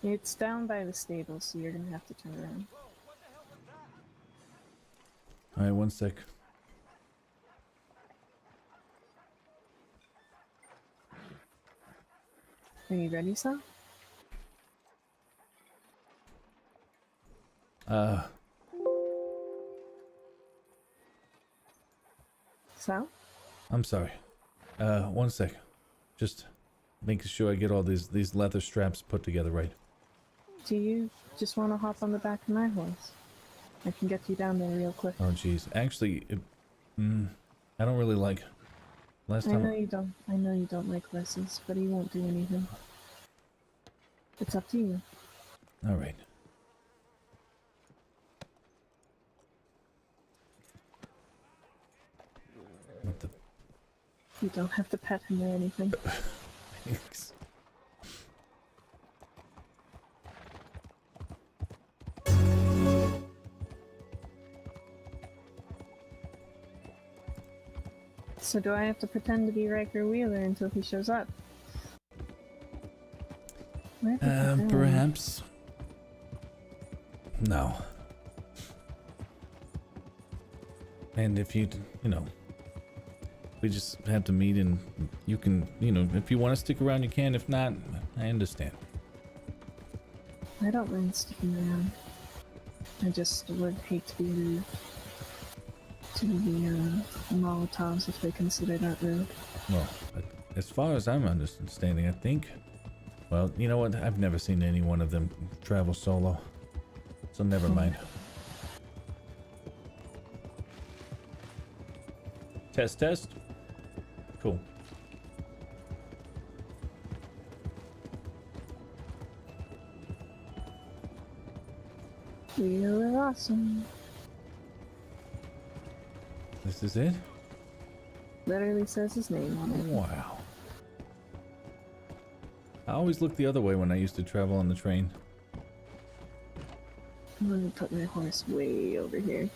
It's down by the stable, so you're gonna have to turn around. Alright, one sec. Are you ready, Sal? Sal? I'm sorry. One sec. Just making sure I get all these leather straps put together right. Do you just want to hop on the back of my horse? I can get you down there real quick. Oh, jeez. Actually, I don't really like... Last I time... know you don't. I know you don't like horses, but he won't do anything. It's up to you. Alright. What the... You don't have to pet him or anything. Thanks. So do I have to pretend to be Ryker Wheeler until he shows up? Perhaps. No. And if you know, we just have to meet and you can, if you want to stick around, you can. If not, I understand. I don't mind sticking around. I just would hate to be rude to the Molotovs if they consider that rude. Well, as far as I'm understanding, I think, well, you know what? I've never seen any one of them travel solo, so never mind. Test. Cool. You're awesome. This is it? Literally says his name on it. Wow. I always look the other way when I used to travel on the train. I'm gonna put my horse way over here.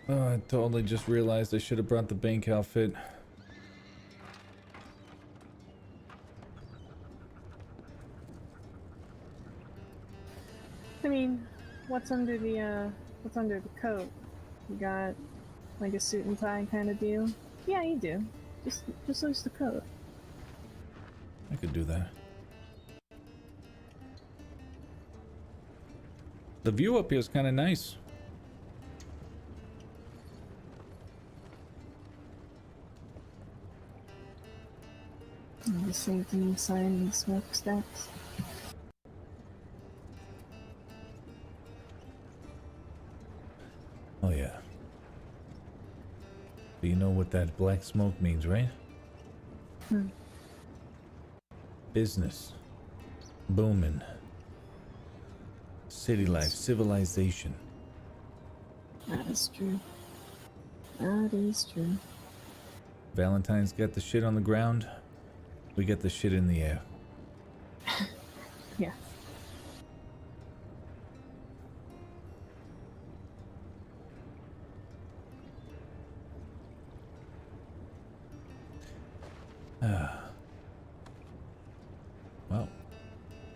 Oh, I totally just realized I should have brought the bank outfit. I mean, what's under the coat? You got like a suit and tie kind of deal? Yeah, you do. Just lose the coat. I could do that. The view up here is kind of nice. The same thing inside and the smokestacks. Oh yeah. But you know what that black smoke means, right? Business. Booming. City life. Civilization. That is true. That is true. Valentine's got the shit on the ground. We get the shit in the air. Yeah. Well,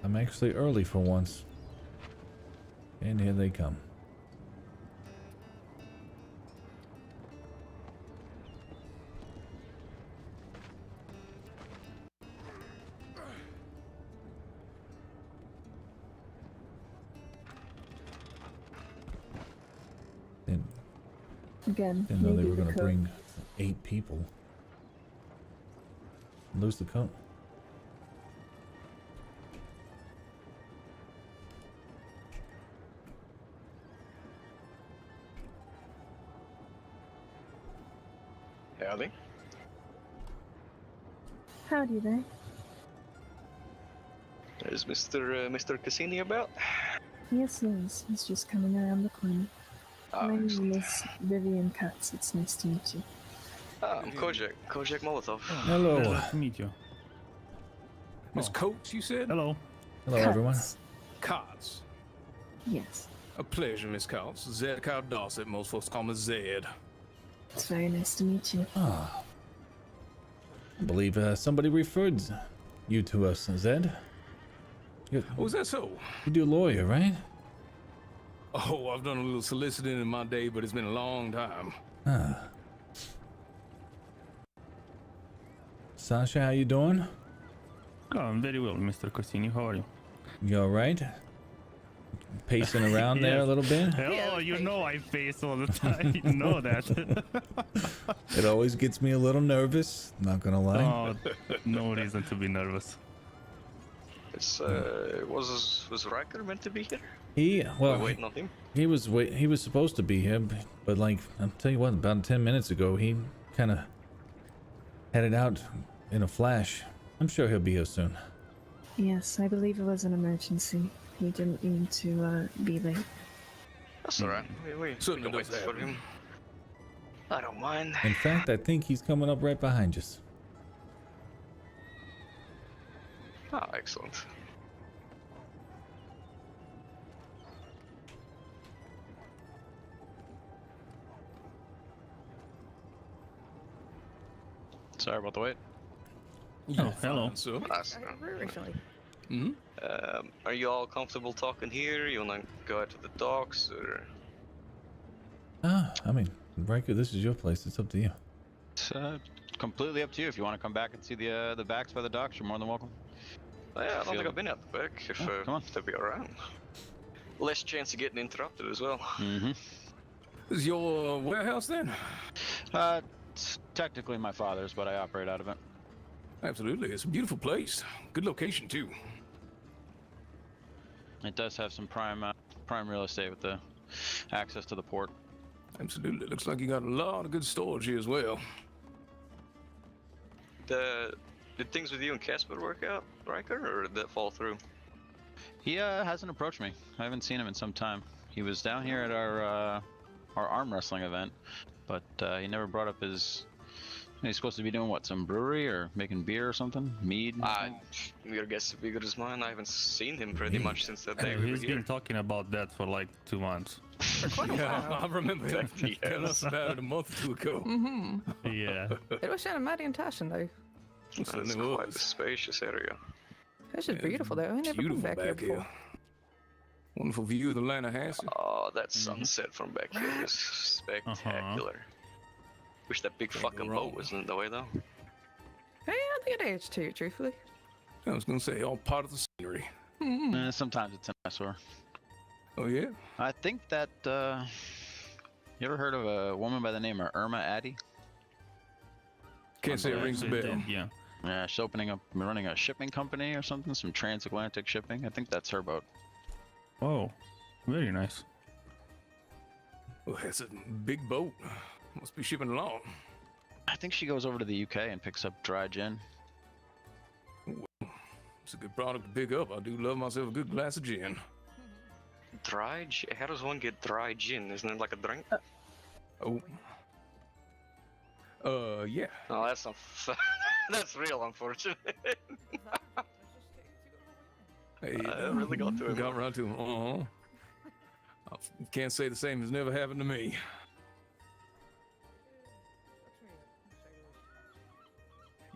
I'm actually early for once. And here they come. Again, Didn't know they maybe were the going to coat. bring 8 people. Lose the coat. Howdy. Howdy there. Is Mr. Cassini about? Yes, yes. He's just coming around the corner. Oh, My name excellent. is Vivian Katz. It's nice to meet you. I'm Kojak Molotov. Hello. Pleasure to meet you. Miss Coates, you said? Hello. Hello, everyone. Katz. Cots. Yes. A pleasure, Miss Coates. Zed Cow Dawson, most folks call me Zed. It's very nice to meet you. Ah. I believe somebody referred you to us, Zed. Oh, is that so? You do lawyer, right? Oh, I've done a little soliciting in my day, but it's been a long time. Ah. Sasha, how you doing? Oh, I'm very well, Mr. Cassini. How are you? You all right? Pacing around there a Yes. little bit? Oh, you know I face all the time. You know that. It always gets me a little nervous, not gonna lie. Oh, no reason to be nervous. It's was Ryker meant to be here? We're Waiting on him. he was supposed to be here, but like I'll tell you what, about 10 minutes ago he kind of headed out in a flash. I'm sure he'll be here soon. Yes, I believe it was an emergency. He didn't mean to be late. That's alright. We Certainly can wait does for happen. him. I don't mind. In fact, I think he's coming up right behind us. Ah, excellent. Sorry about the wait. Oh, hello. So, Nice. Originally. hmm Are you all comfortable talking here? You wanna go out to the docks, or? I mean, Ryker, this is your place. It's up to you. It's completely up to you. If you want to come back and see the backs by the docks, you're more than welcome. Oh, yeah, I don't Feel- think I've been out the back. If, Oh, come on. if they'll be around. Less chance of getting interrupted as well. Mm-hmm. this is your warehouse then? It's technically my father's, but I operate out of it. Absolutely. It's a beautiful place. Good location, too. It does have some prime real estate with the access to the port. Absolutely. Looks like you got a lot of good storage here as well. Did things with you and Casper work out, Ryker, or did that fall through? He hasn't approached me. I haven't seen him in some time. He was down here at our arm wrestling event, but he never brought up his. He's supposed to be doing what? Some brewery or making beer or something? Mead? Your guess would be good as mine. I haven't seen him pretty much since that day we were He's here. been talking about that for like 2 months. For quite a Yeah, while. I remember him Yes. telling us about it a month or two ago. Mm-hmm. Yeah. It was kind of mighty enticing, though. It's Certainly quite was. a spacious area. It's just Yeah, beautiful, though. I never been Beautiful back here before. Wonderful view of the Lannahechee. Oh, that sunset from back here is spectacular. Wish that big Can't go fucking wrong. boat wasn't in the way though. Hey, I think it is too, truthfully. I was gonna say, all part of the scenery. Mm-hmm. Sometimes it's an eyesore. Oh yeah? I think that, you ever heard of a woman by the name of Irma Addy? Can't say it Yeah, rings a it bell. did, yeah. Yeah, she's running a shipping company or something, some transatlantic shipping. I think that's her boat. Oh, very nice. Well, that's a big boat. Must be shipping along. I think she goes over to the UK and picks up dry gin. It's a good product to pick up. I do love myself a good glass of gin. Dry gin? How does one get dry gin? Isn't it like a drink? Oh. Yeah. No, that's not. That's real unfortunate. Hey, I really got to it. Got right to him. I can't say the same has never happened to me.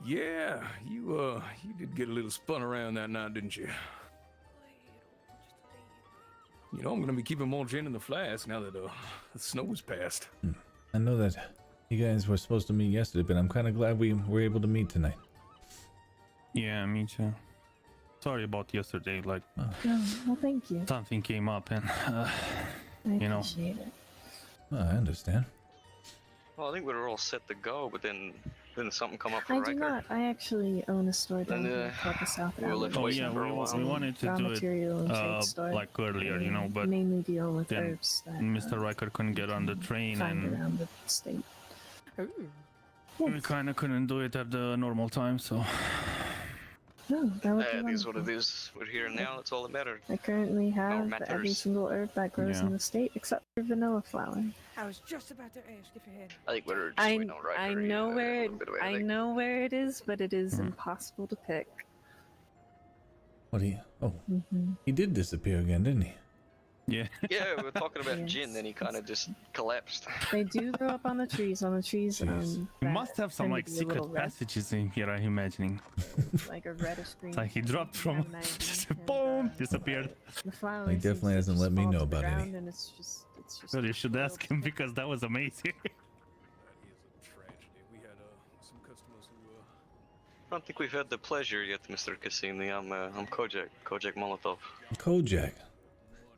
Yeah, you did get a little spun around that night, didn't you? You know, I'm gonna be keeping more gin in the flask now that the snow is past. I know that you guys were supposed to meet yesterday, but I'm kind of glad we were able to meet tonight. Yeah, me too. Sorry about yesterday, like Oh, well, thank you. something came up and I You know. appreciate it. Well, I understand. Well, I think we were all set to go, but then something come up for I Ryker. do not. I actually own a store down Then, here called the South we'll Alley. let oh wait yeah, for a while. we wanted to Raw do it material and trade store. like earlier, you know, but mainly deal with then herbs that Mr. Ryker couldn't get on the train find and around the state. Ooh. we Yes. kind of couldn't do it at the normal time, so No, that would be It is what wonderful. it is. We're here now. That's all that matters. I currently have every matters. single herb that grows Yeah. in the state except for vanilla flower. I was just about to ask if you had. I think we're just I waiting on Ryker. I to know get where a it, little bit of I everything. know where it is, but it is Mhm. impossible to pick. What do you? Oh, Mm-hmm. he did disappear again, didn't he? Yeah. Yeah, we were talking about Jin, Yes. then he kind of just collapsed. They do grow up on the trees. On the trees, Jeez. You that must have some tend to like be a little secret red, passages in here, I'm imagining. like a reddish green. It's like he dropped Yeah, from maybe, just and, boom, disappeared. The flower He seems definitely to hasn't just let me fall know to the about any. ground, and it's just Well, you should spoiled ask him to pick. because that was amazing. That is a tragedy. We had some customers who I don't think we've had the pleasure yet, Mr. Cassini. I'm Kojak Molotov. Kojak.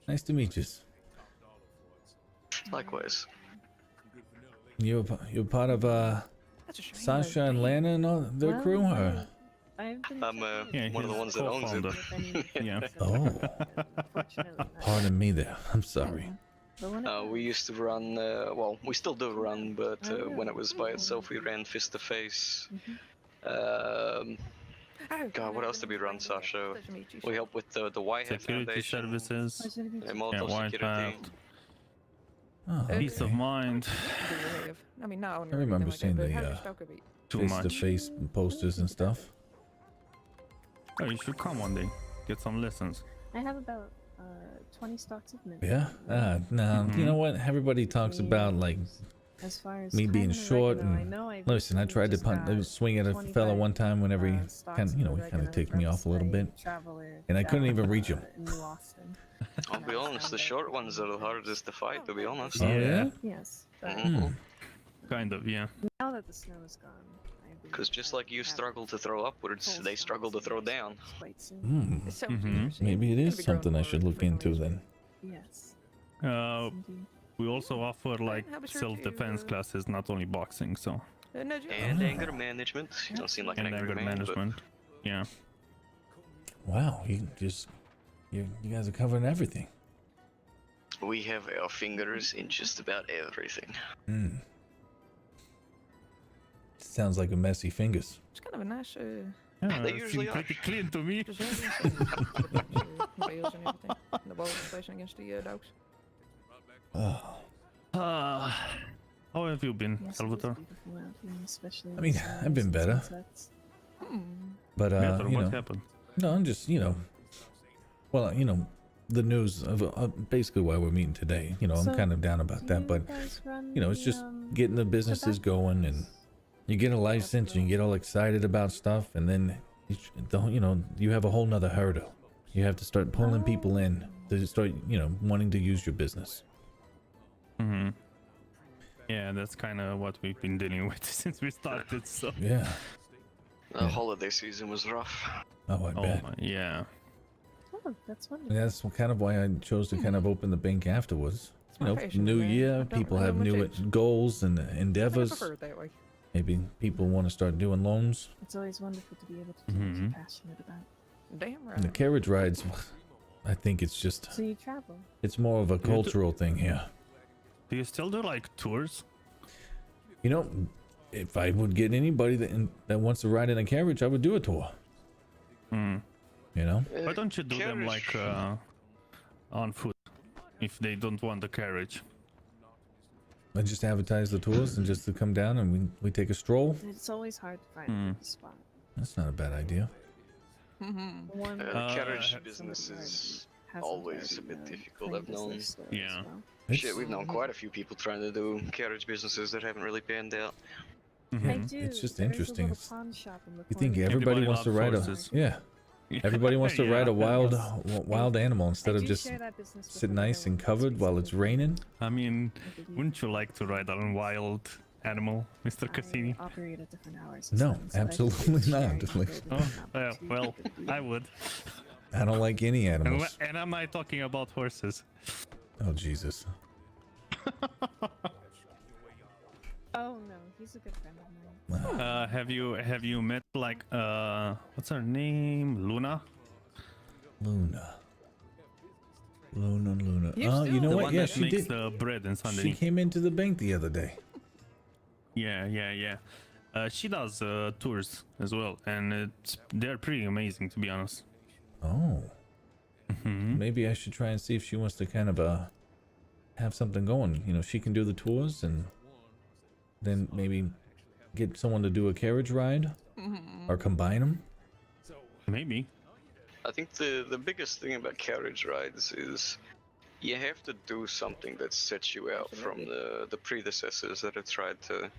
Nice to meet you. Likewise. You're part of That's a shame. Sasha and Lana and all their Well, crew, or? I've been I'm Yeah, one of the he's ones that owns it. co-founder. Yeah. Oh. Pardon me there. I'm sorry. We used to run, well, we still do run, but when it was by itself, we ran Fist to Face. God, what else did we run, Sasha? We help with the Whitehead Security Foundation, services, Molotov Yeah, Security. Oh, peace of okay. mind, I mean, not on I remember everything seeing like the, that, but how's your stock of it? too much. Face-to-face posters and stuff. Oh, you should come one day, get some lessons. I have about 20 stocks of mint. Yeah. No. You know what? Everybody talks about like As far as me being kind of short oregano, I and know I've listen. I recently tried to just punt, got swing at a fella 25, one time whenever he stocks kind of, you know, of he kind of oregano takes me from off a little Slay bit, Traveler and I couldn't down, even reach him. in New Austin. I'll be honest, the short ones are the hardest to fight, to be honest. Oh yeah. Yes, but Hmm. Kind of, yeah. now that the snow is gone, I believe Because just I like you have struggle to throw upwards, full they struggle to stocks throw of down. stocks quite soon. Hmm. It sounds Mhm. interesting. Maybe it Gonna is be growing something I more should look into information. then. Yes, Uh, indeed. we also offer like how about your self-defense two, classes, not only boxing. So No, just, And Ah. anger management. You don't seem like an and angry anger man, management. Yeah. Wow. You guys are covering everything. but we have our fingers in just about everything. Hmm. Sounds like a messy fingers. it's kind of a nice. Yeah, They it usually seemed are. pretty clean to me. Brazilian thing. Nails and everything. And the balls flashing against the dogs. Oh. How have you been, Yes, it is Salvatore? beautiful out here, especially I in mean, the I've suns been and better. sunsets. But Better, you what know, happened? no, I'm just well, you know, the news of basically why we're meeting today. You know, I'm So, kind of down about Do that, you but guys run you know, it's the, just getting the businesses tobacco going, and business? you get a license and you get all excited about stuff, and then you know, you have a whole nother hurdle. You have to start pulling people in to start, you know, wanting to use your business. Mm-hmm. Yeah, that's kind of what we've been dealing with since we started. So. Yeah. The Yeah. holiday season was rough. Oh, I Oh bet. my, yeah. Oh, that's wonderful. And that's kind of why I chose to kind of open the bank afterwards. You know, passion, new man. I year, don't people really have know new what takes. goals and I endeavors. prefer it that way. Maybe people want to start doing loans. It's always wonderful to be able to do what you're Mhm. passionate about. Damn right. And the carriage rides, I think it's just, So you travel. it's more of a do- cultural thing here. Do you still do like tours? You know, if I would get anybody that wants to ride in a carriage, I would do a tour. Hmm. You know? Why don't you do them Carriage- like on foot if they don't want the carriage? I just advertise the tours and just to come down and we take a stroll. It's always hard to find Hmm. a good spot. That's not a bad idea. Mm-hmm. One The Uh, carriage uh, business is hasn't always a already, bit difficult, claimed I've as their known. store Yeah. as well. Shit, we've known quite a few people trying to do carriage businesses that haven't really panned out. I Mhm. do. It's just There is a interesting. little pawn shop in the You think corner. everybody Everybody wants to loves ride horses. everybody wants to ride a wild Yes. wild animal instead I of do just share that business with sit another nice and one that's covered while it's recently- raining. I mean, I believe wouldn't you like to ride on a wild animal, Mr. Cassini? I operate at different hours. No, and so I absolutely think not. sharing Like- would be Oh, an yeah, opportunity well, to do I that. would. I don't like any animals. And I'm not talking about horses. Oh Jesus. Oh no, he's a good friend of mine. Have you met like what's her name? Luna? Luna. You Oh, still- you know The what? one Yeah, that she makes did. the bread and She Sunday. came into the bank the other day. Yeah. She does tours as well, and they're pretty amazing, to be honest. Oh, Hmm. maybe I should try and see if she wants to kind of have something going. You know, she can do the tours, and then maybe get someone to do a carriage ride, or combine them. Maybe. I think the biggest thing about carriage rides is you have to do something that sets you out from the predecessors that have tried to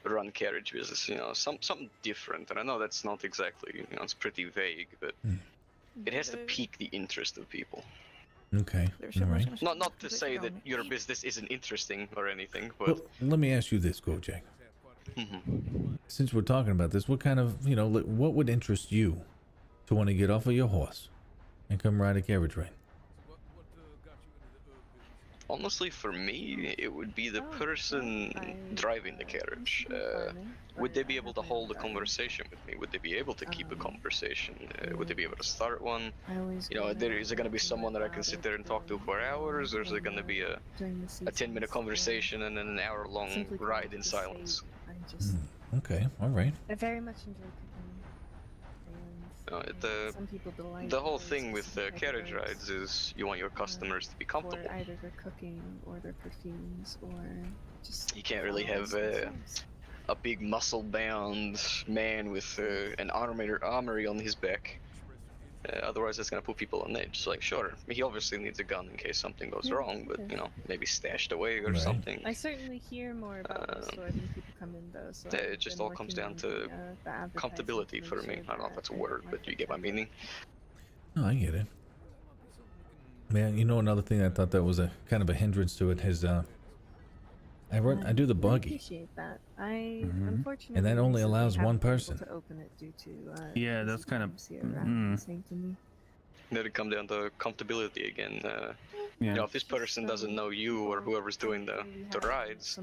run carriage business. You know, something different. And I know that's not exactly, you know, it's pretty vague, but it has to pique the interest of people. Okay, all right. Not to say that your business isn't interesting or anything, but Well, let me ask you this, Gojek. Since we're talking about this, what kind of, you know, what would interest you to want to get off of your horse and come ride a carriage ride? honestly, for me, it would be the person driving the carriage. Would they be able to hold a conversation with me? Would they be able to keep a conversation? Would they be able to start one? You know, is it going to be someone that I can sit there and talk to for hours, or is it going to be a 10-minute conversation and then an hour-long ride in silence? Okay, all right. I very much enjoy cooking. Some people delight The whole in thing with specific carriage herbs, rides is you want your customers to be comfortable. or either their cooking or their perfumes or just. You can't really have a big muscle-bound man with an armory on his back. Otherwise, that's gonna put people on edge. Like, sure, he obviously needs a gun in case something goes wrong, but you know, maybe stashed away or something. I certainly hear more about this sort when people come in, though. So It just all comes down to comfortability for me. I don't know if that's a word, but you get my meaning. No, I get it. Man, you know, another thing I thought that was a kind of a hindrance to it is I do the I buggy. appreciate that. Unfortunately, And that only recently allows haven't one been able person. to open it due to, Yeah, that's kind of. here around saying to me. Then it come down to comfortability again. Yeah. You know, if this person doesn't know you or whoever's doing the rides,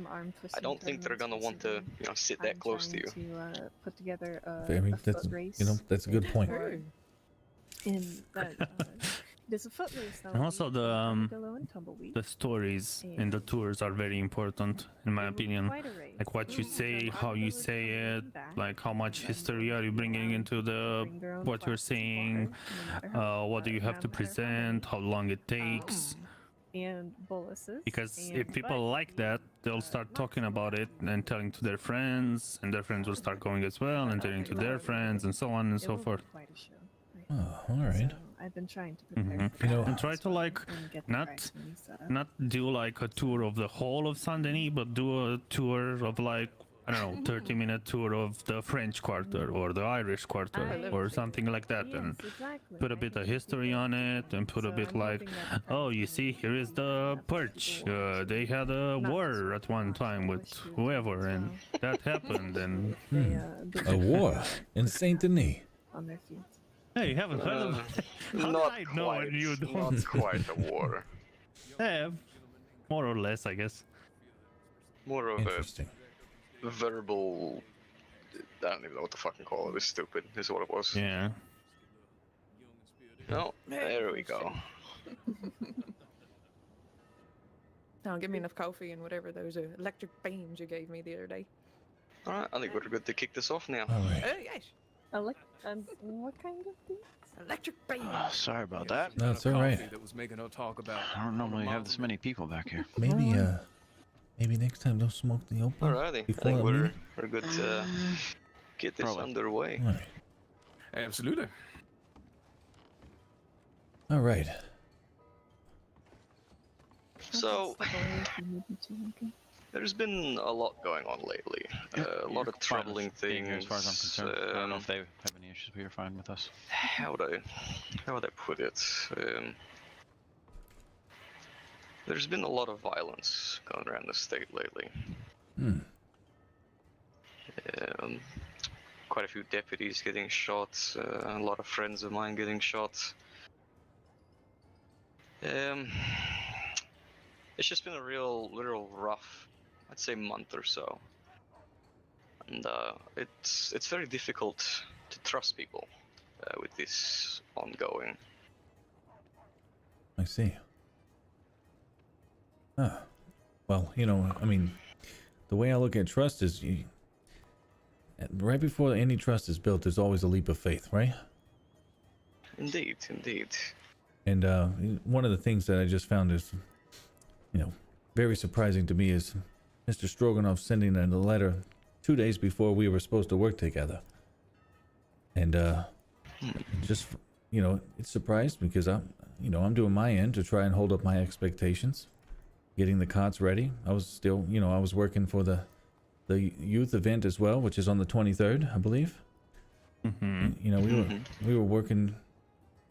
I don't think they're gonna want to, you know, sit that close to you. To put together Very, a that's, foot race. you know, that's a good point. In that, there's a foot race. And also the Armadillo and Tumbleweed. the stories in the tours are very important, in my opinion. Like what you say, how you say it, like how much history are you bringing into the what you're saying, what do you have to present, how long it takes. And boluses. Because if people like that, they'll start talking about it and telling to their friends, and their friends will start going as well and telling to their friends, and so on and so forth. Quite a show. Oh, all right. I've been trying to prepare for You know, that and try to like and get the not price money set up. not do like a tour of the whole of Saint Denis, but do a tour of like, I don't know, 30-minute tour of the French Quarter or the Irish Quarter or something like that, and exactly. put a bit of history on it, and put a bit like, oh, you see, here is the perch. They had a war at one time with whoever, and that happened, and a war in Saint Denis. On their feet. hey, you haven't heard of it? How Not did I know quite. and you don't? Not quite a war. Yeah, more or less, I guess. More of Interesting. a verbal. I don't even know what to fucking call it. It's stupid. Is what it was. Yeah. No, there we go. Don't give me enough coffee and whatever those electric beams you gave me the other day. All right, I think we're good to kick this off now. All right. Yes, What kind of thing? electric beams. Sorry about that. No, it's all right. That was making her talk about. I don't normally have this many people back here. Maybe maybe next time don't smoke the open. Alrighty, I before think the we're meeting. good to get this Probably. underway. All right. Absolutely. All right. So, there's been a lot going on lately. A lot of troubling Being things. here, as far as I'm concerned. I don't know if they have any issues, but you're fine with us. How would I put it? There's been a lot of violence going around the state lately. Quite a few deputies getting shot. A lot of friends of mine getting shot. It's just been a real rough, I'd say, month or so, and it's very difficult to trust people with this ongoing. I see. Ah, well, you know, I mean, the way I look at trust is right before any trust is built, there's always a leap of faith, right? Indeed, indeed. And one of the things that I just found is, you know, very surprising to me is Mr. Stroganoff sending in a letter 2 days before we were supposed to work together. And just, you know, it surprised me because I'm doing my end to try and hold up my expectations, getting the carts ready. I was still, you know, I was working for the youth event as well, which is on the 23rd, I believe. Mm-hmm. You know, we were working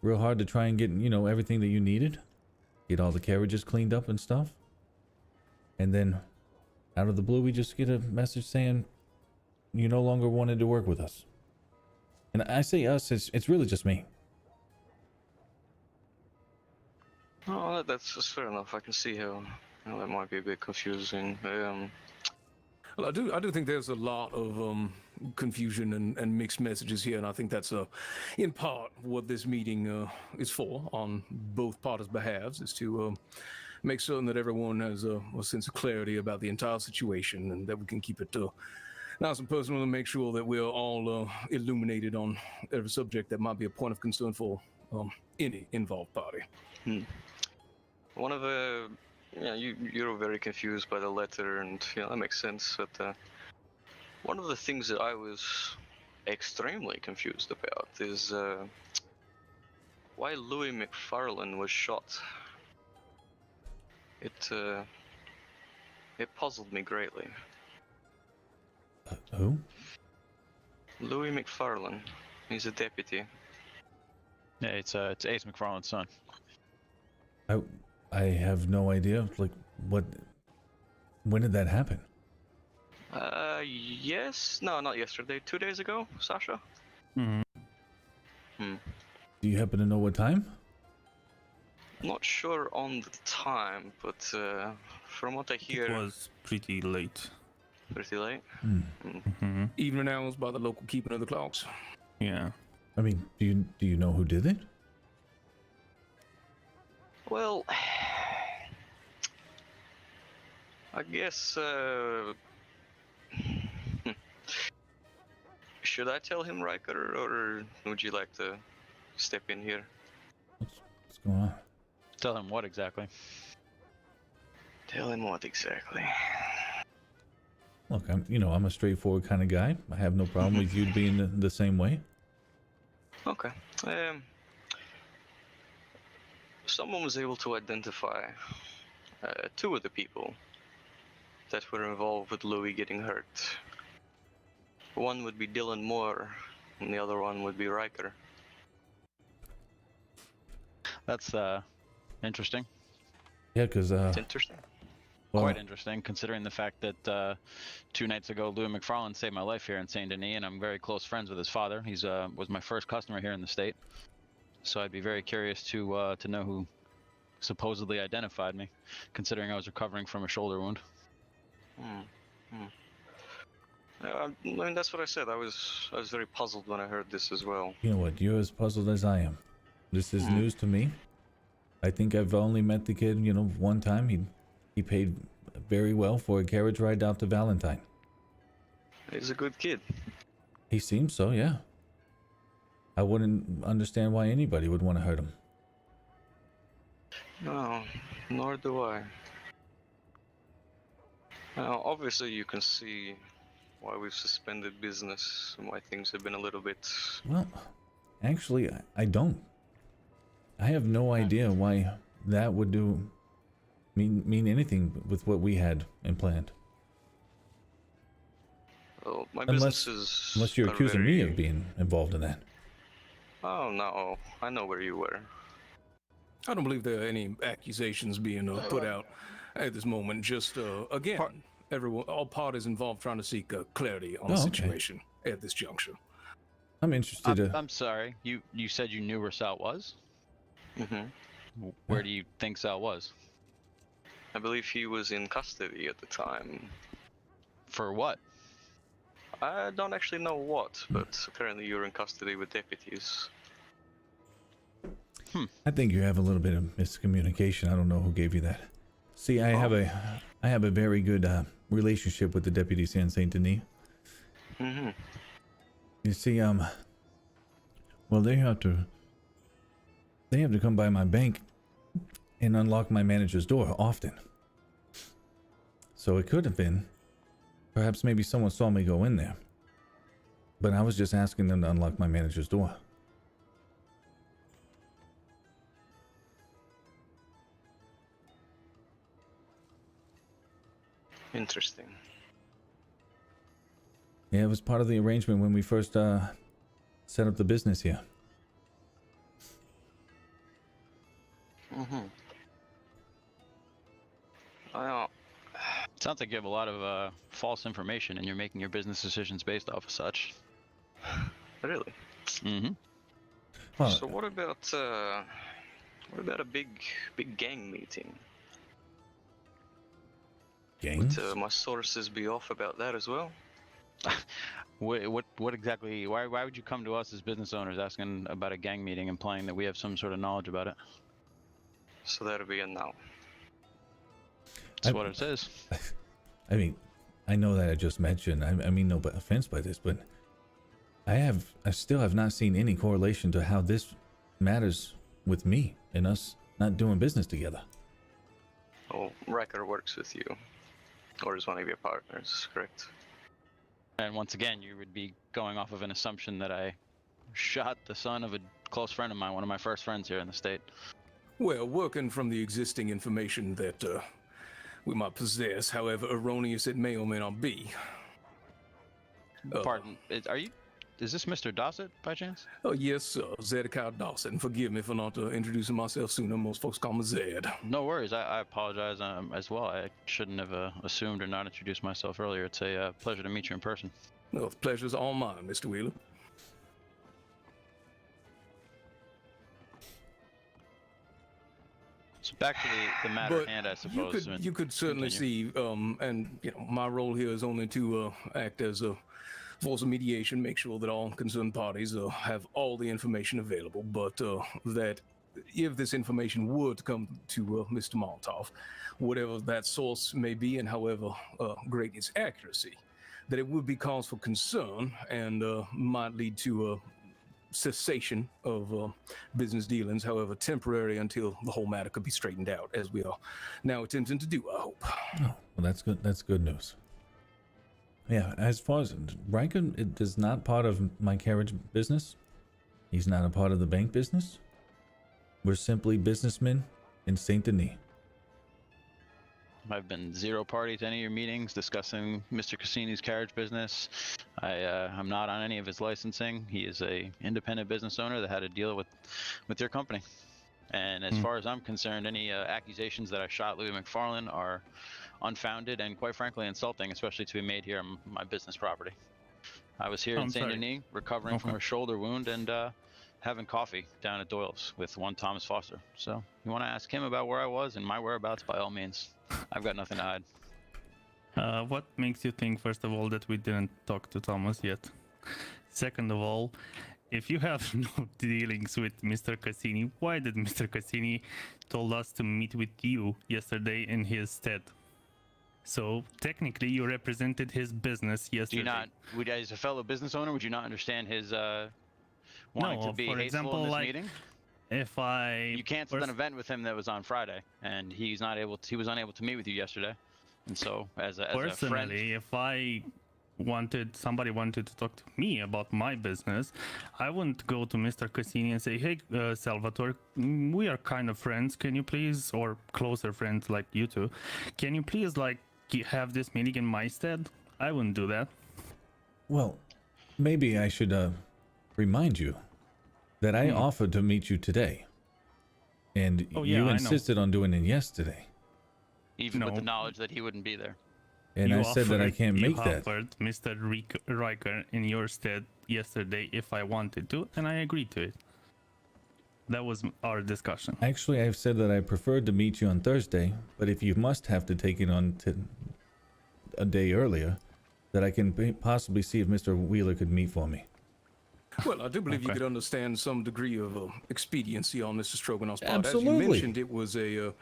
real hard to try and get, you know, everything that you needed, get all the carriages cleaned up and stuff. And then out of the blue, we just get a message saying you no longer wanted to work with us. And I say us, it's really just me. Oh, that's fair enough. I can see how that might be a bit confusing. Well, I do think there's a lot of confusion and mixed messages here, and I think that's in part what this meeting is for on both parties' behalves, is to make certain that everyone has a sense of clarity about the entire situation, and that we can keep it nice and personal and make sure that we're all illuminated on every subject that might be a point of concern for any involved party. One of the you're very confused by the letter, and that makes sense. But one of the things that I was extremely confused about is why Louis McFarlane was shot. It puzzled me greatly. Who? Louis McFarlane. He's a deputy. Yeah, it's Ace McFarlane's son. I have no idea. Like, when did that happen? Yes. No, not yesterday. 2 days ago, Sasha? Mm-hmm. Do you happen to know what time? Not sure on the time, but from what I hear... It was pretty late. Pretty late? Mm-hmm. Evening hours by the local keeping of the clocks. Yeah. I mean, do you know who did it? Well, I guess, should I tell him, Ryker, or would you like to step in here? What's going on? Tell him what exactly? Tell him what exactly? Look, I'm a straightforward kind of guy. I have no problem with you being the same way. Okay. Someone was able to identify 2 of the people that were involved with Louis getting hurt. One would be Dylan Moore, and the other one would be Ryker. That's interesting. Yeah, because It's interesting. Quite interesting, considering the fact that 2 nights ago, Louis McFarlane saved my life here in Saint Denis, and I'm very close friends with his father. He's was my first customer here in the state, so I'd be very curious to know who supposedly identified me, considering I was recovering from a shoulder wound. I mean, that's what I said. I was very puzzled when I heard this as well. You know what? You're as puzzled as I am. This is news to me. I think I've only met the kid, one time. He paid very well for a carriage ride out to Valentine. He's a good kid. He seems so, yeah. I wouldn't understand why anybody would want to hurt him. No, nor do I. Now, obviously you can see why we've suspended business and why things have been a little bit... Well, actually, I don't. I have no idea why that would mean anything with what we had and planned. Well, my Unless you're accusing me of being involved in that. Oh, no. I know where you were. I don't believe there are any accusations being put out at this moment. Just, again, all parties involved trying to seek clarity on the situation at this juncture. I'm interested I'm sorry. You said you knew where Sal was? Mm-hmm. Where do you think Sal was? I believe he was in custody at the time. For what? I don't actually know what, but apparently you're in custody with deputies. I think you have a little bit of miscommunication. I don't know who gave you that. See, I have a very good relationship with the deputies here in Saint Denis. Mm-hmm. You see, well, they have to come by my bank and unlock my manager's door often. So it could have been, perhaps maybe someone saw me go in there. But I was just asking them to unlock my manager's door. Interesting. Yeah, it was part of the arrangement when we first set up the business here. Mm-hmm. Well, Sounds like you have a lot of false information, and you're making your business decisions based off of such. really? Mm-hmm. Well, So what about a big gang meeting? gangs? Would my sources be off about that as well? What exactly? Why would you come to us as business owners asking about a gang meeting, implying that we have some sort of knowledge about it? So that'll be a no. That's what it says. I mean, I know that I just mentioned, I mean no offense by this, but I still have not seen any correlation to how this matters with me and us not doing business together. Oh, Ryker works with you, or is one of your partners, correct? And once again, you would be going off of an assumption that I shot the son of a close friend of mine, one of my first friends here in the state. Well, working from the existing information that we might possess, however erroneous it may or may not be. Pardon, is this Mr. Dossett by chance? Oh, yes, sir. Zedekiah Dawson. Forgive me for not introducing myself sooner. Most folks call me Zed. No worries. I apologize as well. I shouldn't have assumed or not introduced myself earlier. It's a pleasure to meet you in person. Well, the pleasure's all mine, Mr. Wheeler. So back to the matter at hand, I suppose. You could certainly see, and you know, my role here is only to act as a force of mediation, make sure that all concerned parties have all the information available, but that if this information were to come to Mr. Molotov, whatever that source may be and however great its accuracy, that it would be cause for concern and might lead to cessation of business dealings, however temporary, until the whole matter could be straightened out, as we are now attempting to do, I hope. Oh, well, that's good. That's good news. Yeah, as far as Ryker is not part of my carriage business. He's not a part of the bank business. We're simply businessmen in Saint Denis. I've been zero party to any of your meetings discussing Mr. Cassini's carriage business. I'm not on any of his licensing. He is a independent business owner that had to deal with your company. And as far as I'm concerned, any accusations that I shot Louis McFarlane are unfounded and quite frankly insulting, especially to be made here on my business property. I was here in Saint Denis recovering from a shoulder wound and having coffee down at Doyle's with one Thomas Foster. So you want to ask him about where I was and my whereabouts, by all means. I've got nothing to hide. What makes you think, first of all, that we didn't talk to Thomas yet? Second of all, if you have no dealings with Mr. Cassini, why did Mr. Cassini told us to meet with you yesterday in his stead? So technically, you represented his business yesterday. Do you not, as a fellow business owner, would you not understand his wanting to be for hateful example, in this like, meeting? If You canceled an event with him that was on Friday, and he was unable to meet with you yesterday. And so, as a friend, personally, if somebody wanted to talk to me about my business, I wouldn't go to Mr. Cassini and say, hey, Salvatore, we are kind of friends. Can you please, or closer friends like you two, can you please like have this meeting in my stead? I wouldn't do that. Well, maybe I should remind you that I offered to meet you today, and you insisted on doing it yesterday. even with the knowledge that he wouldn't be there. And I said that I can't make that. You offered Mr. Ryker in your stead yesterday if I wanted to, and I agreed to it. That was our discussion. Actually, I've said that I preferred to meet you on Thursday, but if you must have to take it on a day earlier, that I can possibly see if Mr. Wheeler could meet for me. Well, I do believe you could understand some degree of expediency on Mr. Stroganov's part. Absolutely. As you mentioned, it was a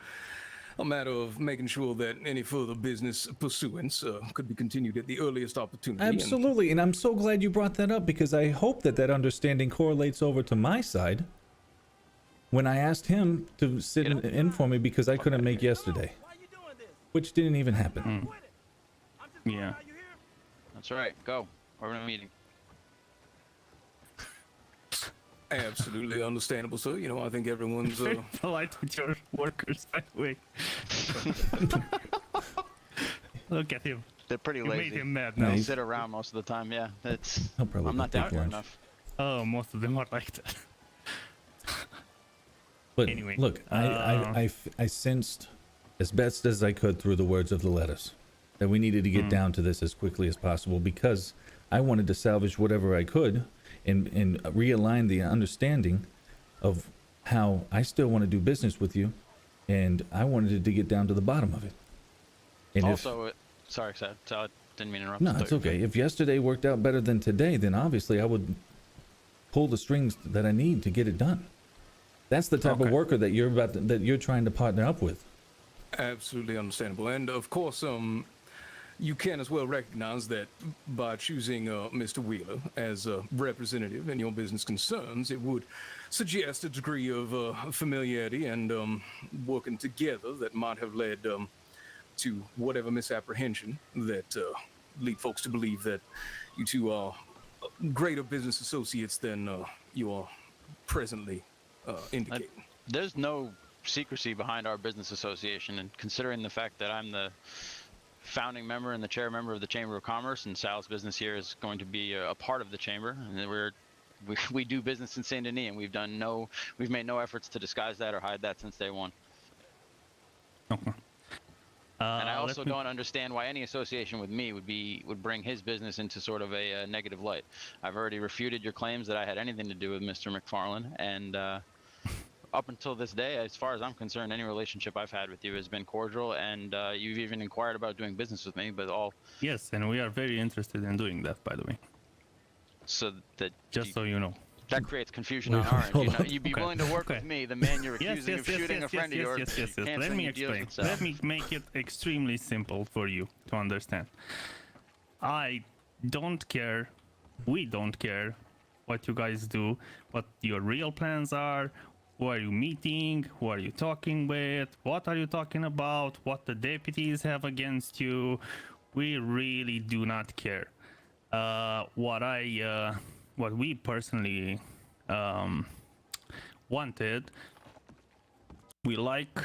a matter of making sure that any further business pursuance could be continued at the earliest opportunity. Absolutely, and I'm so glad you brought that up, because I hope that that understanding correlates over to my side when I asked him to sit in for me because I couldn't make yesterday, which didn't even happen. Yeah. That's right. Go. We're in a meeting. Absolutely understandable, sir. You know, I think everyone's Very polite with your workers, by the way. Look at him. They're pretty You lazy. made him mad No, now. They he's- sit around most of the time. Yeah, it's. He'll probably I'm not take down here lunch. enough. Oh, most of them are like that. But Anyway, look, I sensed as best as I could through the words of the letters that we needed to get down to this as quickly as possible, because I wanted to salvage whatever I could and realign the understanding of how I still want to do business with you, and I wanted to get down to the bottom of it. And Also, sorry, Sal, I didn't mean to interrupt. no, I thought it's you were okay. If yesterday worked out better than today, then obviously I would pull the strings that I need to get it done. That's the type of Okay. worker that you're trying to partner up with. absolutely understandable. And of course, you can as well recognize that by choosing Mr. Wheeler as a representative in your business concerns, it would suggest a degree of familiarity and working together that might have led to whatever misapprehension that lead folks to believe that you two are greater business associates than you are presently indicating. There's no secrecy behind our business association, and considering the fact that I'm the founding member and the chair member of the Chamber of Commerce, and Sal's business here is going to be a part of the chamber, and that we do business in Saint Denis, and we've made no efforts to disguise that or hide that since day one. Okay. And I also let me- don't understand why any association with me would bring his business into sort of a negative light. I've already refuted your claims that I had anything to do with Mr. McFarlane, and up until this day, as far as I'm concerned, any relationship I've had with you has been cordial, and you've even inquired about doing business with me, but all Yes, and we are very interested in doing that, by the way. so that Just so you know. that creates confusion Wait, on our hold end. up. You'd be Okay, willing to work okay. with me, the man you're Yes, accusing yes, of yes, shooting yes, a friend yes, of yours, yes, yes, yes. Let canceling me your deals explain. with Sal. Let me make it extremely simple for you to understand. I don't care, we don't care what you guys do, what your real plans are, who are you meeting, who are you talking with, what are you talking about, what the deputies have against you. We really do not care. What we personally wanted, we like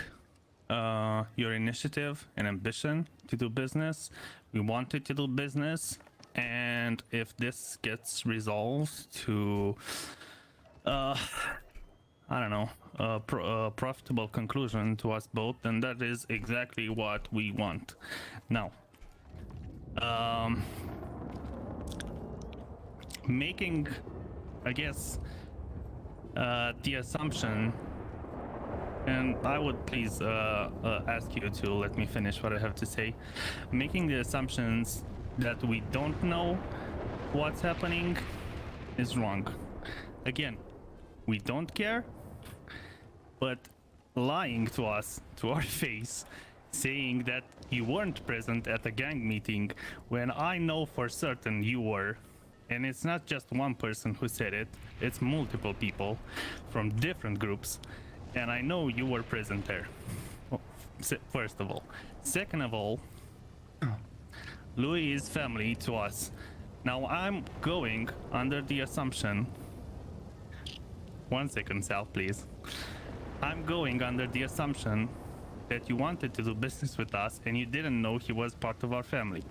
your initiative and ambition to do business. We wanted to do business, and if this gets resolved to I don't know, a profitable conclusion to us both, then that is exactly what we want. Now, making, I guess, the assumption, and I would please ask you to let me finish what I have to say. Making the assumptions that we don't know what's happening is wrong. Again, we don't care, but lying to us, to our face, saying that you weren't present at the gang meeting when I know for certain you were, and it's not just one person who said it, it's multiple people from different groups, and I know you were present there. Well, first of all. Second of all, Louis is family to us. Now I'm going under the assumption. One second, Sal, please. I'm going under the assumption that you wanted to do business with us and you didn't know he was part of our family.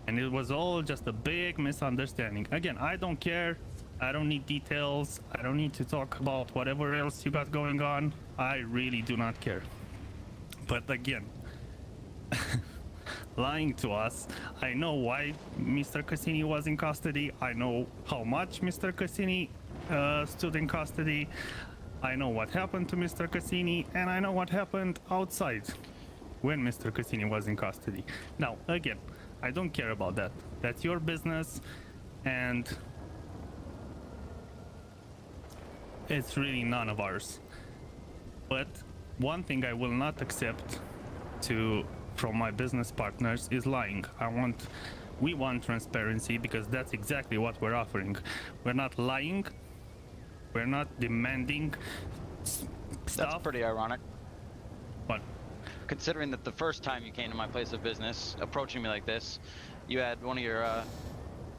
And it was all just a big misunderstanding. Again, I don't care. I don't need details. I don't need to talk about whatever else you got going on. I really do not care. But again, lying to us, I know why Mr. Cassini was in custody. I know how much Mr. Cassini stood in custody. I know what happened to Mr. Cassini, and I know what happened outside when Mr. Cassini was in custody. Now, again, I don't care about that. That's your business, and it's really none of ours. But one thing I will not accept from my business partners is lying. We want transparency because that's exactly what we're offering. We're not lying. We're not demanding stuff. That's pretty ironic. But Considering that the first time you came to my place of business, approaching me like this, you had one of your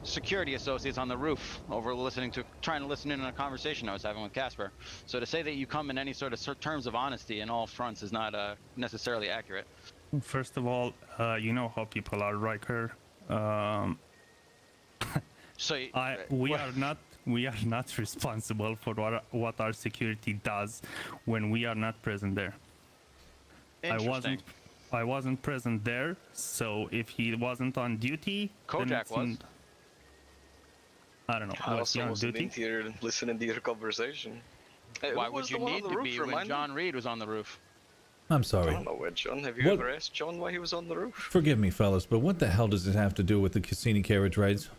security associates on the roof trying to listen in on a conversation I was having with Casper. So to say that you come in any sort of terms of honesty in all fronts is not necessarily accurate. first of all, you know how people are, Ryker. So we are not responsible for what our security does when we are not present there. interesting. I wasn't present there, so if he wasn't on duty, then Kojak it's was. I don't know. I Was he also on wasn't duty? in here listening to your conversation. Hey, Why who would was you the one on need the to roof, be when remind me? John Reed was on the roof? I'm I sorry. don't know where John. Have you What- ever asked John why he was on the roof? Forgive me, fellas, but what the hell does it have to do with the Cassini carriage rides?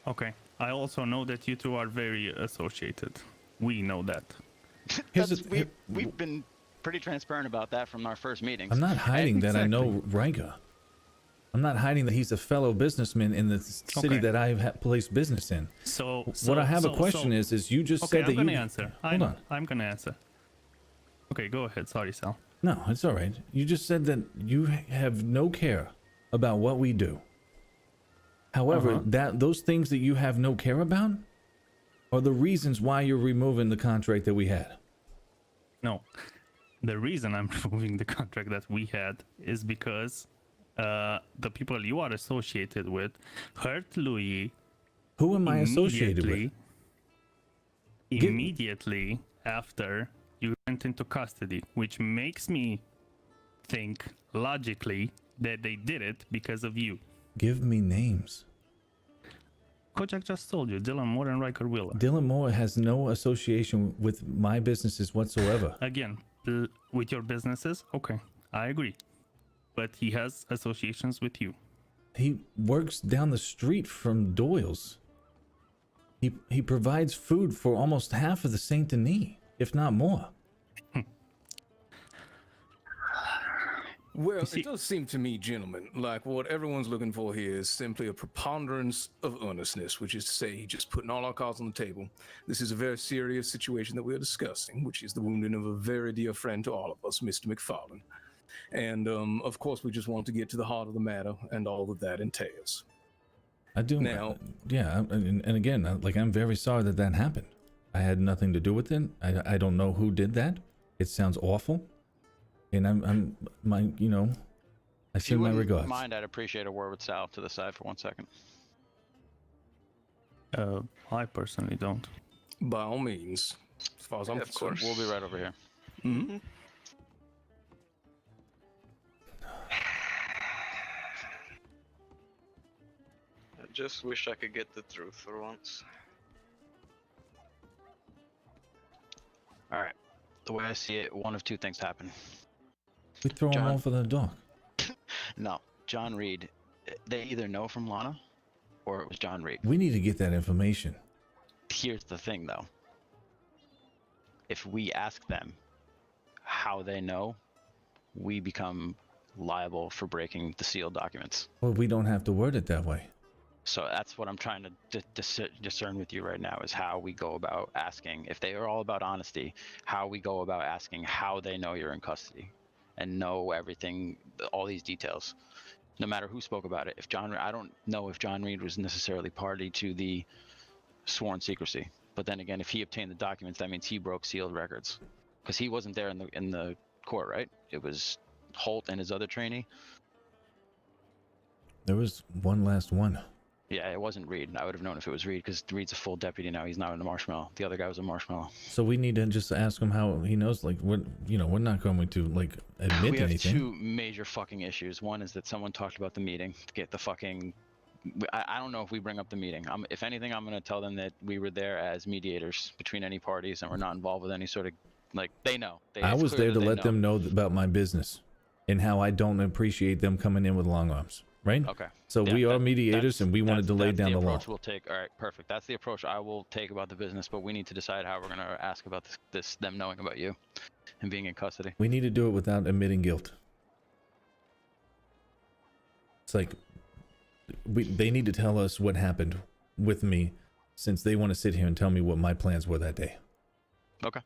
Okay. I also know that you two are very associated. We know that. Here's That's- the- we've been pretty transparent about that from our first meetings. I'm not hiding that I know Exactly. Ryker. I'm not hiding that he's a fellow businessman in the city Okay. that I placed business in. So What I have a question is you just okay, said that I'm gonna you... answer. Hold on. I'm gonna answer. Okay, go ahead. Sorry, Sal. No, it's all right. You just said that you have no care about what we do. However, those things that you have no care about are the reasons why you're removing the contract that we had. No, the reason I'm removing the contract that we had is because the people you are associated with hurt Louis. Who am I associated with? Immediately after you went into custody, which makes me think logically that they did it because of you. Give me names. Kojak just told you, Dylan Moore and Ryker Wheeler. Dylan Moore has no association with my businesses whatsoever. Again, with your businesses, okay, I agree. But he has associations with you. He works down the street from Doyle's. He provides food for almost half of the Saint Denis, if not more. Well, it does seem to me, gentlemen, like what everyone's looking for here is simply a preponderance of earnestness, which is to say, just putting all our cards on the table. This is a very serious situation that we are discussing, which is the wounding of a very dear friend to all of us, Mr. McFarlane. And, of course, we just want to get to the heart of the matter and all that entails. I do. Now- Yeah, and again, like, I'm very sorry that that happened. I had nothing to do with it. I don't know who did that. It sounds awful. And I send my regards. Mind, I'd appreciate a word with Sal to the side for 1 second. I personally don't. By all means, as far as I'm Yeah, of concerned. course. We'll be right over here. Mhm. I just wish I could get the truth for once. All right. The way I see it, one of two things happen. We throw him John. over the dock. No, John Reed. They either know from Lana, or it was John Reed. We need to get that information. Here's the thing, though. If we ask them how they know, we become liable for breaking the sealed documents. Well, we don't have to word it that way. So that's what I'm trying to discern with you right now, is how we go about asking. If they are all about honesty, how we go about asking how they know you're in custody and know everything, all these details, no matter who spoke about it. I don't know if John Reed was necessarily party to the sworn secrecy, but then again, if he obtained the documents, that means he broke sealed records, because he wasn't there in the court, right? It was Holt and his other trainee. There was one last one. Yeah, it wasn't Reed. I would have known if it was Reed, because Reed's a full deputy now. He's not in the Marshmallow. The other guy was a Marshmallow. So we need to just ask him how he knows. Like, we're not going to like admit We have anything. two major fucking issues. One is that someone talked about the meeting to get the fucking. I don't know if we bring up the meeting. If anything, I'm going to tell them that we were there as mediators between any parties and we're not involved with any sort of, like, they know. I was there to let them know about my business and how I don't appreciate them coming in with long arms. right? Okay. So Yeah, we are mediators, and we wanted to lay that's down the the law. approach we'll take. All right, perfect. That's the approach I will take about the business, but we need to decide how we're going to ask about this them knowing about you and being in custody. We need to do it without admitting guilt. It's like they need to tell us what happened with me, since they want to sit here and tell me what my plans were that day. Okay.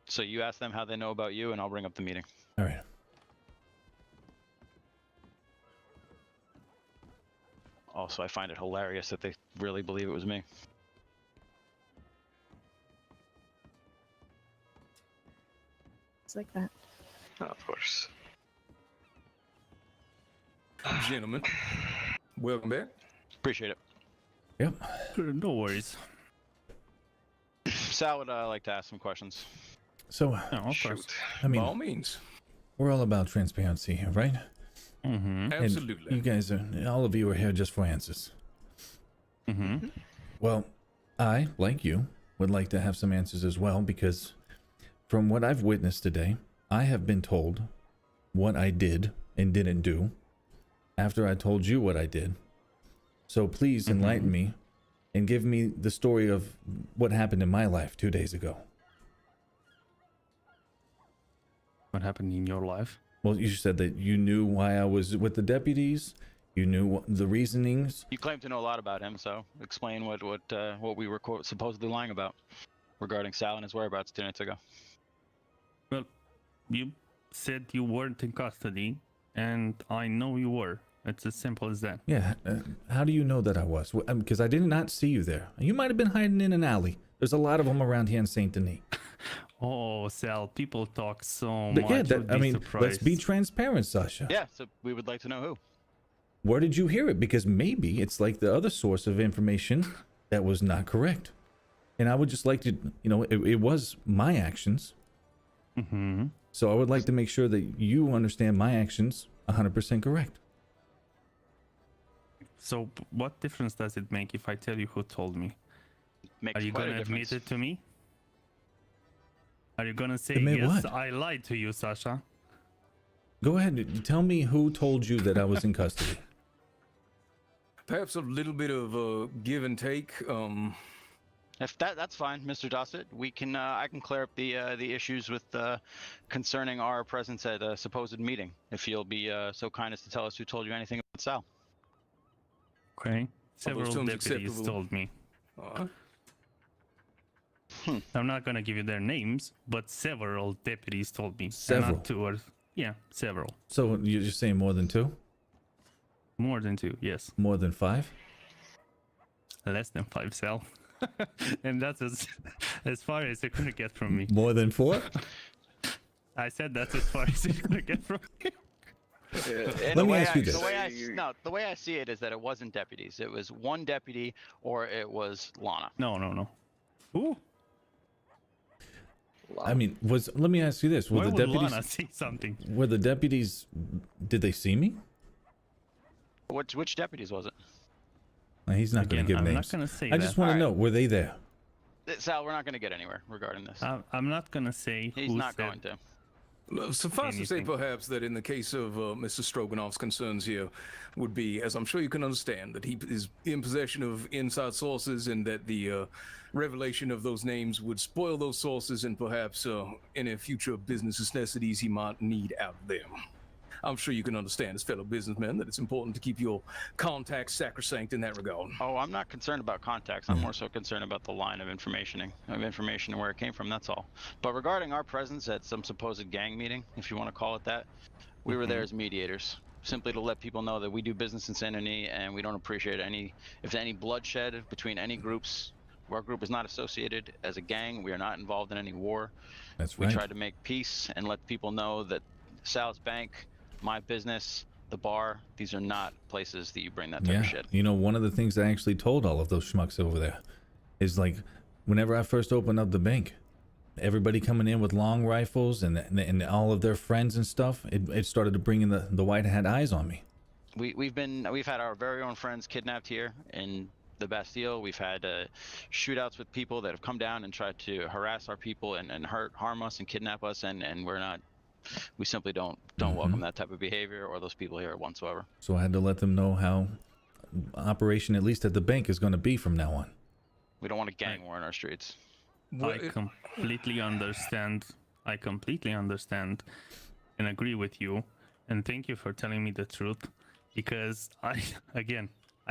So you ask them how they know about you, and I'll bring up the meeting. All right. Also, I find it hilarious that they really believe it was me. It's like that. Of course. Gentlemen, welcome back. Appreciate it. Yep. No worries. Sal would like to ask some questions. So, No, of course. Shoot. I By mean, all means. we're all about transparency here, right? Mm-hmm. And Absolutely. you guys are, all of you are here just for answers. Mm-hmm. Well, I, like you, would like to have some answers as well, because from what I've witnessed today, I have been told what I did and didn't do after I told you what I did. So please enlighten me and give me the story of what happened in my life 2 days ago. What happened in your life? Well, you said that you knew why I was with the deputies. You knew the reasonings. You claim to know a lot about him, so explain what we were supposedly lying about regarding Sal and his whereabouts 2 nights ago. Well, you said you weren't in custody, and I know you were. It's as simple as that. Yeah, how do you know that I was? Because I did not see you there. You might have been hiding in an alley. There's a lot of them around here in Saint Denis. Oh, Sal, people talk so But much. yeah, You'd be I mean, surprised. let's be transparent, Sasha. Yeah, so we would like to know who. Where did you hear it? Because maybe it's like the other source of information that was not correct. And I would just like to, it was my actions. Mm-hmm. So I would like to make sure that you understand my actions 100% correct. So, what difference does it make if I tell you who told me? Makes Are you quite gonna a admit difference. it to me? Are you gonna say Admit yes? what? I lied to you, Sasha. Go ahead. Tell me who told you that I was in custody. Perhaps a little bit of give and take. If that's fine, Mr. Dossett, we can I can clear up the issues with concerning our presence at a supposed meeting. If you'll be so kind as to tell us who told you anything about Sal. Okay. Several terms deputies acceptable? told me. I'm not gonna give you their names, but several deputies told me. And Several? not 2 or yeah, several. So you're just saying more than 2? More than 2, yes. More than 5? Less than 5, Sal. And that's as far as you're gonna get from me. More than 4? I said that's as far as you're gonna get from me. Let me ask you this. The way I see it is that it wasn't deputies. It was one deputy, or it was Lana. No. Who? I mean, let me ask you this. Why would Lana say something? Were the deputies, did they see me? Which deputies was it? He's not going to give I'm names. not gonna say I just that. want to know, were they there? Sal, we're not going to get anywhere regarding this. I'm not gonna say He's who not said. going to. Suffice to say, Anything. perhaps, that in the case of Mr. Stroganoff's concerns here would be, as I'm sure you can understand, that he is in possession of inside sources and that the revelation of those names would spoil those sources and perhaps any future business necessities he might need out of them. I'm sure you can understand as fellow businessmen that it's important to keep your contacts sacrosanct in that regard. Oh, I'm not concerned about contacts. I'm more so concerned about the line of information and where it came from. That's all. But regarding our presence at some supposed gang meeting, if you want to call it that, we were there as mediators, simply to let people know that we do business in Saint Denis and we don't appreciate any bloodshed between any groups. Our group is not associated as a gang. We are not involved in any war. That's We right. tried to make peace and let people know that Sal's bank, my business, the bar, these are not places that you bring that type of shit. One of the things I actually told all of those schmucks over there is like, whenever I first opened up the bank, everybody coming in with long rifles and all of their friends and stuff, it started to bring in the white hat eyes on me. We've had our very own friends kidnapped here in the Bastille. We've had shootouts with people that have come down and tried to harass our people and harm us and kidnap us, and we're not we simply don't welcome that type of behavior or those people here whatsoever. So I had to let them know how operation, at least at the bank, is going to be from now on. We don't want a gang war in our streets. Well, I completely understand. I completely understand and agree with you. And thank you for telling me the truth. Because I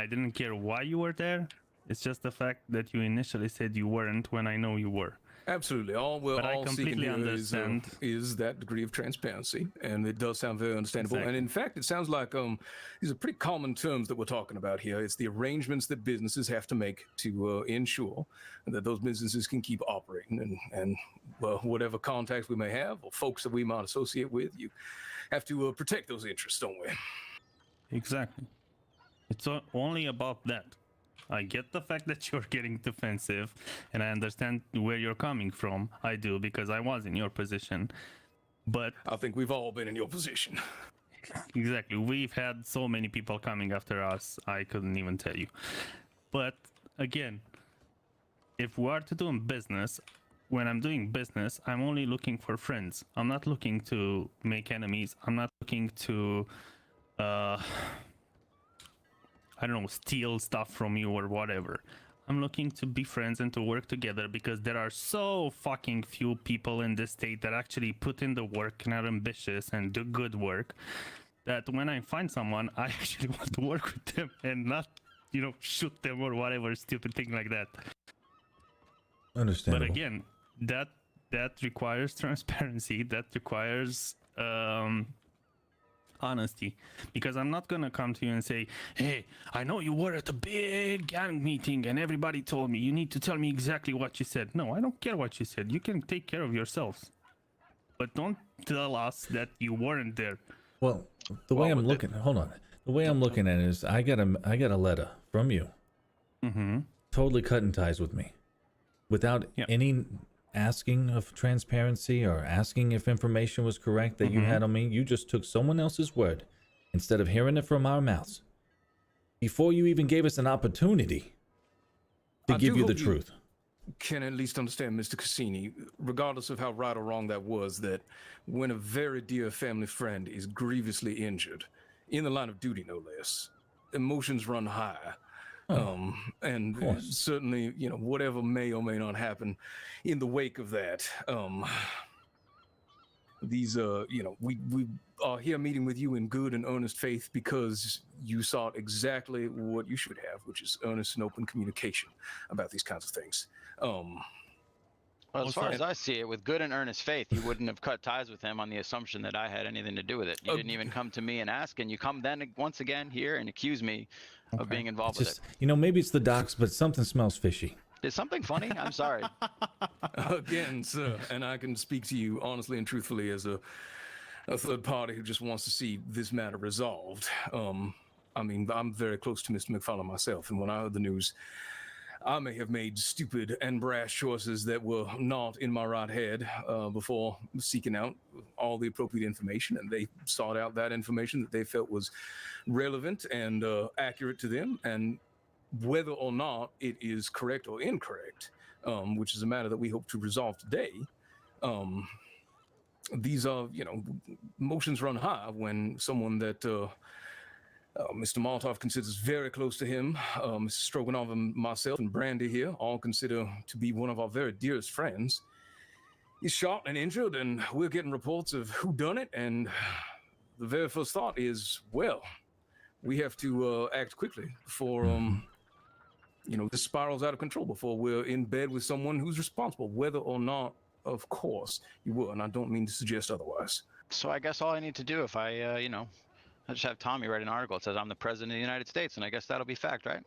didn't care why you were there. It's just the fact that you initially said you weren't when I know you were. Absolutely. All we're But I all seeking completely here understand. is that degree of transparency, and it does sound very understandable. Exactly. And in fact, it sounds like these are pretty common terms that we're talking about here. It's the arrangements that businesses have to make to ensure that those businesses can keep operating, and whatever contacts we may have or folks that we might associate with, you have to protect those interests, don't we? Exactly. It's only about that. I get the fact that you're getting defensive, and I understand where you're coming from. I do, because I was in your position. But I think we've all been in your position. exactly, we've had so many people coming after us, I couldn't even tell you. But again, if we are to do business, when I'm doing business, I'm only looking for friends. I'm not looking to make enemies. I'm not looking to I don't know, steal stuff from you or whatever. I'm looking to be friends and to work together, because there are so fucking few people in this state that actually put in the work and are ambitious and do good work, that when I find someone, I actually want to work with them and not, shoot them or whatever stupid thing like that. Understandable. But again, that requires transparency. That requires honesty, because I'm not gonna come to you and say, hey, I know you were at a big gang meeting and everybody told me, you need to tell me exactly what you said. No, I don't care what you said. You can take care of yourselves, but don't tell us that you weren't there. Well, the way I'm looking, hold on. The way I'm looking at it is, I got a letter from you, totally cutting ties with me, without any asking of transparency or asking if information was correct that you had on me. You just took someone else's word instead of hearing it from our mouths before you even gave us an opportunity to give you the truth. Can at least understand, Mr. Cassini, regardless of how right or wrong that was, that when a very dear family friend is grievously injured, in the line of duty no less, emotions run high. And certainly, whatever may or may not happen in the wake of that, these, we are here meeting with you in good and earnest faith because you sought exactly what you should have, which is earnest and open communication about these kinds of things. Well, as far as I see it, with good and earnest faith, you wouldn't have cut ties with him on the assumption that I had anything to do with it. You didn't even come to me and ask, and you come then once again here and accuse me of being involved with it. Maybe it's the docs, but something smells fishy. Is something funny? I'm sorry. Again, sir, and I can speak to you honestly and truthfully as a third party who just wants to see this matter resolved. I'm very close to Mr. McFarlane myself, and when I heard the news, I may have made stupid and brash choices that were not in my right head before seeking out all the appropriate information, and they sought out that information that they felt was relevant and accurate to them, and whether or not it is correct or incorrect, which is a matter that we hope to resolve today. These are, emotions run high when someone that Mr. Molotov considers very close to him, Mr. Stroganov and myself and Brandy here, all consider to be one of our very dearest friends, is shot and injured, and we're getting reports of who done it, and the very first thought is, well, we have to act quickly before, this spirals out of control, before we're in bed with someone who's responsible, whether or not, of course, you were, and I don't mean to suggest otherwise. So I guess all I need to do, if I just have Tommy write an article that says I'm the president of the United States, and I guess that'll be fact, right?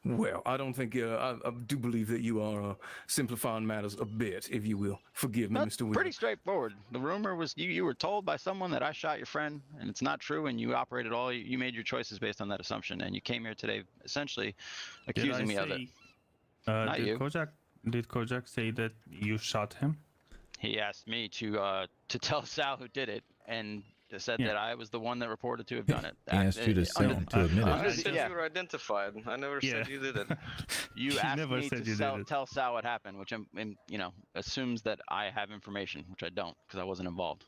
Well, I don't think, I do believe that you are simplifying matters a bit, if you will. Forgive me, That's Mr. Weaver. pretty straightforward. The rumor was you were told by someone that I shot your friend, and it's not true, and you operated you made your choices based on that assumption, and you came here today essentially accusing me of it. Not you. Did Kojak say that you shot him? He asked me to tell Sal who did it, and said that I was the one that reported to have done it. He asked you to admit I it. said you were identified. I never said you did it. You asked me to tell Sal what happened, which assumes that I have information, which I don't, because I wasn't involved.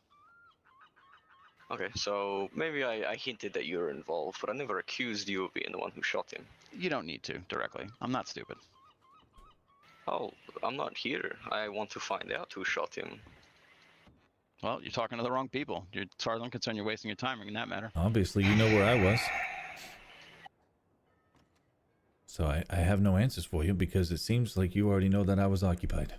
Okay, so maybe I hinted that you were involved, but I never accused you of being the one who shot him. You don't need to directly. I'm not stupid. Oh, I'm not here. I want to find out who shot him. Well, you're talking to the wrong people. As far as I'm concerned, you're wasting your time in that matter. Obviously, you know where I was. So I have no answers for you because it seems like you already know that I was occupied.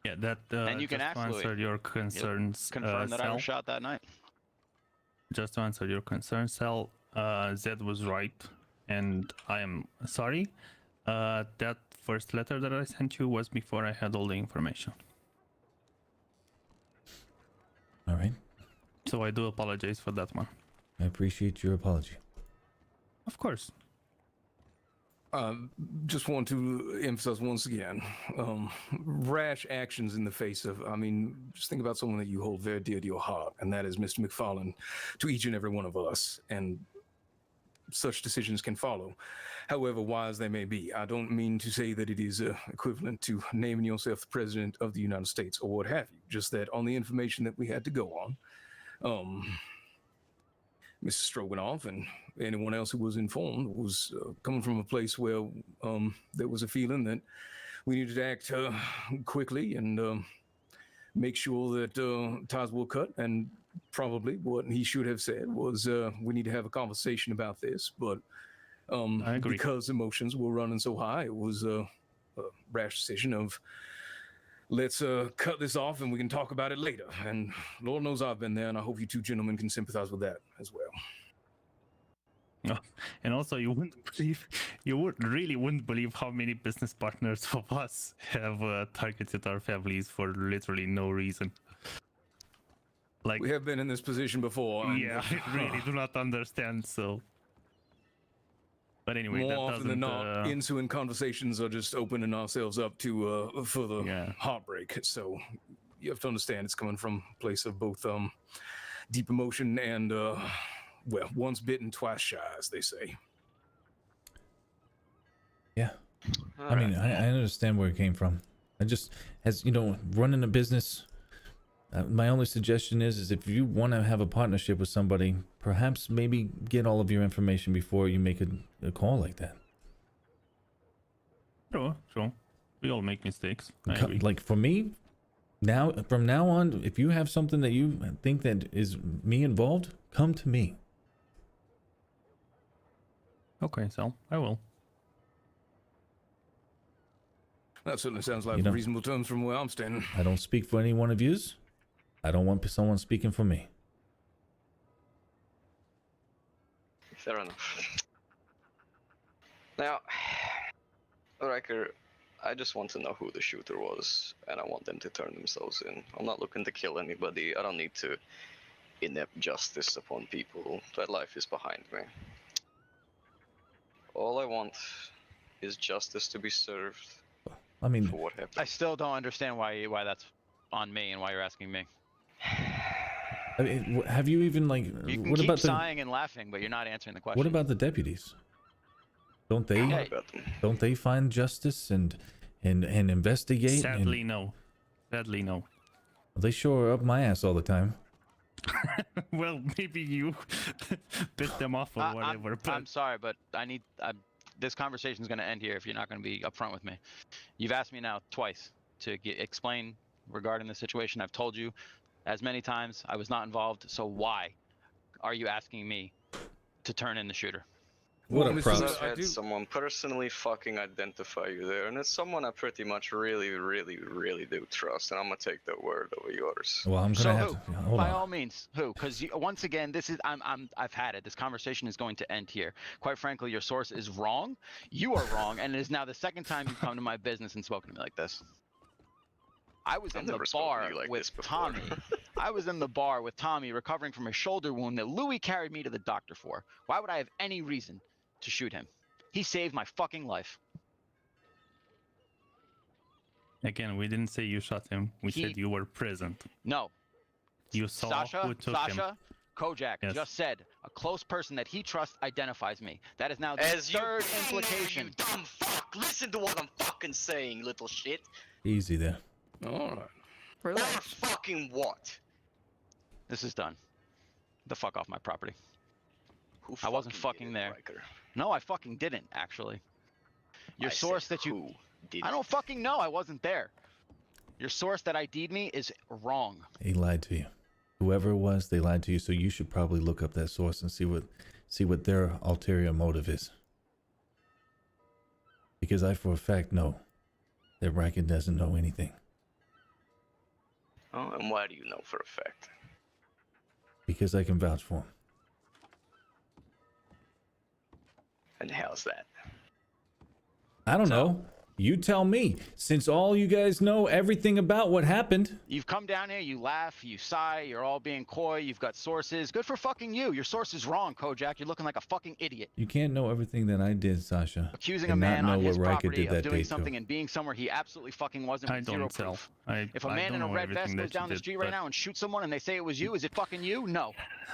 Yeah, that And you can just to actually- answer your concerns, Confirm that I Sal. was shot that night. Just to answer your concerns, Sal, Zed was right, and I am sorry. That first letter that I sent you was before I had all the information. All right. So I do apologize for that one. I appreciate your apology. Of course. Just want to emphasize once again, rash actions in the face of, I mean, just think about someone that you hold very dear to your heart, and that is Mr. McFarlane to each and every one of us, and such decisions can follow, however wise they may be. I don't mean to say that it is equivalent to naming yourself the President of the United States or what have you, just that on the information that we had to go on, Mr. Stroganoff and anyone else who was informed was coming from a place where there was a feeling that we needed to act quickly and make sure that ties were cut. And probably what he should have said was, we need to have a conversation about this. But I agree. because emotions were running so high, it was a rash decision of, let's cut this off and we can talk about it later. And Lord knows I've been there, and I hope you two gentlemen can sympathize with that as well. No. And also, you really wouldn't believe how many business partners of us have targeted our families for literally no reason. Like, We have been in this position before. And, yeah, I really do not understand. So, but anyway, more that often than doesn't. not, ensuing conversations are just opening ourselves up to further heartbreak. So you have to understand it's coming from a place of both deep emotion and, well, once bitten, twice shy, as they say. Yeah. I mean, I understand where it came from. I just, as you know, running a business, my only suggestion is if you want to have a partnership with somebody, perhaps maybe get all of your information before you make a call like that. Sure. We all make mistakes. I agree. Like for me, from now on, if you have something that you think that is me involved, come to me. Okay, Sal, I will. That certainly sounds like reasonable terms from where I'm standing. I don't speak for any one of yous. I don't want someone speaking for me. Fair enough. Now, Ryker, I just want to know who the shooter was, and I want them to turn themselves in. I'm not looking to kill anybody. I don't need to inept justice upon people. That life is behind me. All I want is justice to be served. I mean, for what happened. I still don't understand why that's on me and why you're asking me. I mean, have you even like? You can what keep about sighing and laughing, but you're not answering the question. What about the deputies? Don't they? Yeah. Don't they find justice and investigate? Sadly, no. Sadly, no. They sure are up my ass all the time. Well, maybe you pissed them off or whatever. I'm sorry, but this conversation is going to end here if you're not going to be upfront with me. You've asked me now twice to explain regarding the situation. I've told you as many times I was not involved, so why are you asking me to turn in the shooter? What a Because props. I've had someone personally fucking identify you there, and it's someone I pretty much really do trust, and I'm gonna take that word over yours. Well, I'm gonna have to hold By on. all means, who? Because once again, this is I've had it. This conversation is going to end here. Quite frankly, your source is wrong. You are wrong, and it is now the second time you've come to my business and spoken to me like this. I was in the bar with Tommy. I was in the bar with Tommy recovering from a shoulder wound that Louis carried me to the doctor for. Why would I have any reason to shoot him? He saved my fucking life. Again, we didn't say you shot him. We said you were present. No. You saw who took him. Kojak just said a close person that he trusts identifies me. That is now the third implication. You dumb fuck! Listen to what I'm fucking saying, little shit. Easy there. All right. Relax. Fucking what? This is done. The fuck off my property. Who I wasn't did fucking it, there. Ryker? No, I fucking didn't, actually. Your I source said that you... who did I don't it? fucking know. I wasn't there. Your source that ID'd me is wrong. He lied to you. Whoever it was, they lied to you. So you should probably look up that source and see what their ulterior motive is. Because I for a fact know that Ryker doesn't know anything. Oh, and why do you know for a fact? Because I can vouch for him. And how's that? I don't know. You tell me. Since all you guys know everything about what happened. You've come down here, you laugh, you sigh, you're all being coy, you've got sources. Good for fucking you. Your source is wrong, Kojak. You're looking like a fucking idiot. You can't know everything that I did, Sasha. Accusing a and not man know on his what Ryker property did of that doing day, something too. and being somewhere he absolutely fucking wasn't I with zero don't tell. proof. I If a I man don't in a know red vest everything goes that you down the did, street right but now and shoots someone and they say it was you, is it fucking you? No.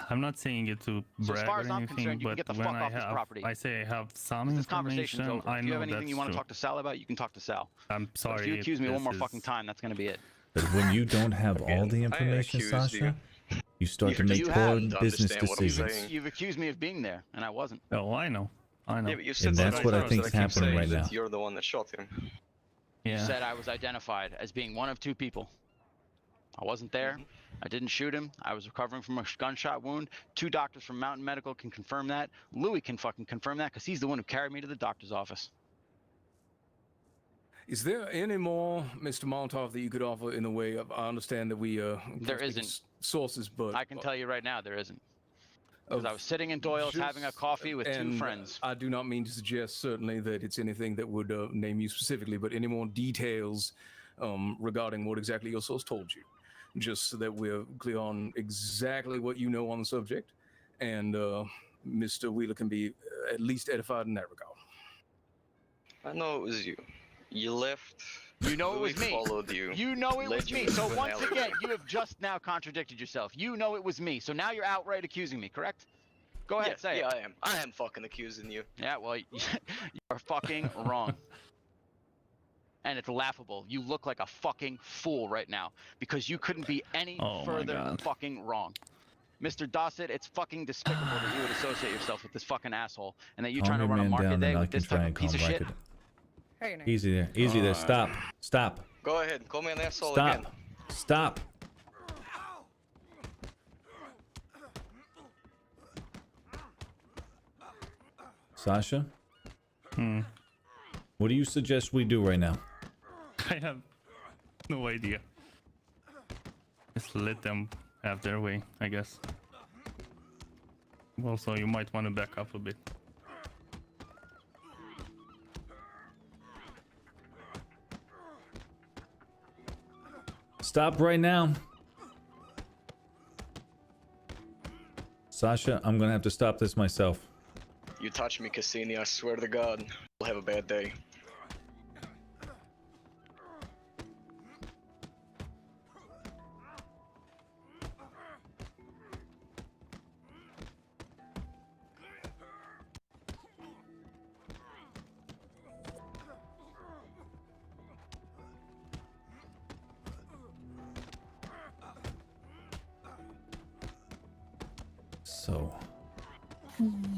I'm not saying it to So as brag far or as I'm anything, concerned, you can but get the when fuck I off this have, property. I say I have some This conversation's information. over. I If you know have anything that's you want to true. talk to Sal about, you can talk to Sal. I'm But sorry. if you accuse me one this more is- fucking time, that's gonna be it. But when you don't have all the Again, I information, accused Sasha, you start to You make just poor happen to business understand what I'm decisions. saying. You've accused me of being there, and I wasn't. Oh, I know. I know. Yeah, but you said that's something what I else think's that keep happening saying right that now. You're the one that shot him. You Yeah. said I was identified as being one of two people. I wasn't there. I didn't shoot him. I was recovering from a gunshot wound. 2 doctors from Mountain Medical can confirm that. Louis can fucking confirm that because he's the one who carried me to the doctor's office. Is there any more, Mr. Molotov, that you could offer in the way of? I understand that we There isn't. sources, but I can tell you right now, there isn't. Because of I was sitting in Doyle's having a just- coffee with 2 and friends. I do not mean to suggest certainly that it's anything that would name you specifically, but any more details regarding what exactly your source told you, just so that we're clear on exactly what you know on the subject, and Mr. Wheeler can be at least edified in that regard. I know it was you. You left. You know it Louis was me. Followed you. You know it led was you me. into So an once alley. again, you have just now contradicted yourself. You know it was me. So now you're outright accusing me, correct? Go ahead, say yeah, it. I am fucking accusing you. Yeah, well, you're fucking wrong. And it's laughable. You look like a fucking fool right now because you couldn't be any Oh my further God. fucking wrong. Mr. Dossett, it's fucking despicable that you would associate yourself with this fucking asshole and that you're trying to Calm run your a man market down day and I with can this try type and of piece calm of shit. Ryker. Hey, now. Easy there. Easy there. Stop. Stop. Go ahead, call me an asshole Stop. again. Stop. Sasha? What do you suggest we do right now? I have no idea. Just let them have their way, I guess. Also, you might want to back up a bit. Stop right now. Sasha, I'm gonna have to stop this myself. You touch me, Cassini, I swear to God, we'll have a bad day.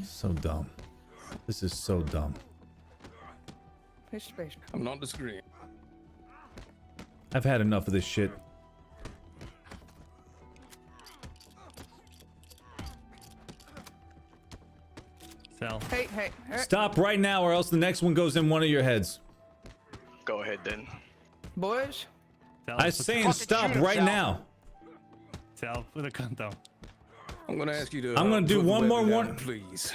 So dumb. This is so dumb. It's space. I'm not disagreeing. I've had enough of this shit. Sal. Hey, hey. Stop right now or else the next one goes in one of your heads. Go ahead then. Boys, Sal, I'm put- saying fucking stop shoot him, right Sal. now. Sal, put a gun down. I'm going to ask you to. I'm gonna do put the one more weapon down, warn- please.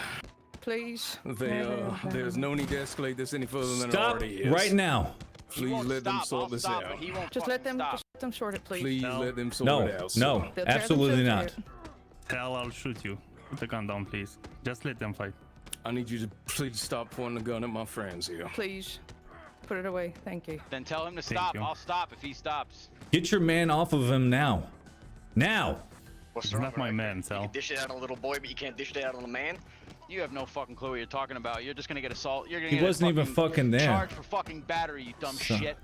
please. There's no need to escalate this any further than it Stop already is. right now. He Please won't let them stop. sort I'll this stop, out. but he won't Just let fucking them, stop. just let them sort it, please. Please No. let them sort No, it out. no, They'll tear absolutely themselves not. apart. Sal, I'll shoot you. Put the gun down, please. Just let them fight. I need you to please stop pointing the gun at my friends here. Please. Put it away. Thank you. Then tell him to Thank stop. you. I'll stop if he stops. Get your man off of him now. Now. What's He's wrong, not my Ryker? man, You Sal. can dish it out on a little boy, but you can't dish it out on a man? You have no fucking clue what you're talking about. You're just gonna get assault. You're gonna He get wasn't even fucking there. Charged for fucking battery, you dumb So- shit.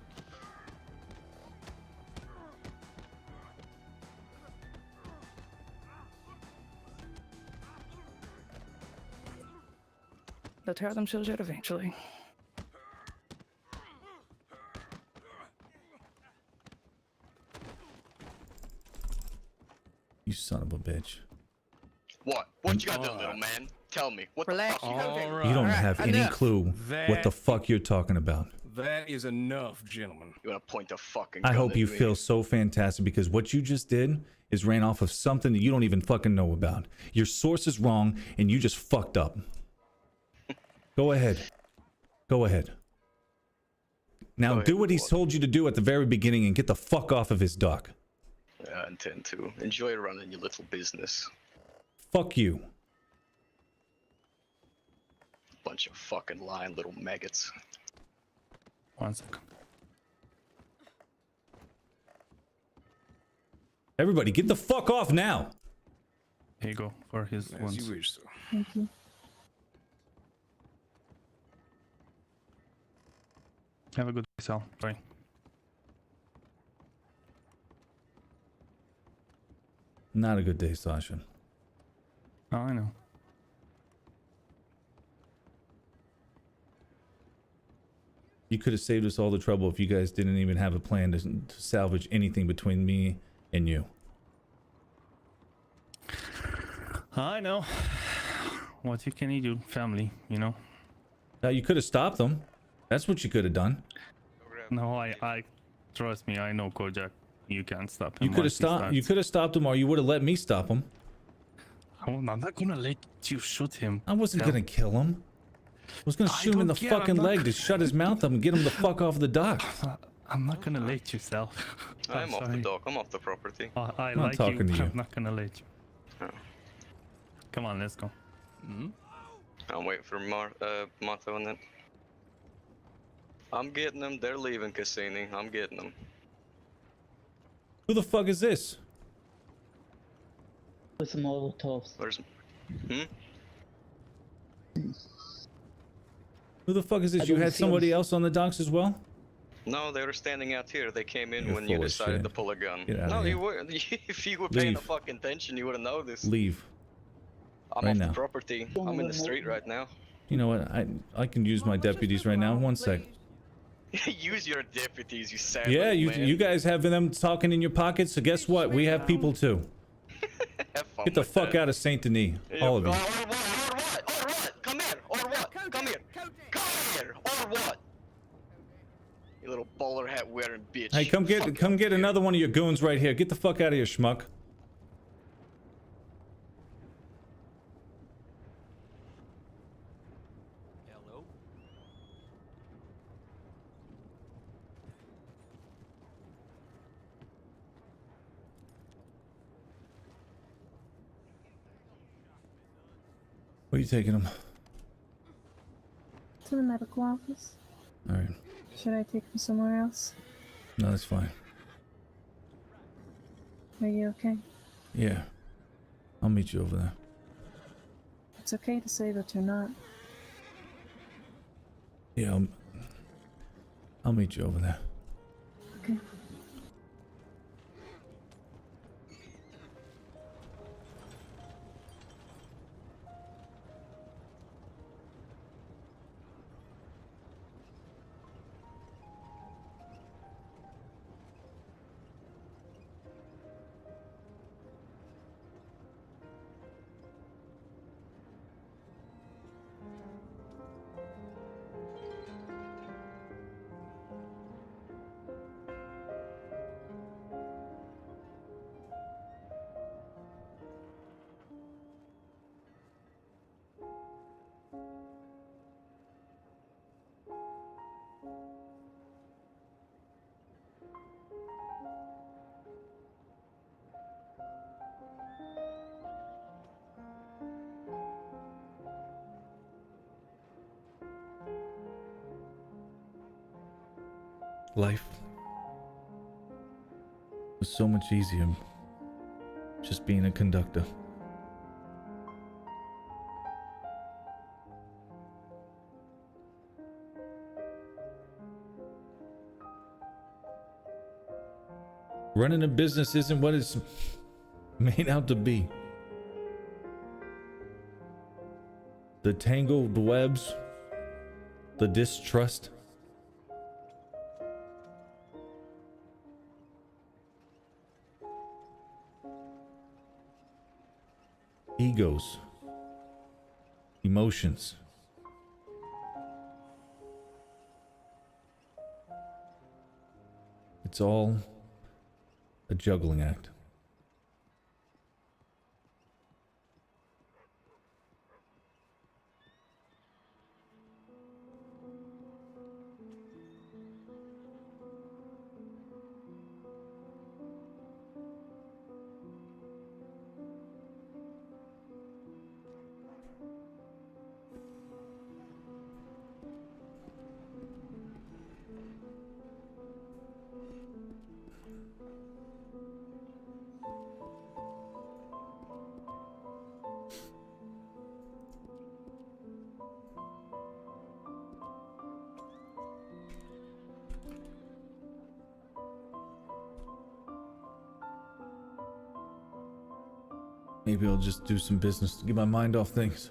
They'll tear themselves out eventually. You son of a bitch. What? What you got there, little man? Tell me. What Relax, the fuck you you go got there. there? You don't Alright, have any enough. clue what the That- fuck you're talking about. That is enough, gentlemen. You wanna point the fucking I gun hope at you me? feel so fantastic because what you just did is ran off of something that you don't even fucking know about. Your source is wrong and you just fucked up. Go ahead. Go ahead. Now Go ahead, do what he's what? told you to do at the very beginning and get the fuck off of his dock. I intend to. Enjoy running your little business. Fuck you. Bunch of fucking lying little maggots. 1 second. Everybody get the fuck off now. Here you go for his As wounds. you wish, sir. Thank you. Have a good day, Sal. Sorry. Not a good day, Sasha. Oh, I know. You could have saved us all the trouble if you guys didn't even have a plan to salvage anything between me and you. I know. What can you do? Family, you know? Now you could have stopped them. That's what you could have done. No, I trust me, I know Kojak. You can't stop him. You could have once he stopped. You starts. could have stopped him, or you would have let me stop him. I'm not gonna let you shoot him. I wasn't Sal. gonna kill him. I was gonna I shoot him in the don't care, I'm fucking not- leg to shut his mouth up and get him the fuck off the dock. I'm not gonna let you, Sal. I'm off the sorry. dock. I'm off the property. I I'm not like talking to but you. I'm not gonna let you. Oh. Come on, let's go. I'm waiting for Martha on that. I'm getting them. They're leaving Cassini. I'm getting them. Who the fuck is this? With some Molotovs. Where's... Who the fuck is this? I You don't had see somebody him. else on the docks as well? No, they were standing out here. They came in You're when you full of decided shit. to pull a gun. Get outta No, here. you were. If you were paying Leave. the fucking attention, you would have noticed. Leave. I'm right off now. the property. I'm in the street right now. You know what? I can use my deputies right now. One sec. Use your deputies, you sad Yeah, little you man. you guys have them talking in your pockets. So guess what? We have people too. Have fun Get the with fuck that. out of Saint Denis, Yeah, all of you. Or what? Or what? Come here. Or what? Come here. Come here. Or what? You little bowler hat wearing bitch. Hey, come Fuck get out here. another one of your goons right here. Get the fuck out of here, schmuck. Hello? Where you taking him? To the medical office. All right. Should I take him somewhere else? No, that's fine. Are you okay? Yeah. I'll meet you over there. It's okay to say that you're not. Yeah, I'll meet you over there. Okay. Life was so much easier just being a conductor. Running a business isn't what it's made out to be. The tangled webs, the distrust. Egos, emotions. It's all a juggling act. Maybe I'll just do some business to get my mind off things.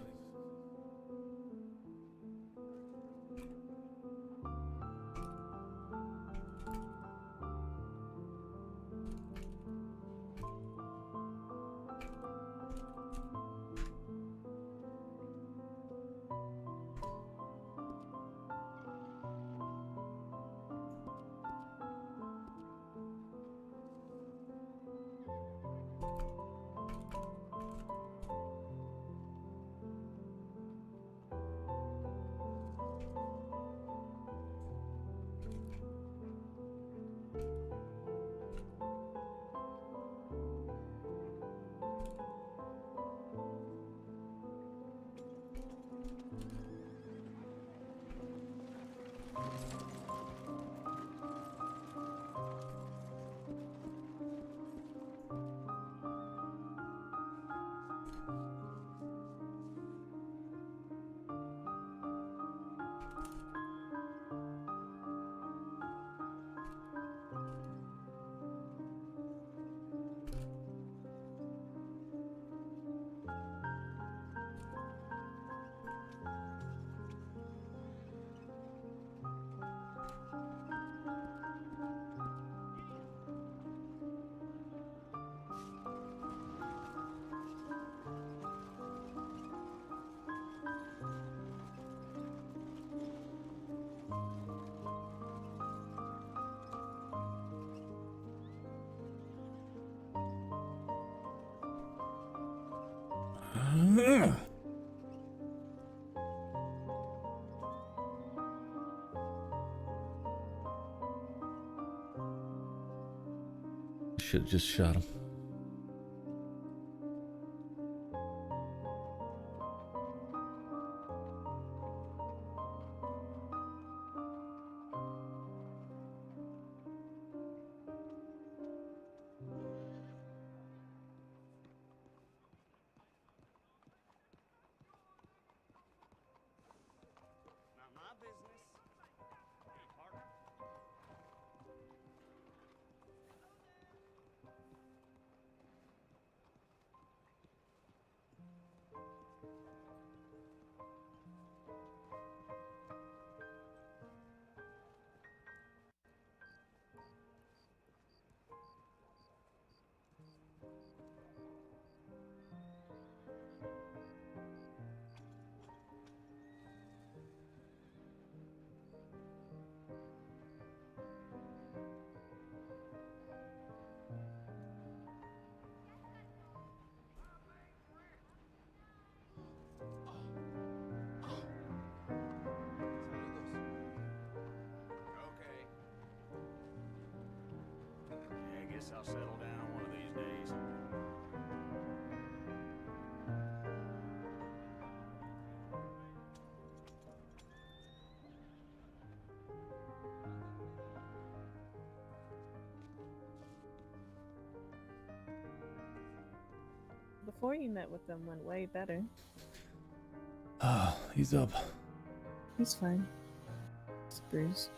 Should have just shot him. I'll settle down one of these days. Before you met with them went way better. Ah, he's up. He's fine. It's bruised.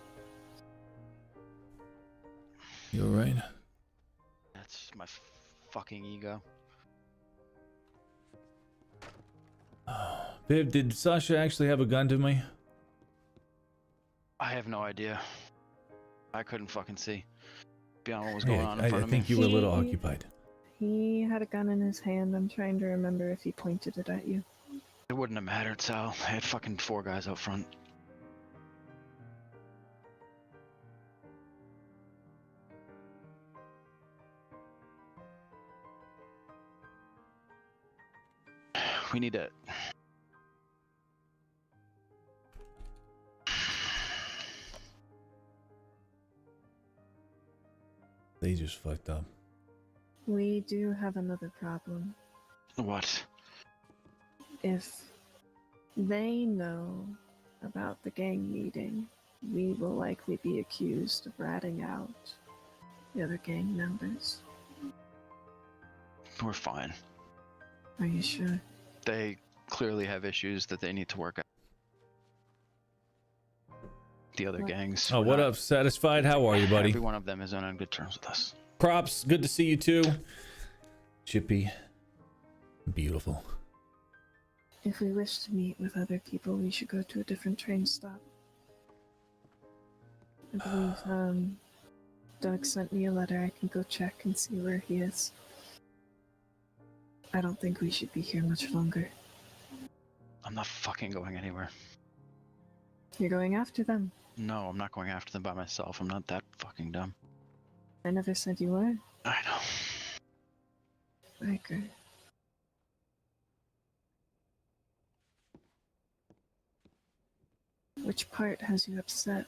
You alright? That's my fucking ego. Viv, did Sasha actually have a gun to me? I have no idea. I couldn't fucking see beyond what was going on in front I of me. think you were a little occupied. He had a gun in his hand. I'm trying to remember if he pointed it at you. It wouldn't have mattered, Sal. I had fucking 4 guys out front. We need to... They just fucked up. We do have another problem. What? If they know about the gang meeting, we will likely be accused of ratting out the other gang members. We're fine. Are you sure? They clearly have issues that they need to work out. The other What? gangs. Oh, what up, Satisfied? How are you, buddy? Every one of them is on good terms with us. Props, good to see you too. Chippy. Beautiful. If we wish to meet with other people, we should go to a different train stop. I believe, Doug sent me a letter. I can go check and see where he is. I don't think we should be here much longer. I'm not fucking going anywhere. You're going after them. No, I'm not going after them by myself. I'm not that fucking dumb. I never said you were. I know. Ryker. Which part has you upset?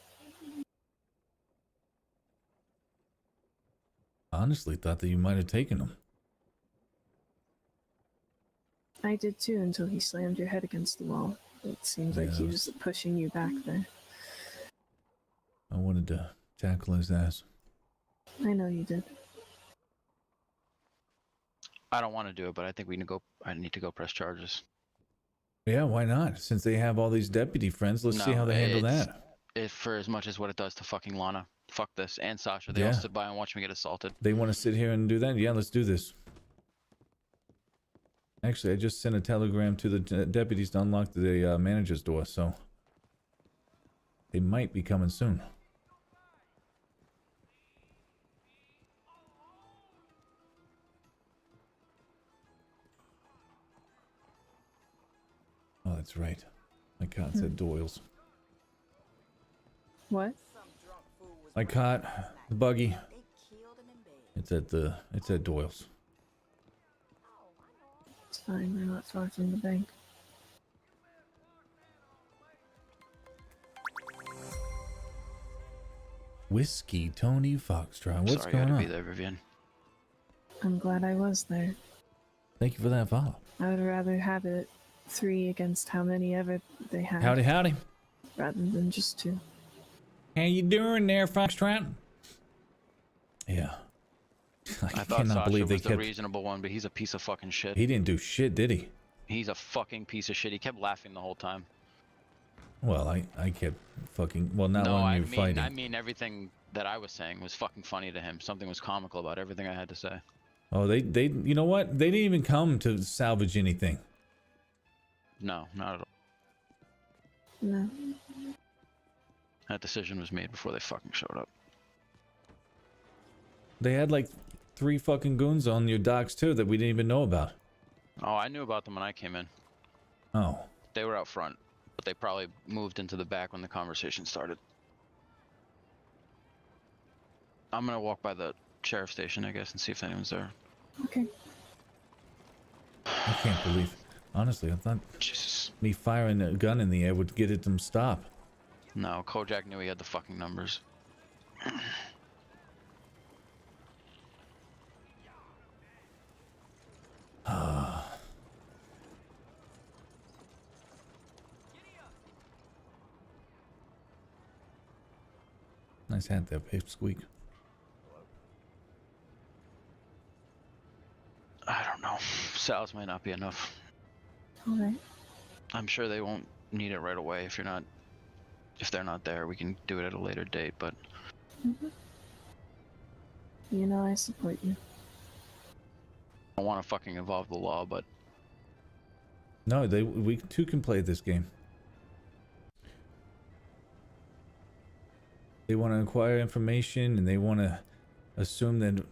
Honestly, thought that you might have taken them. I did too until he slammed your head against the wall. It seems like he was pushing you back there. I wanted to tackle his ass. I know you did. I don't want to do it, but I think we need to go. I need to go press charges. Yeah, why not? Since they have all these deputy friends, let's see how they handle that. If for as much as what it does to fucking Lana. Fuck this. And Sasha. They all stood by and watched me get assaulted. They want to sit here and do that? Yeah, let's do this. Actually, I just sent a telegram to the deputies to unlock the manager's door, so they might be coming soon. Oh, that's right. I caught said Doyle's. What? I caught the buggy. It's at Doyle's. It's fine, we're not far from the bank. Whiskey Tony Foxtrot. What's Sorry, going you on? had to be there, Vivian. I'm glad I was there. Thank you for that follow. I would rather have it 3 against how many ever they have. Howdy, howdy. Rather than just 2. How you doing there, Foxtrot? Yeah. I thought Sasha was the reasonable one, but he's a piece of fucking shit. He didn't do shit, did he? He's a fucking piece of shit. He kept laughing the whole time. Well, I kept fucking... Well, not when you were fighting. I mean, everything that I was saying was fucking funny to him. Something was comical about everything I had to say. Oh, they you know what? They didn't even come to salvage anything. No, not at all. No. That decision was made before they fucking showed up. They had like 3 fucking goons on your docks too that we didn't even know about. Oh, I knew about them when I came in. Oh. They were out front, but they probably moved into the back when the conversation started. I'm gonna walk by the sheriff's station, I guess, and see if anyone's there. Okay. I can't believe... Honestly, I thought Jesus. me firing a gun in the air would get it to stop. No, Kojak knew he had the fucking numbers. Nice hat there, Pipsqueak. I don't know. Sal's might not be enough. Alright. I'm sure they won't need it right away if they're not there. We can do it at a later date, but You know I support you. I don't want to fucking involve the law, but No, we too can play this game. They want to acquire information and they want to assume that,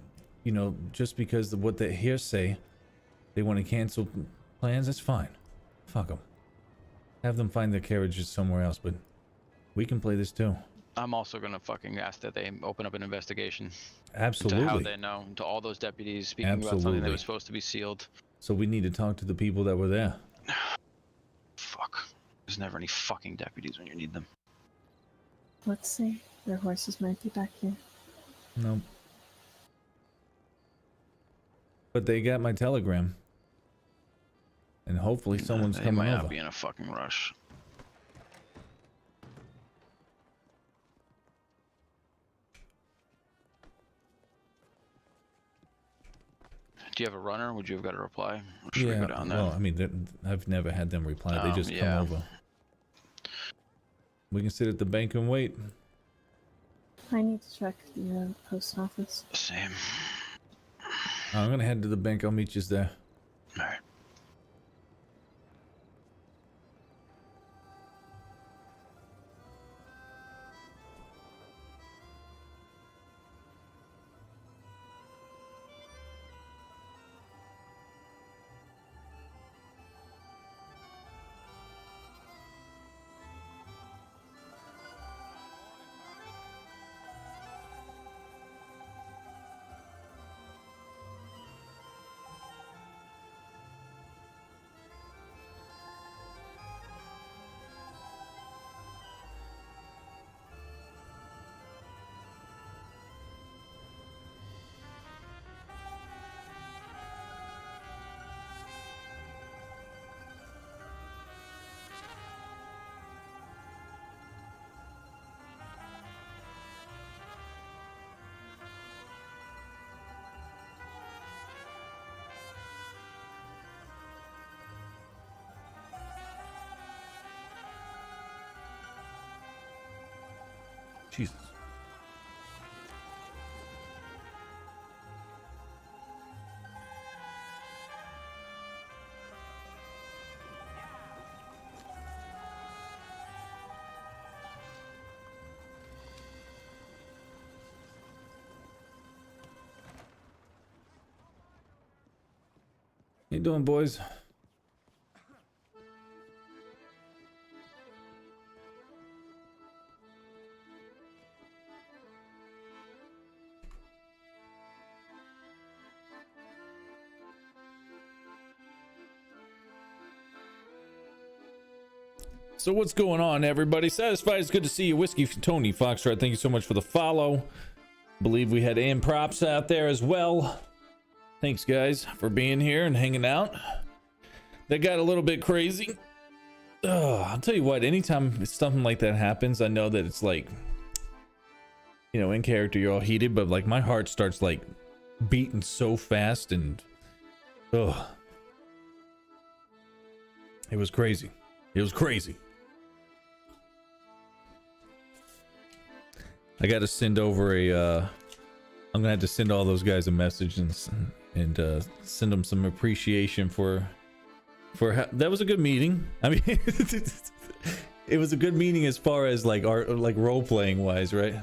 you know, just because of what they hearsay, they want to cancel plans. That's fine. Fuck them. Have them find their carriages somewhere else, but we can play this too. I'm also gonna fucking ask that they open up an investigation. Absolutely. Into how they know, to all those deputies speaking about something that was supposed to be sealed. So we need to talk to the people that were there. Fuck. There's never any fucking deputies when you need them. Let's see. Their horses might be back here. No. But they got my telegram. And hopefully someone's coming over. They might over. not be in a fucking rush. Do you have a runner? Would you have got a reply? Or should we go down there? Well, I mean, I've never had them reply. They just come over. We can sit at the bank and wait. I need to check the post office. Same. I'm gonna head to the bank. I'll meet you there. All right. Jesus. How you doing, boys? So what's going on, everybody? Satisfied, it's good to see you. Whiskey Tony Foxtrot, thank you so much for the follow. Believe we had AM Props out there as well. Thanks, guys, for being here and hanging out. That got a little bit crazy. I'll tell you what, anytime something like that happens, I know that it's like, you know, in character, you're all heated, but like my heart starts like beating so fast and, it was crazy. It was crazy. I got to send over I'm gonna have to send all those guys a message and send them some appreciation for that was a good meeting. I mean, it was a good meeting as far as like role playing wise, right?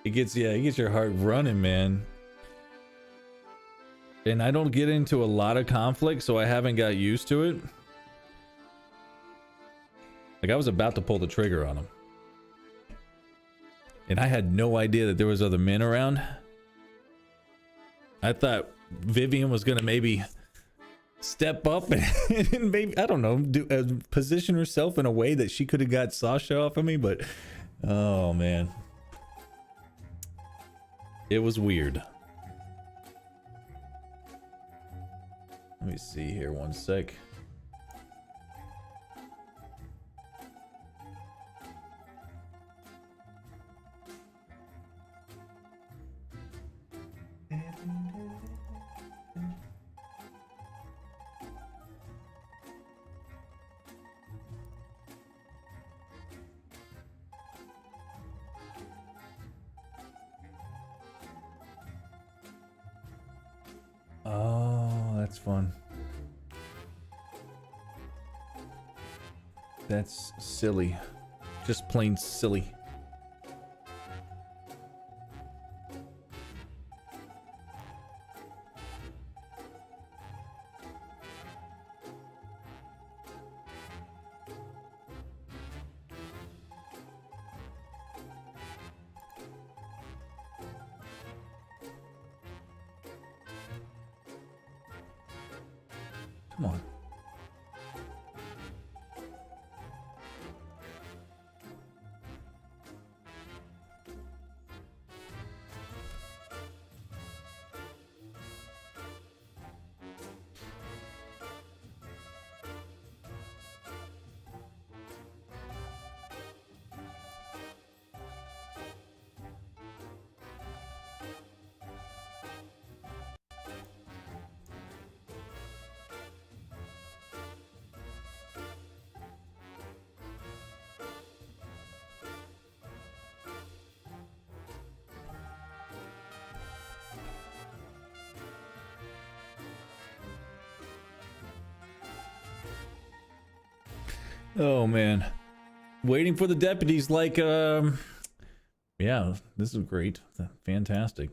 It gets your heart running, man. And I don't get into a lot of conflict, so I haven't got used to it. Like I was about to pull the trigger on him. And I had no idea that there was other men around. I thought Vivian was gonna maybe step up and maybe, I don't know, position herself in a way that she could have got Sasha off of me, but oh man. It was weird. Let me see here one sec. Oh, that's fun. That's silly. Just plain silly. Come on. Oh man, waiting for the deputies like yeah, this is great, fantastic.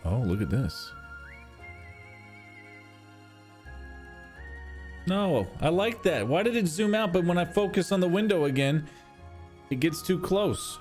Oh, look at this. No, I like that. Why did it zoom out, but when I focus on the window again, it gets too close?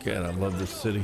God, I love this city.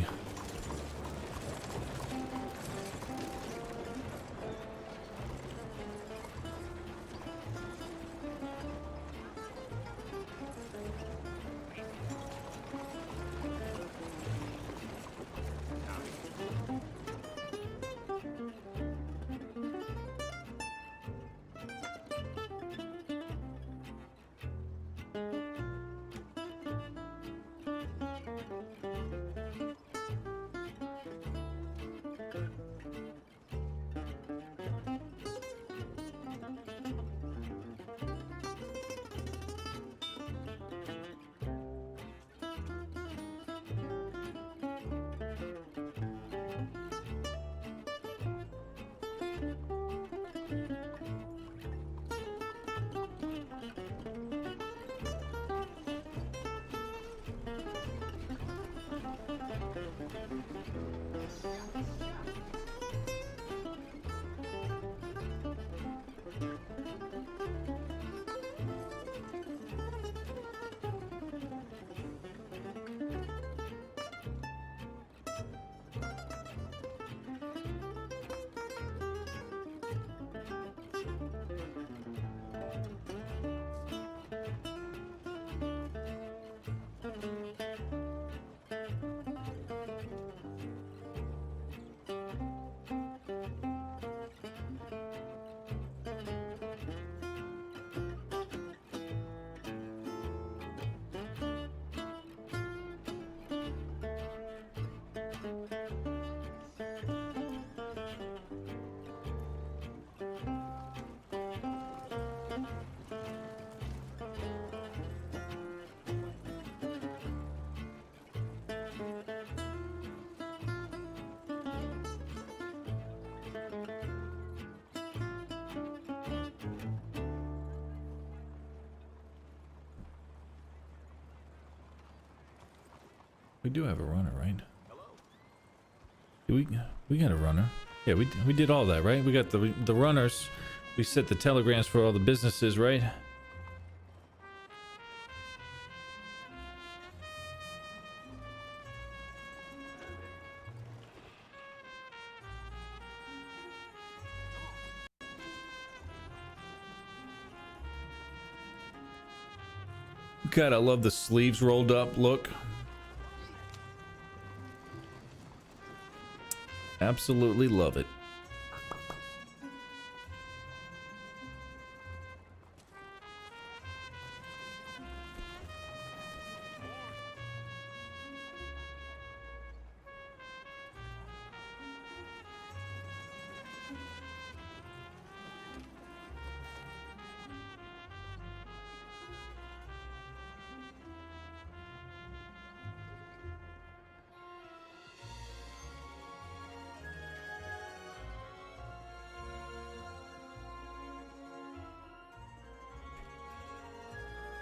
We do have a runner, right? We got a runner. Yeah, we did all that, right? We got the runners. We set the telegrams for all the businesses, right? God, I love the sleeves rolled up look. Absolutely love it.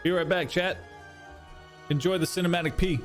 Be right back, chat. Enjoy the cinematic P.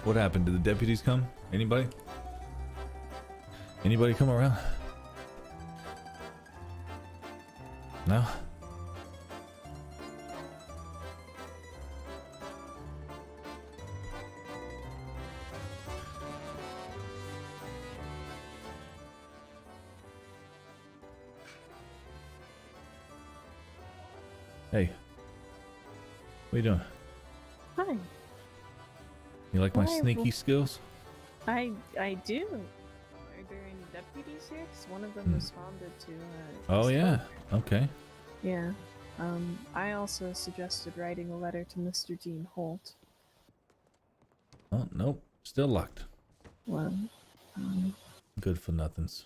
What happened? Did the deputies come? Anybody? Anybody come around? No? Hey. What are you doing? Hi. You like my Why, sneaky well- skills? I do. Are there any deputies here? 'Cause one of them responded to. Oh his yeah. phone. Okay. Yeah. I also suggested writing a letter to Mr. Dean Holt. Oh nope. Still locked. Well, Good for nothings.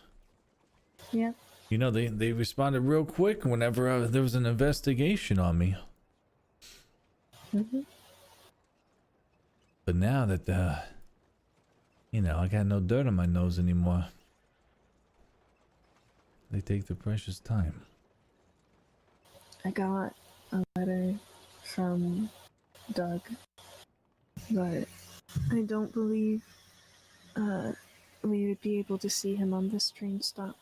yeah. You know, they responded real quick whenever there was an investigation on me. Mm-hmm. But now that, you know, I got no dirt on my nose anymore, they take their precious time. I got a letter from Doug, but I don't believe we would be able to see him on this train stop.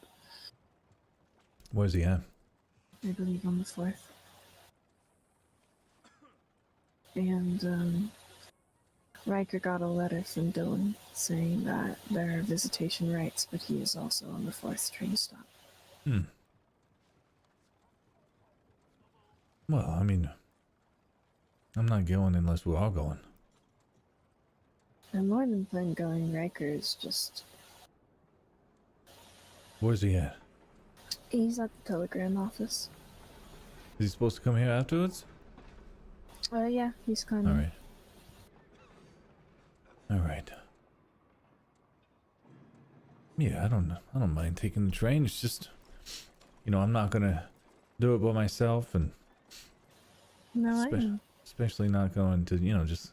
Where's he at? I believe on the 4th. And Ryker got a letter from Dylan saying that there are visitation rights, but he is also on the 4th train stop. Well, I mean, I'm not going unless we're all going. And more than plan going, Ryker is just... Where's he at? He's at the telegram office. Is he supposed to come here afterwards? Yeah, he's coming. All right. All right. Yeah, I don't mind taking the train. It's just, you know, I'm not gonna do it by myself, and No, I know. especially not going to, you know, just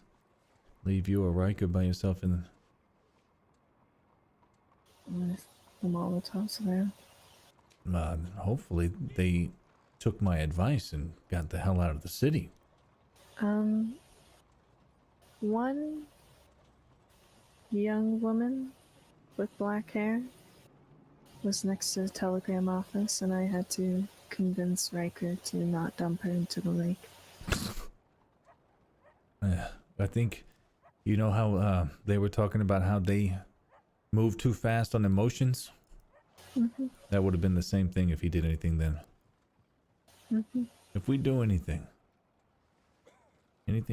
leave you or Ryker by yourself in. With the Molotovs around. Hopefully they took my advice and got the hell out of the city. One young woman with black hair was next to the telegram office, and I had to convince Ryker to not dump her into the lake. Yeah, I think, you know how they were talking about how they move too fast on emotions? Mm-hmm. That would have been the same thing if he did anything then. Mm-hmm. If we do anything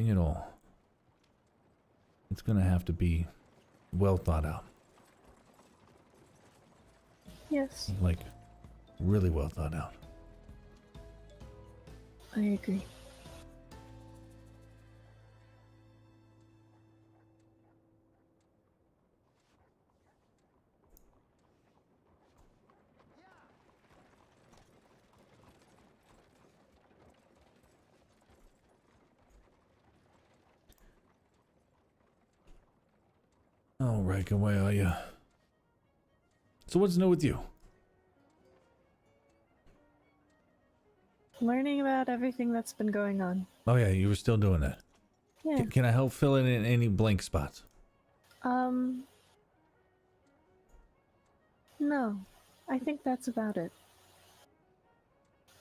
at all, it's gonna have to be well thought out. Yes, Like, really well thought out. I agree. Oh, Ryker, where are you? So what's new with you? Learning about everything that's been going on. Oh yeah, you were still doing that. Yeah. Can I help fill in any blank spots? No. I think that's about it.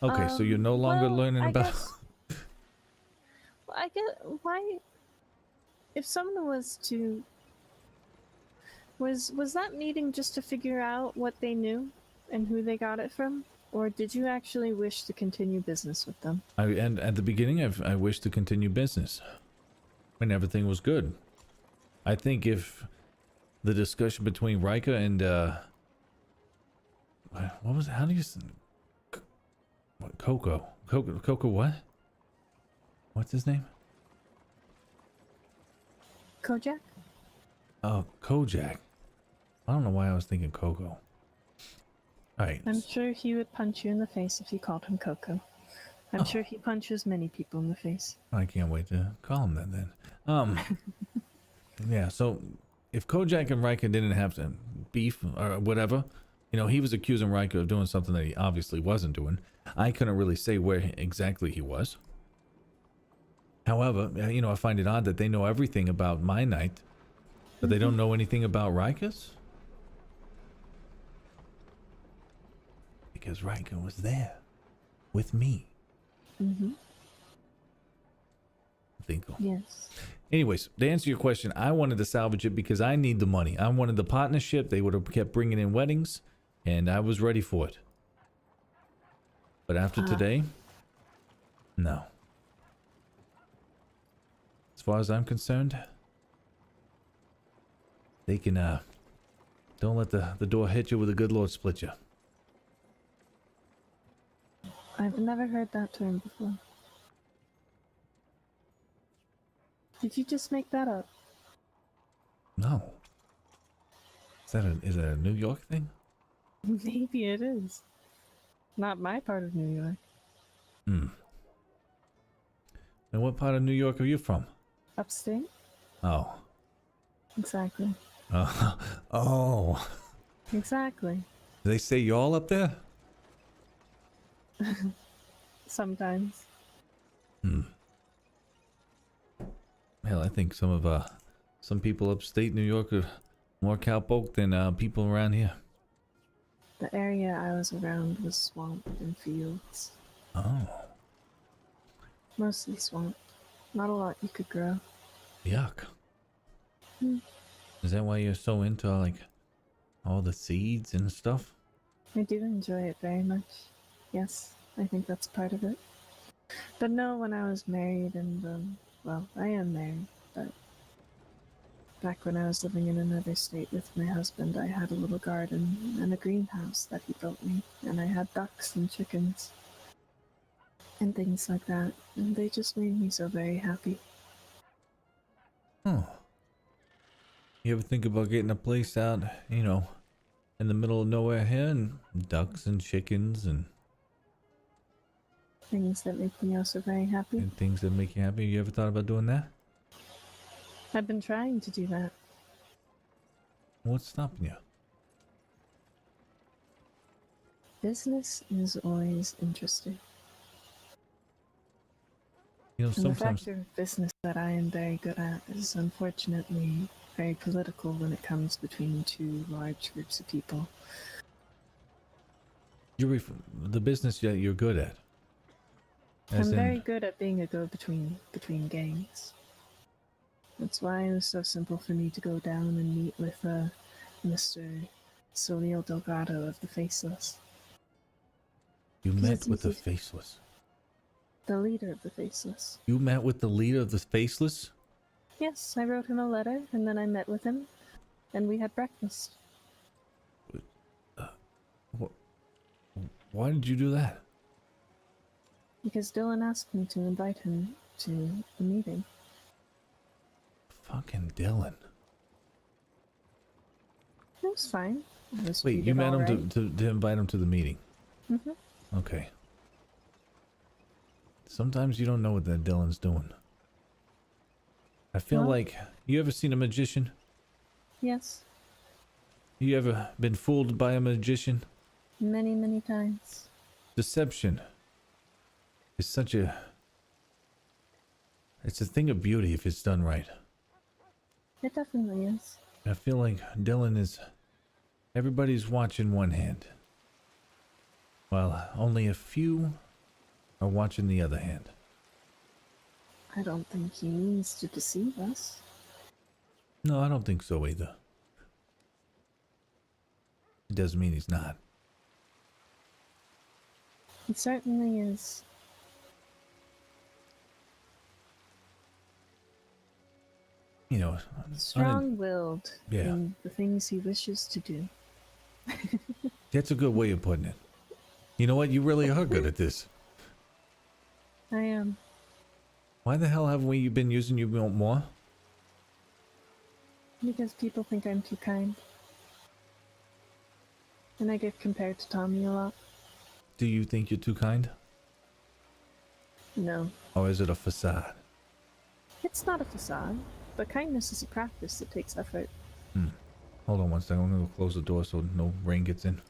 Okay, so you're no longer learning I about... guess- Well, I get why... If someone was to... Was that meeting just to figure out what they knew and who they got it from? Or did you actually wish to continue business with them? And at the beginning, I wished to continue business. When everything was good. I think if the discussion between Ryker and, what was it? How do you... What, Coco what? What's his name? Kojak? Oh, Kojak. I don't know why I was thinking Coco. Alright. I'm sure he would punch you in the face if you called him Coco. I'm sure he punches many people in the face. I can't wait to call him that then. Yeah, so if Kojak and Ryker didn't have to beef or whatever, you know, he was accusing Ryker of doing something that he obviously wasn't doing. I couldn't really say where exactly he was. However, you know, I find it odd that they know everything about my night, but they don't know anything about Ryker's. Because Ryker was there with me. Mm-hmm. Finkel. Yes. Anyways, to answer your question, I wanted to salvage it because I need the money. I wanted the partnership. They would have kept bringing in weddings, and I was ready for it. But after today, no. As far as I'm concerned, they can, don't let the door hit you with a good Lord split you. I've never heard that term before. Did you just make that up? No. Is that a New York thing? Maybe it is. Not my part of New York. And what part of New York are you from? Upstate? Oh. Exactly. Oh. Exactly. Do they say y'all up there? Sometimes. Hell, I think some people upstate New York are more cowpoke than people around here. The area I was around was swamp and fields. Oh. Mostly swamp. Not a lot you could grow. Yuck. Is that why you're so into like all the seeds and stuff? I do enjoy it very much. Yes, I think that's part of it. But no, when I was married and, well, I am married, but Back when I was living in another state with my husband, I had a little garden and a greenhouse that he built me, and I had ducks and chickens and things like that, and they just made me so very happy. Oh. You ever think about getting a place out, you know, in the middle of nowhere here, and ducks and chickens and Things that make me also very happy. things that make you happy? You ever thought about doing that? I've been trying to do that. What's stopping you? Business is always interesting. You know, And the sometimes factor of business that I am very good at is unfortunately very political when it comes between two large groups of people. the business that you're good at. As I'm in, very good at being a go-between between gangs. That's why it was so simple for me to go down and meet with Mr. Solio Delgado of the Faceless. you Because met it's with the easy. Faceless. The leader of the Faceless. You met with the leader of the Faceless? Yes, I wrote him a letter, and then I met with him, and we had breakfast. Why did you do that? Because Dylan asked me to invite him to the meeting. Fucking Dylan. It was fine. I was Wait, you treated met him alright. to invite him to the meeting? Mm-hmm. Okay. Sometimes you don't know what that Dylan's doing. I feel Well- like... You ever seen a magician? Yes, You ever been fooled by a magician? many, many times. Deception is such a... It's a thing of beauty if it's done right. It definitely is. I feel like Dylan is... Everybody's watching one hand, while only a few are watching the other hand. I don't think he means to deceive us. No, I don't think so either. It doesn't mean he's not. He certainly is. You know, Strong-willed Yeah. in the things he wishes to do. that's a good way of putting it. You know what? You really are good at this. I am. Why the hell haven't we been using you more? Because people think I'm too kind. And I get compared to Tommy a lot. Do you think you're too kind? No, Or is it a facade? it's not a facade, but kindness is a practice that takes effort. Hold on one second. I'm going to close the door so no rain gets in.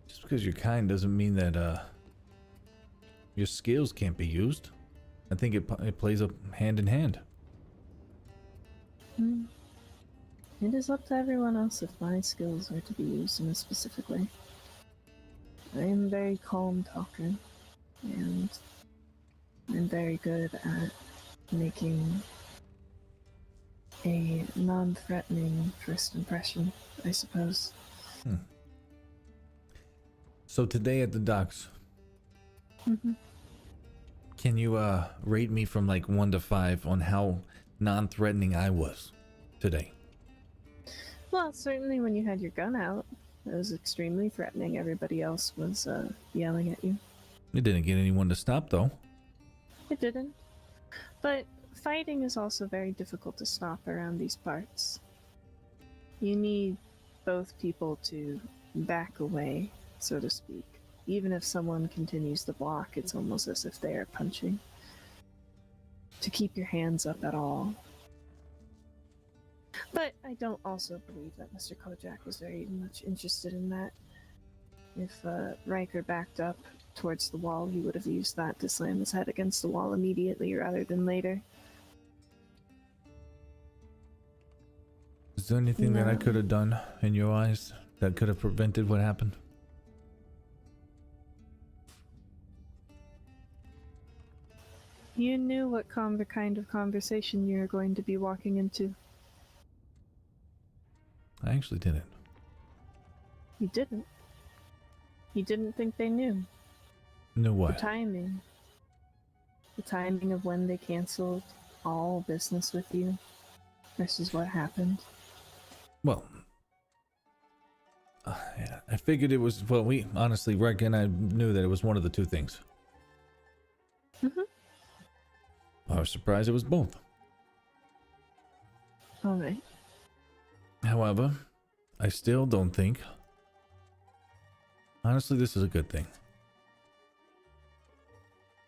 Just because you're kind doesn't mean that your skills can't be used. I think it plays up hand in hand. It is up to everyone else if my skills are to be used in a specific way. I am a very calm talker, and I'm very good at making a non-threatening first impression, I suppose. So today at the docks, can you rate me from like 1 to 5 on how non-threatening I was today? Well, certainly when you had your gun out, it was extremely threatening. Everybody else was yelling at you. It didn't get anyone to stop though. It didn't. But fighting is also very difficult to stop around these parts. You need both people to back away, so to speak. Even if someone continues to block, it's almost as if they are punching. To keep your hands up at all. But I don't also believe that Mr. Kojak was very much interested in that. If Ryker backed up towards the wall, he would have used that to slam his head against the wall immediately rather than later. Is there anything that I No. could have done in your eyes that could have prevented what happened? You knew what kind of conversation you were going to be walking into. I actually didn't. You didn't. You didn't think they knew. Knew The what? timing. The timing of when they canceled all business with you versus what happened. Well, yeah, I figured it was, well, we honestly, Ryker and I knew that it was one of the two things. I was surprised it was both. Alright. However, I still don't think, honestly, this is a good thing.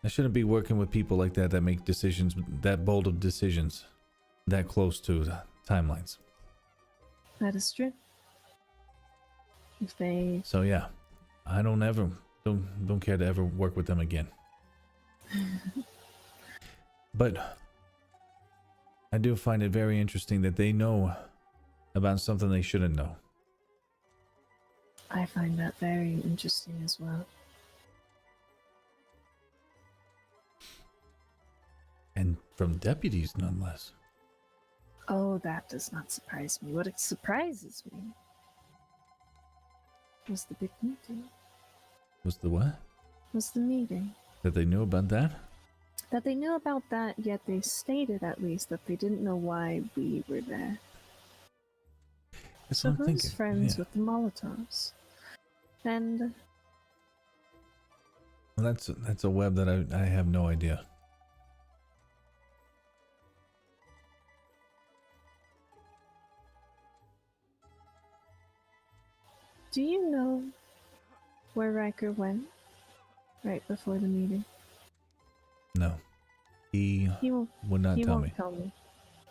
I shouldn't be working with people like that make decisions, that bold of decisions, that close to the timelines. That is true. If they... So yeah, I don't care to ever work with them again. But I do find it very interesting that they know about something they shouldn't know. I find that very interesting as well. And from deputies, none less. Oh, that does not surprise me. What surprises me was the big meeting. Was the what? Was the meeting. That they knew about that? That they knew about that, yet they stated at least that they didn't know why we were there. That's So what I'm who's thinking. friends Yeah. with the Molotovs? And Well, that's a web that I have no idea. do you know where Ryker went right before the meeting? No. He He won't. would not He tell won't me. tell me.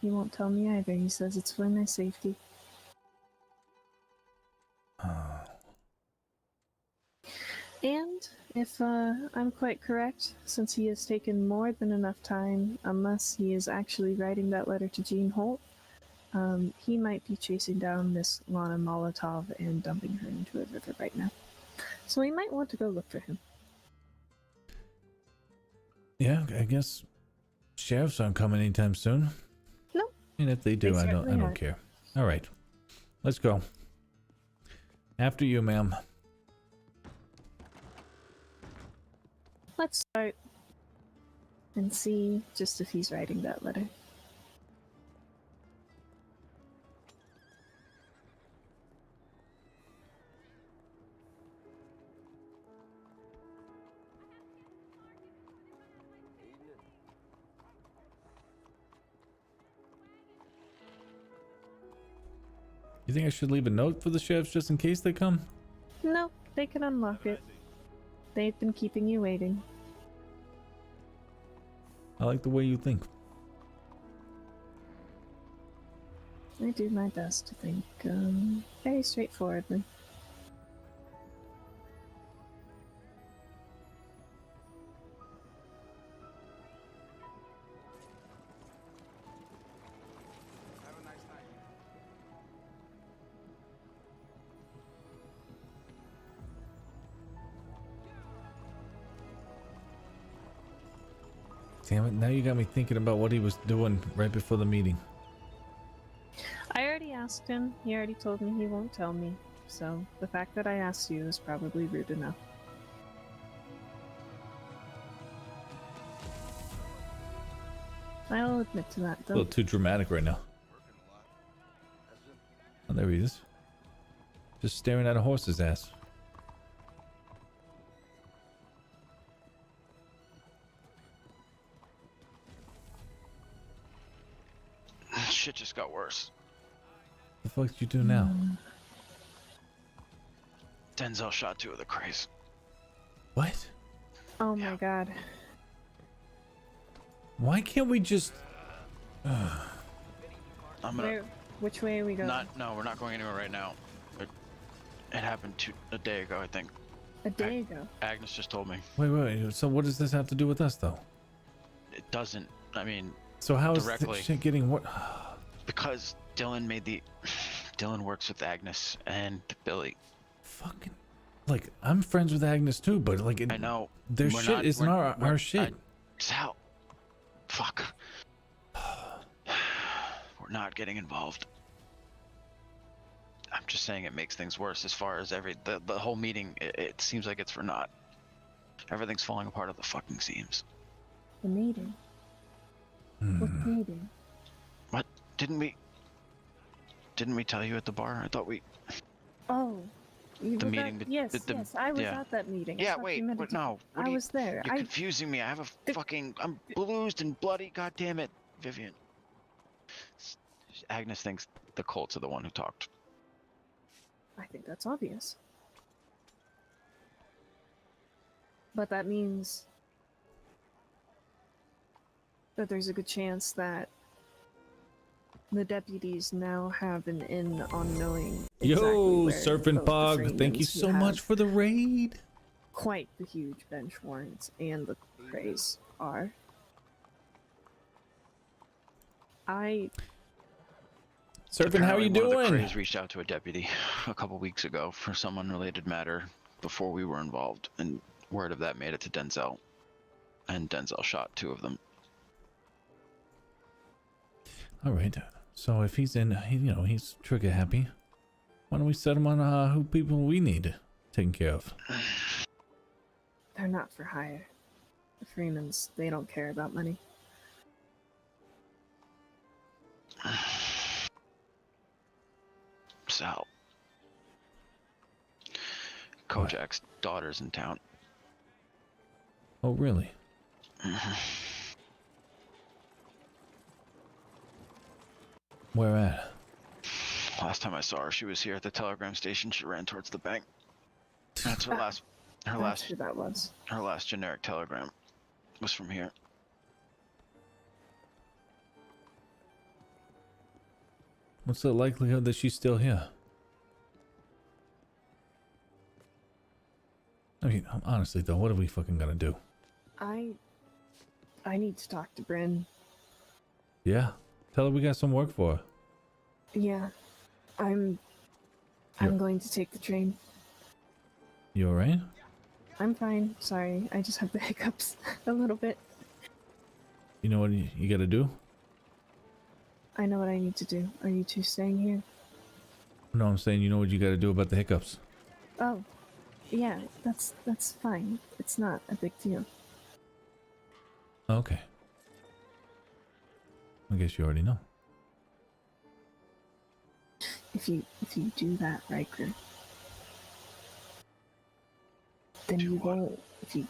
He won't tell me either. He says it's for my safety. And if I'm quite correct, since he has taken more than enough time, unless he is actually writing that letter to Jean Holt, he might be chasing down Miss Lana Molotov and dumping her into a river right now. So we might want to go look for him. Yeah, I guess sheriffs aren't coming anytime soon. No. And if they do, They I certainly don't aren't. care. All right. Let's go. After you, ma'am. Let's start and see just if he's writing that letter. You think I should leave a note for the sheriffs just in case they come? No, they can unlock it. They've been keeping you waiting. I like the way you think. I do my best to think very straightforwardly. Damn it, now you got me thinking about what he was doing right before the meeting. I already asked him. He already told me he won't tell me. So the fact that I asked you is probably rude enough. I'll admit to that, A though. little too dramatic right now. Oh, there he is. Just staring at a horse's ass. Shit just got worse. What the fuck did you do now? Denzel shot 2 of the Krays. What? Oh my god. Why can't we just... I'm gonna Which way are we going? no, we're not going anywhere right now. It happened a day ago, I think. A day ago. Agnes just told me. Wait. So what does this have to do with us, though? It doesn't. I mean, So how is Directly. this shit getting what? because Dylan made the. Dylan works with Agnes and Billy. Fucking... Like, I'm friends with Agnes too, but like... I know. Their We're shit not- isn't we're- our shit. Sal. Fuck. We're not getting involved. just saying it makes things worse as far as the whole meeting. It seems like it's for naught. Everything's falling apart at the fucking seams. The meeting. What meeting? What? Didn't we tell you at the bar? I thought we... Oh. The meeting... Yes, I was at that meeting. Yeah, wait, no. I was there. You're confusing me. I have a fucking... I'm bruised and bloody, goddammit, Vivian. Agnes thinks the Colts are the one who talked. I think that's obvious. But that means that there's a good chance that the deputies now have an in on knowing exactly Yo, where Surfing both the Pog, thank you Freemans who so much have for the raid. quite the huge bench warrants and the praise are. Surfing, how are you Apparently one of the doing? Crays reached out to a deputy a couple weeks ago for some unrelated matter before we were involved, and word of that made it to Denzel, and Denzel shot 2 of them. All right. So if he's in, he's trigger happy. Why don't we set him on who people we need taken care of? They're not for hire. The Freemans, they don't care about money. Sal. Kojak's daughter's in town. Oh, really? Where at? Last time I saw her, she was here at the telegram station. She ran towards the bank. That's her last. That's who that was. Her last generic telegram was from here. What's the likelihood that she's still here? I mean, honestly though, what are we fucking gonna do? I need to talk to Bryn. Yeah, tell her we got some work for her. Yeah, I'm going to take the train. You alright? I'm fine. Sorry, I just have the hiccups a little bit. You know what you gotta do? I know what I need to do. Are you two staying here? No, I'm saying you know what you gotta do about the hiccups. Oh, yeah, that's fine. It's not a big deal. Okay. I guess you already know. If you do that, Ryker, then you won't. If you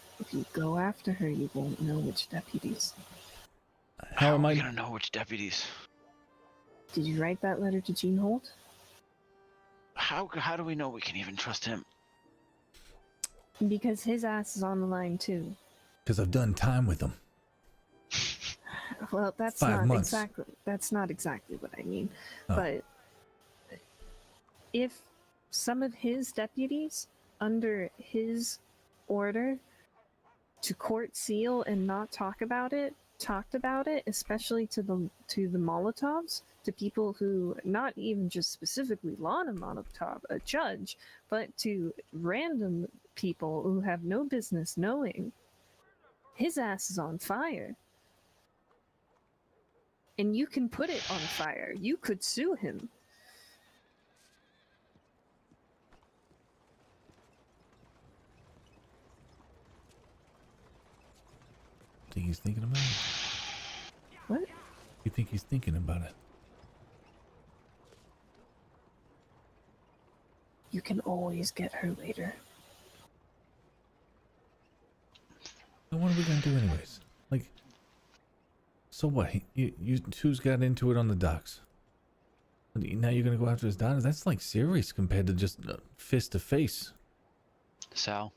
go after her, you won't know which deputies. How am are I we gonna know which deputies? Did you write that letter to Gene Holt? How do we know we can even trust him? Because his ass is on the line too. Because I've done time with him. Well, that's 5 not months. exactly what I mean. Oh. But if some of his deputies, under his order to court seal and not talked about it, especially to the Molotovs, to people who, not even just specifically Lana Molotov, a judge, but to random people who have no business knowing, his ass is on fire. And you can put it on fire. You could sue him. Think he's thinking about it? What? You think he's thinking about it? You can always get her later. So what are we gonna do anyways? Like, so what? You two's got into it on the docks. Now you're gonna go after his daughter? That's like serious compared to just fist to face. Sal,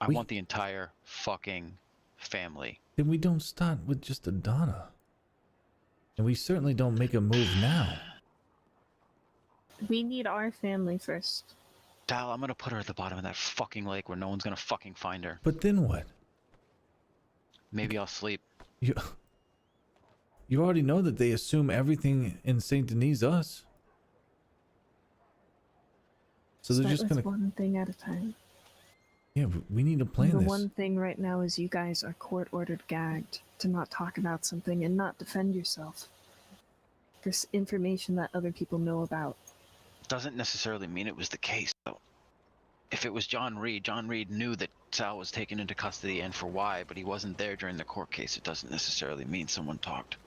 I want the entire fucking family. Then we don't start with just a daughter. And we certainly don't make a move now. We need our family first. Sal, I'm gonna put her at the bottom of that fucking lake where no one's gonna fucking find her. But then what? Maybe I'll sleep. You already know that they assume everything in Saint Denis us. So they're just gonna. One thing at a time. Yeah, we need to plan The this. one thing right now is you guys are court-ordered gagged to not talk about something and not defend yourself. for information that other people know about. Doesn't necessarily mean it was the case, though. If it was John Reed knew that Sal was taken into custody and for why, but he wasn't there during the court case. It doesn't necessarily mean someone talked.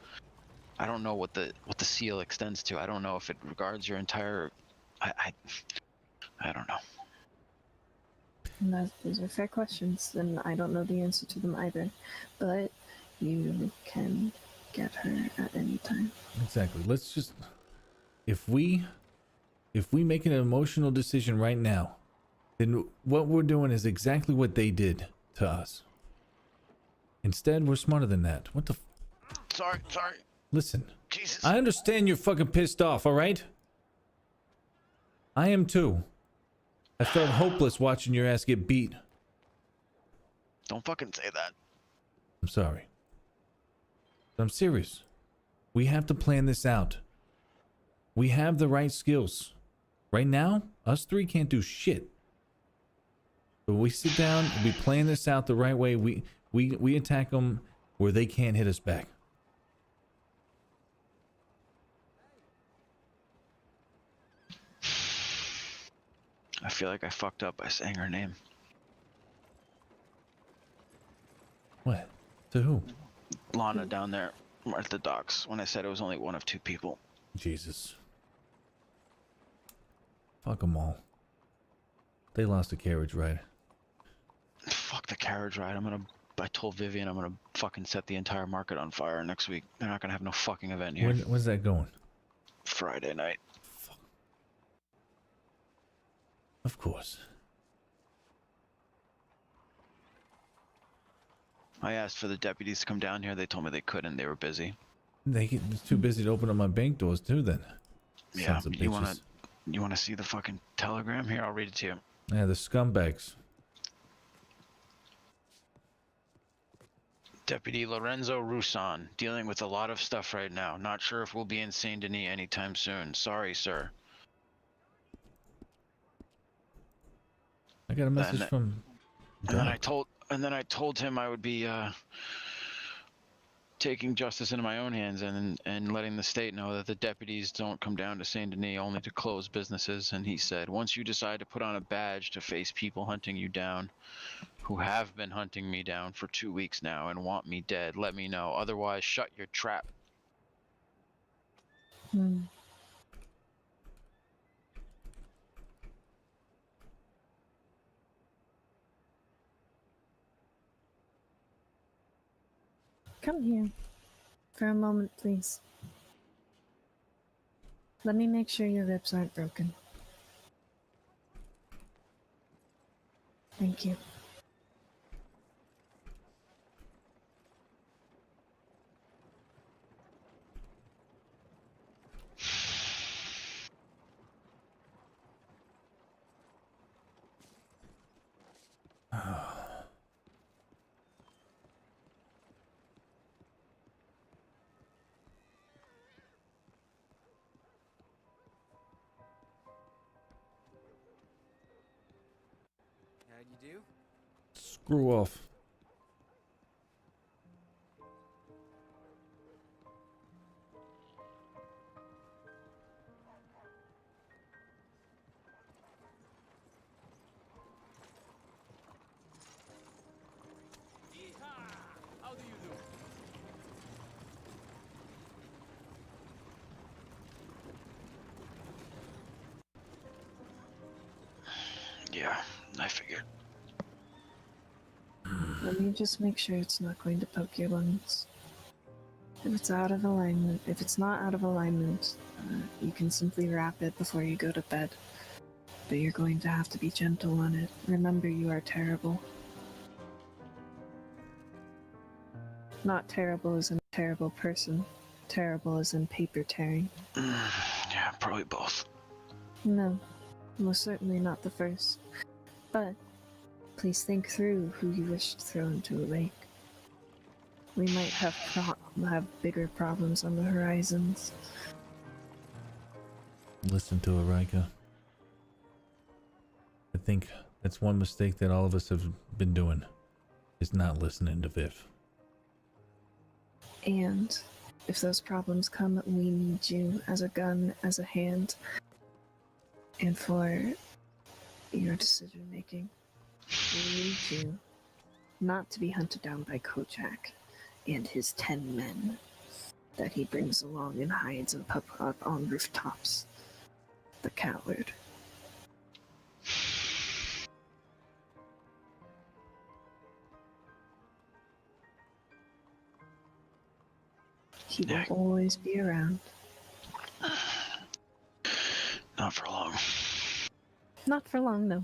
I don't know what the seal extends to. I don't know if it regards your entire. I don't know. And those are fair questions, and I don't know the answer to them either. But you can get her at any time. Exactly. Let's just, if we make an emotional decision right now, then what we're doing is exactly what they did to us. Instead, we're smarter than that. What the? Sorry. Listen. Jesus. I understand you're fucking pissed off, all right? I am too. I felt hopeless watching your ass get beat. Don't fucking say that. I'm sorry. But I'm serious. We have to plan this out. We have the right skills. Right now, us three can't do shit. But we sit down and we plan this out the right way. We attack them where they can't hit us back. I feel like I fucked up by saying her name. What? To who? Lana down there at the docks when I said it was only one of two people. Jesus. Fuck them all. They lost a carriage ride. Fuck the carriage ride. I told Vivian I'm gonna fucking set the entire market on fire next week. They're not gonna have no fucking event here. When's that going? Friday night. Fuck. Of course. I asked for the deputies to come down here. They told me they couldn't. They were busy. They're too busy to open up my bank doors too then. Yeah, Sons of you bitches. wanna see the fucking telegram? Here, I'll read it to you. Yeah, the scumbags. Deputy Lorenzo Roussan, dealing with a lot of stuff right now. Not sure if we'll be in Saint Denis anytime soon. Sorry, sir. I got a message from And then I told him I would be taking justice into my own hands and letting the state know that the deputies don't come down to Saint Denis only to close businesses. And he said, once you decide to put on a badge to face people hunting you down, who have been hunting me down for 2 weeks now and want me dead, let me know. Otherwise, shut your trap. Come here. For a moment, please. Let me make sure your ribs aren't broken. Thank you. How'd you do? screw off. How do you do? Yeah, I figured. Let me just make sure it's not going to poke your lungs. If it's out of alignment, if it's not out of alignment, you can simply wrap it before you go to bed. But you're going to have to be gentle on it. Remember, you are terrible. Not terrible as in a terrible person. Terrible as in paper tearing. Yeah, probably both. No, most certainly not the first. But please think through who you wish to throw into a lake. We might have bigger problems on the horizons. Listen to it, Ryker. I think that's one mistake that all of us have been doing, is not listening to Viv. And if those problems come, we need you as a gun, as a hand, and for your decision making. We need you not to be hunted down by Kojak and his 10 men that he brings along and hides up on rooftops. The coward. He will always be around. Not for long. Not for long, though.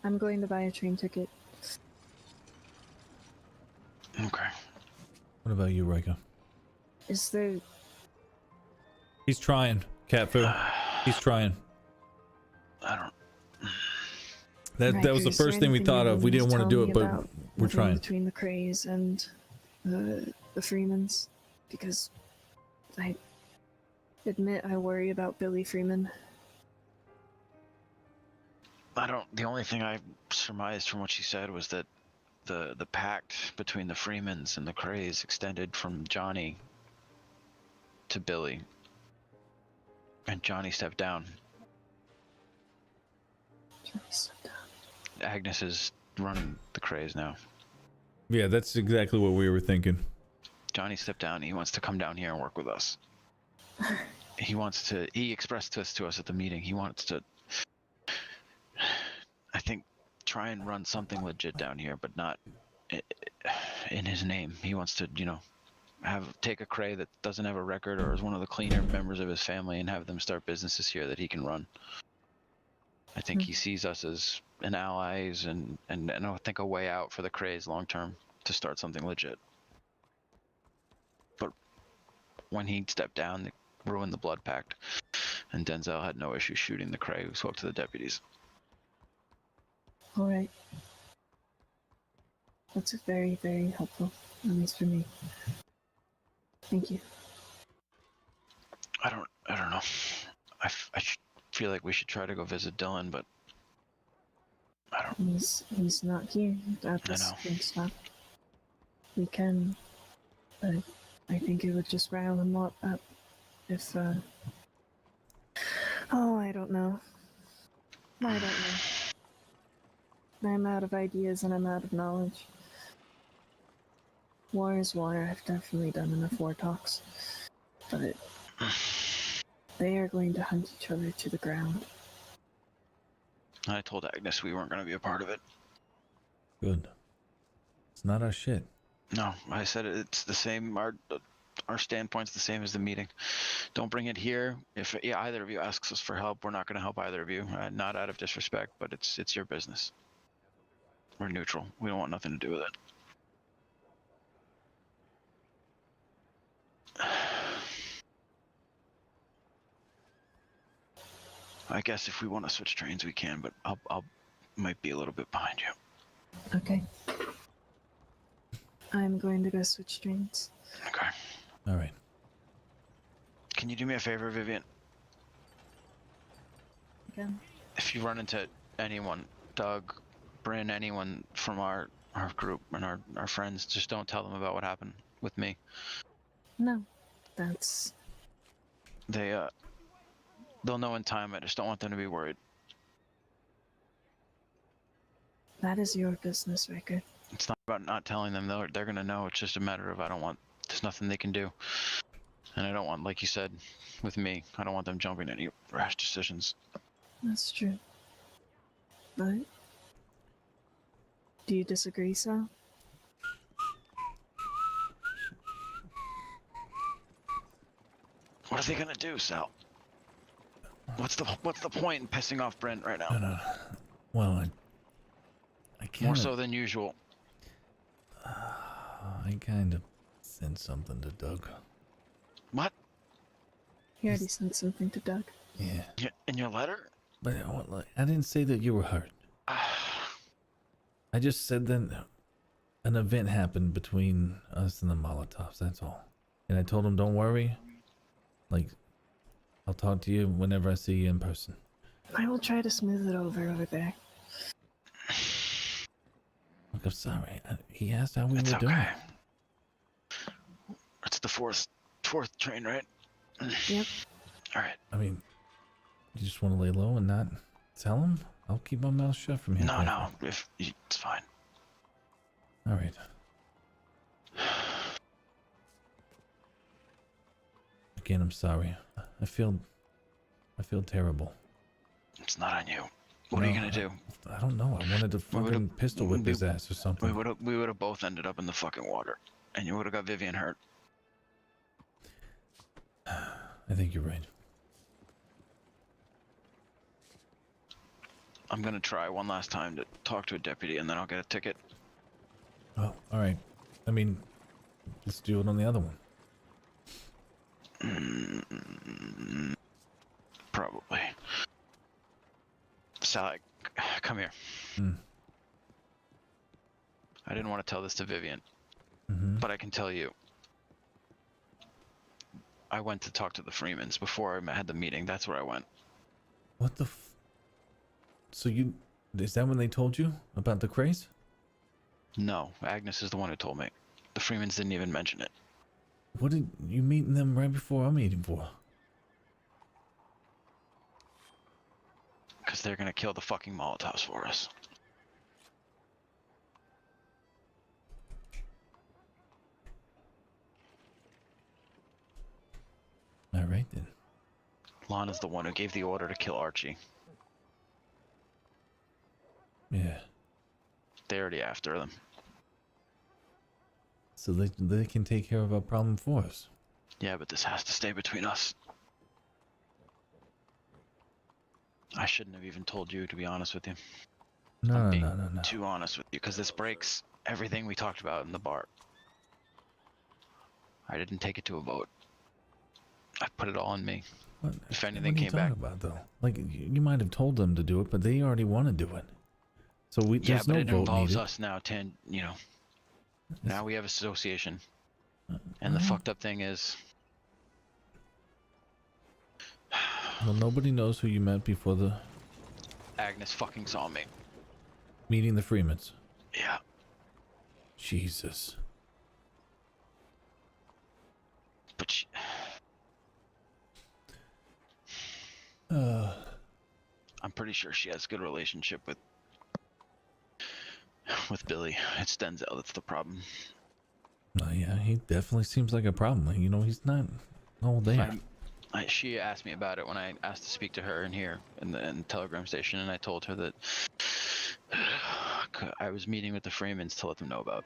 I'm going to buy a train ticket. Okay. What about you, Ryker? Is there... He's trying, Catfu. He's trying. I don't... That was the first thing we thought of. We didn't want to do it, but we're trying. Between the Krays and the Freemans, because I admit I worry about Billy Freeman. The only thing I surmised from what she said was that the pact between the Freemans and the Krays extended from Johnny to Billy. And Johnny stepped down. Agnes is running the Krays now. Yeah, that's exactly what we were thinking. Johnny stepped down. He wants to come down here and work with us. He expressed this to us at the meeting. He wants to, I think, try and run something legit down here, but not in his name. He wants to, take a Kray that doesn't have a record or is one of the cleaner members of his family and have them start businesses here that he can run. I think he sees us as an allies and I think a way out for the Krays long term to start something legit. But when he stepped down, it ruined the blood pact, and Denzel had no issue shooting the Kray who spoke to the deputies. All right. That's very, very helpful, at least for me. Thank you. I don't know. I feel like we should try to go visit Dylan, but I don't. He's not here at this stop. We can, but I think it would just rile him up if. Oh, I don't know. I don't know. I'm out of ideas and I'm out of knowledge. War is war. I've definitely done enough war talks, but they are going to hunt each other to the ground. I told Agnes we weren't going to be a part of it. Good. It's not our shit. No, I said it's the same. Our standpoint's the same as the meeting. Don't bring it here. If either of you asks us for help, we're not going to help either of you. Not out of disrespect, but it's your business. We're neutral. We don't want nothing to do with it. I guess if we want to switch trains, we can, but I'll might be a little bit behind you. Okay. I'm going to go switch trains. Okay. All right. Can you do me a favor, Vivian? Again. If you run into anyone, Doug, Bryn, anyone from our group and our friends, just don't tell them about what happened with me. No, that's... They'll know in time. I just don't want them to be worried. That is your business, Ryker. It's not about not telling them. They're gonna know. It's just a matter of there's nothing they can do. And I don't want, like you said, with me, I don't want them jumping any rash decisions. That's true. But... do you disagree, Sal? What are they gonna do, Sal? What's the point in pissing off Brent right now? No. Well, I can't. More so than usual. I kind of sent something to Doug. What? He already sent something to Doug. Yeah. In your letter? But I didn't say that you were hurt. I just said that an event happened between us and the Molotovs, that's all. And I told him, don't worry. Like, I'll talk to you whenever I see you in person. I will try to smooth it over there. Look, I'm sorry. He asked how we It's were okay. doing. It's the fourth train, right? Yep. All right. I mean, you just want to lay low and not tell him? I'll keep my mouth shut from here. No. It's fine. All right. Again, I'm sorry. I feel terrible. It's not on you. What are you gonna do? I don't know. I wanted to fucking pistol whip his ass or something. We would have both ended up in the fucking water, and you would have got Vivian hurt. I think you're right. I'm gonna try one last time to talk to a deputy, and then I'll get a ticket. Oh, all right. I mean, let's do it on the other one. Probably. Sal, come here. I didn't want to tell this to Vivian, but I can tell you. I went to talk to the Freemans before I had the meeting. That's where I went. What the So is that when they told you about the craze? No, Agnes is the one who told me. The Freemans didn't even mention it. What did you meeting them right before our meeting for? Because they're gonna kill the fucking Molotovs for us. All right then. Lana's the one who gave the order to kill Archie. Yeah. They're already after them. So they can take care of our problem for us. Yeah, but this has to stay between us. I shouldn't have even told you, to be honest with you. No. Too honest with you, because this breaks everything we talked about in the bar. I didn't take it to a vote. I put it all on me. What, if anything what are came you talking back about though? Like you might have told them to do it, but they already want to do it. So there's but no it vote involves needed. us now. Now we have association, and the fucked up thing is, Well, nobody knows who you met before the Agnes fucking saw me. meeting the Freemans. Yeah. Jesus. But she... I'm pretty sure she has a good relationship with Billy. It's Denzel that's the problem. Oh yeah, he definitely seems like a problem. You know, he's not all there. She asked me about it when I asked to speak to her in here in the telegram station, and I told her that I was meeting with the Freemans to let them know about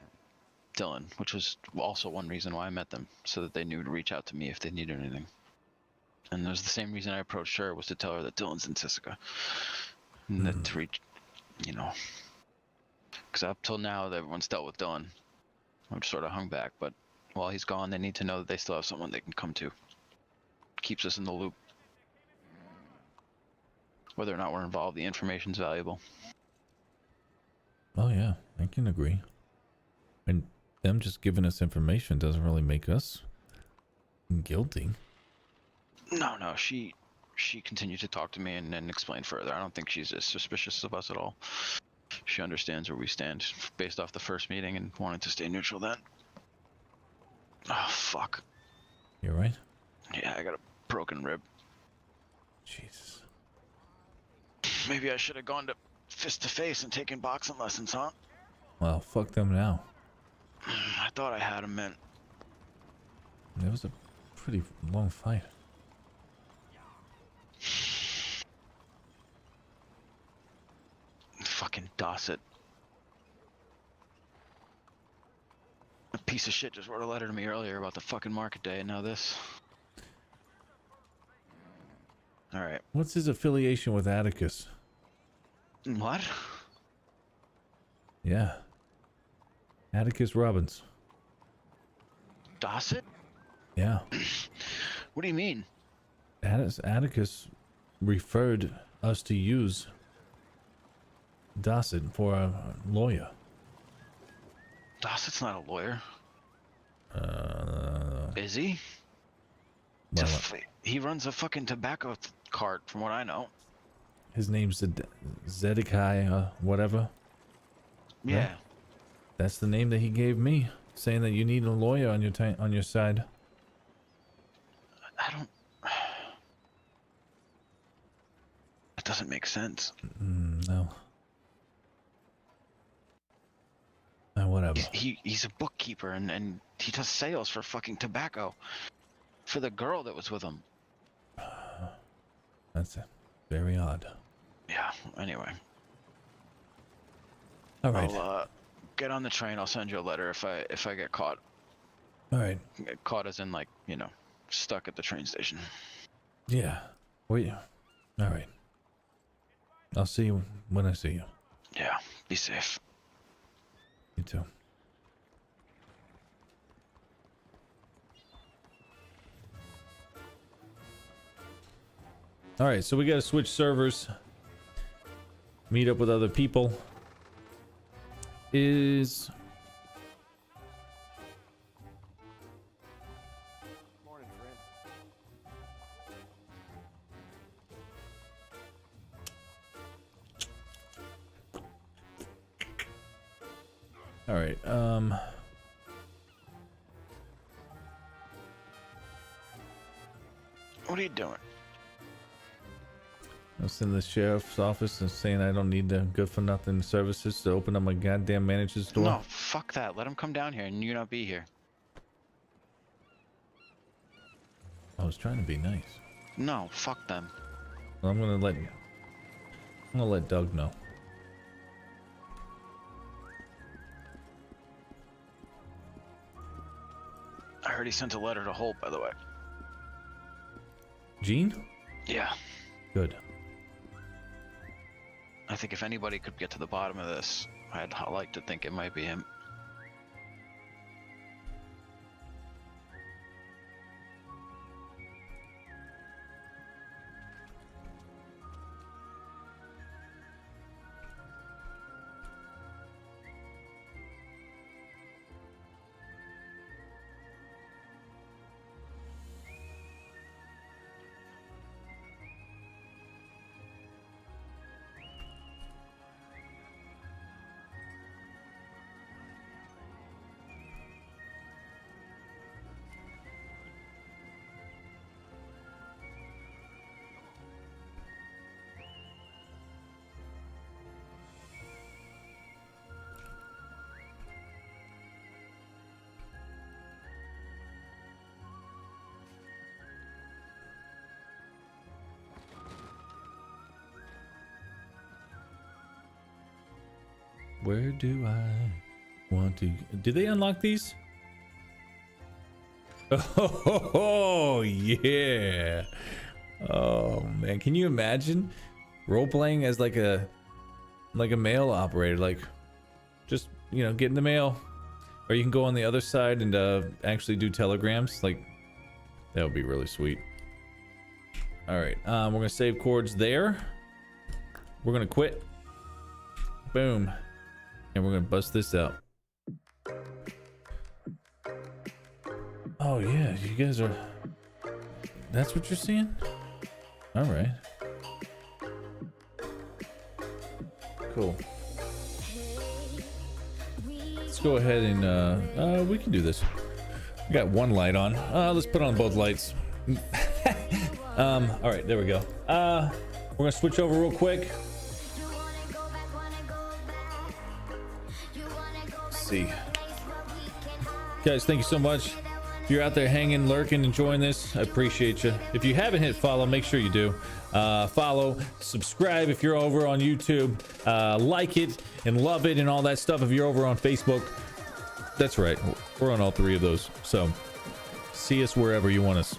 Dylan, which was also one reason why I met them, so that they knew to reach out to me if they needed anything. And it was the same reason I approached her, was to tell her that Dylan's in Sisika. And that to reach, because up till now, everyone's dealt with Dylan. I'm sort of hung back, but while he's gone, they need to know that they still have someone they can come to. Keeps us in the loop. Whether or not we're involved, the information's valuable. Oh yeah, I can agree. And them just giving us information doesn't really make us guilty. No, she continued to talk to me and explain further. I don't think she's as suspicious of us at all. She understands where we stand based off the first meeting and wanted to stay neutral then. Oh, fuck. You're right? Yeah, I got a broken rib. Jesus. Maybe I should have gone to fist to face and taken boxing lessons, huh? Well, fuck them now. I thought I had him, man. It was a pretty long fight. Fucking Dossett. A piece of shit just wrote a letter to me earlier about the fucking market day, and now this. Alright. What's his affiliation with Atticus? What? Yeah. Atticus Robbins. Dossett? Yeah. What do you mean? Atticus referred us to use Dossett for a lawyer. Dossett's not a lawyer. Is he? Well, He runs a fucking tobacco cart, from what I know. his name's Zedekiah, whatever. Yeah. That's the name that he gave me, saying that you need a lawyer on your side. I don't. That doesn't make sense. No. Whatever. He's a bookkeeper and he does sales for fucking tobacco for the girl that was with him. That's very odd. Yeah. Anyway. All right. I'll get on the train. I'll send you a letter if I get caught. All right. Get caught as in, like, you know, stuck at the train station. Yeah. Wait. All right. I'll see you when I see you. Yeah. Be safe. You too. All right, so we got to switch servers. Meet up with other people. Morning, friend. All right. What are you doing? I was in the sheriff's office and saying I don't need the good-for-nothing services to open up my goddamn manager's door. No, fuck that. Let him come down here and you not be here. I was trying to be nice. No, fuck them. I'm gonna let Doug know. I heard he sent a letter to Holt, by the way. Gene? Yeah. Good. I think if anybody could get to the bottom of this, I'd like to think it might be him. Where do I want to... Did they unlock these? Oh, yeah. Oh, man. Can you imagine role-playing as like a mail operator? Like, just, you know, get in the mail. Or you can go on the other side and actually do telegrams. Like, that would be really sweet. All right. We're going to save chords there. We're going to quit. Boom. And we're gonna bust this out. Oh yeah, you guys are... That's what you're seeing? Alright. Cool. Let's go ahead and we can do this. We got one light on. Let's put on both lights. Alright, there we go. We're gonna switch over real quick. See. Guys, thank you so much. If you're out there hanging, lurking, enjoying this, I appreciate you. If you haven't hit follow, make sure you do. Follow, subscribe if you're over on YouTube, like it and love it and all that stuff if you're over on Facebook. That's right, we're on all three of those, so see us wherever you want us.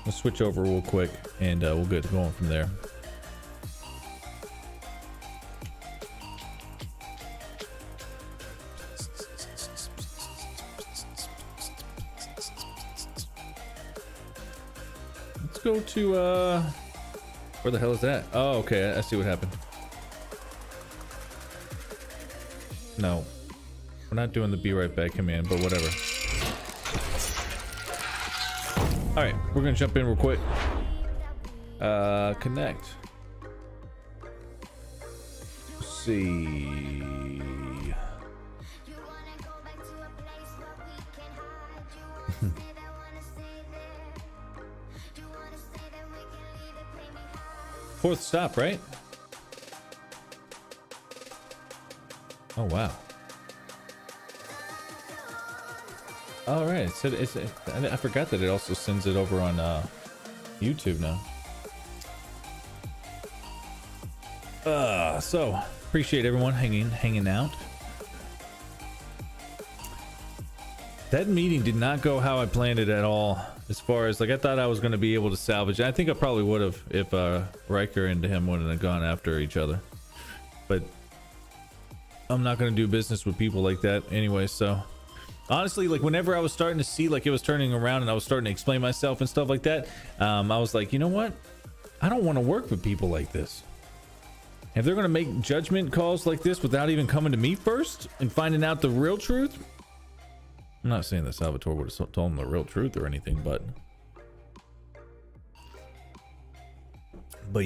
We'll switch over real quick and we'll get going from there. Go to where the hell is that? Oh, okay, I see what happened. No, we're not doing the be right back command, but whatever. All right, we're gonna jump in real quick. see. Fourth stop, right? Oh wow. All right. So I forgot that it also sends it over on YouTube now. So appreciate everyone hanging out. That meeting did not go how I planned it at all. As far as like, I thought I was going to be able to salvage. I think I probably would have if Ryker and him wouldn't have gone after each other. But I'm not going to do business with people like that anyway. So honestly, like whenever I was starting to see like it was turning around and I was starting to explain myself and stuff like that, I was like, you know what? I don't want to work with people like this. If they're going to make judgment calls like this without even coming to me first and finding out the real truth. I'm not saying that Salvatore would have told him the real truth or anything, but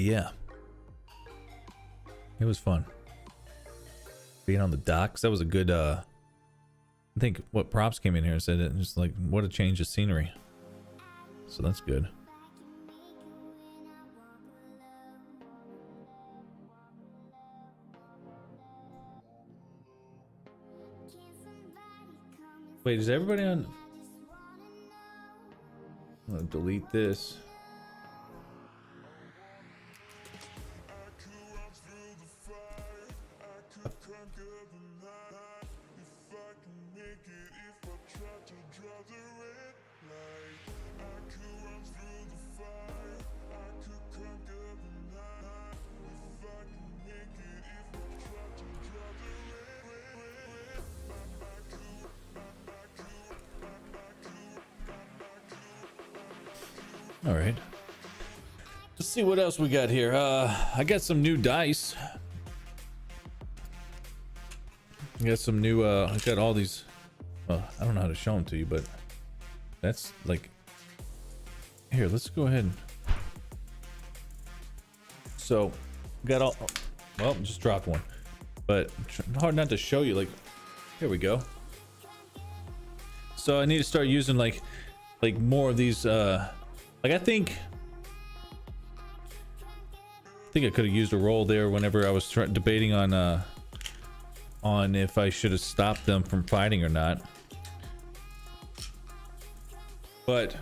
yeah, it was fun being on the docks. That was a good I think what Props came in here and said it just like, what a change of scenery. So that's good. Wait, is everybody on? I'm gonna delete this. All right, let's see what else we got here. I got some new dice. I got some new I got all these I don't know how to show them to you, but that's like here, let's go ahead. So got all, well, just dropped one, but hard not to show you. Like, here we go. So I need to start using like more of these like I think I could have used a roll there whenever I was debating on if I should have stopped them from fighting or not. But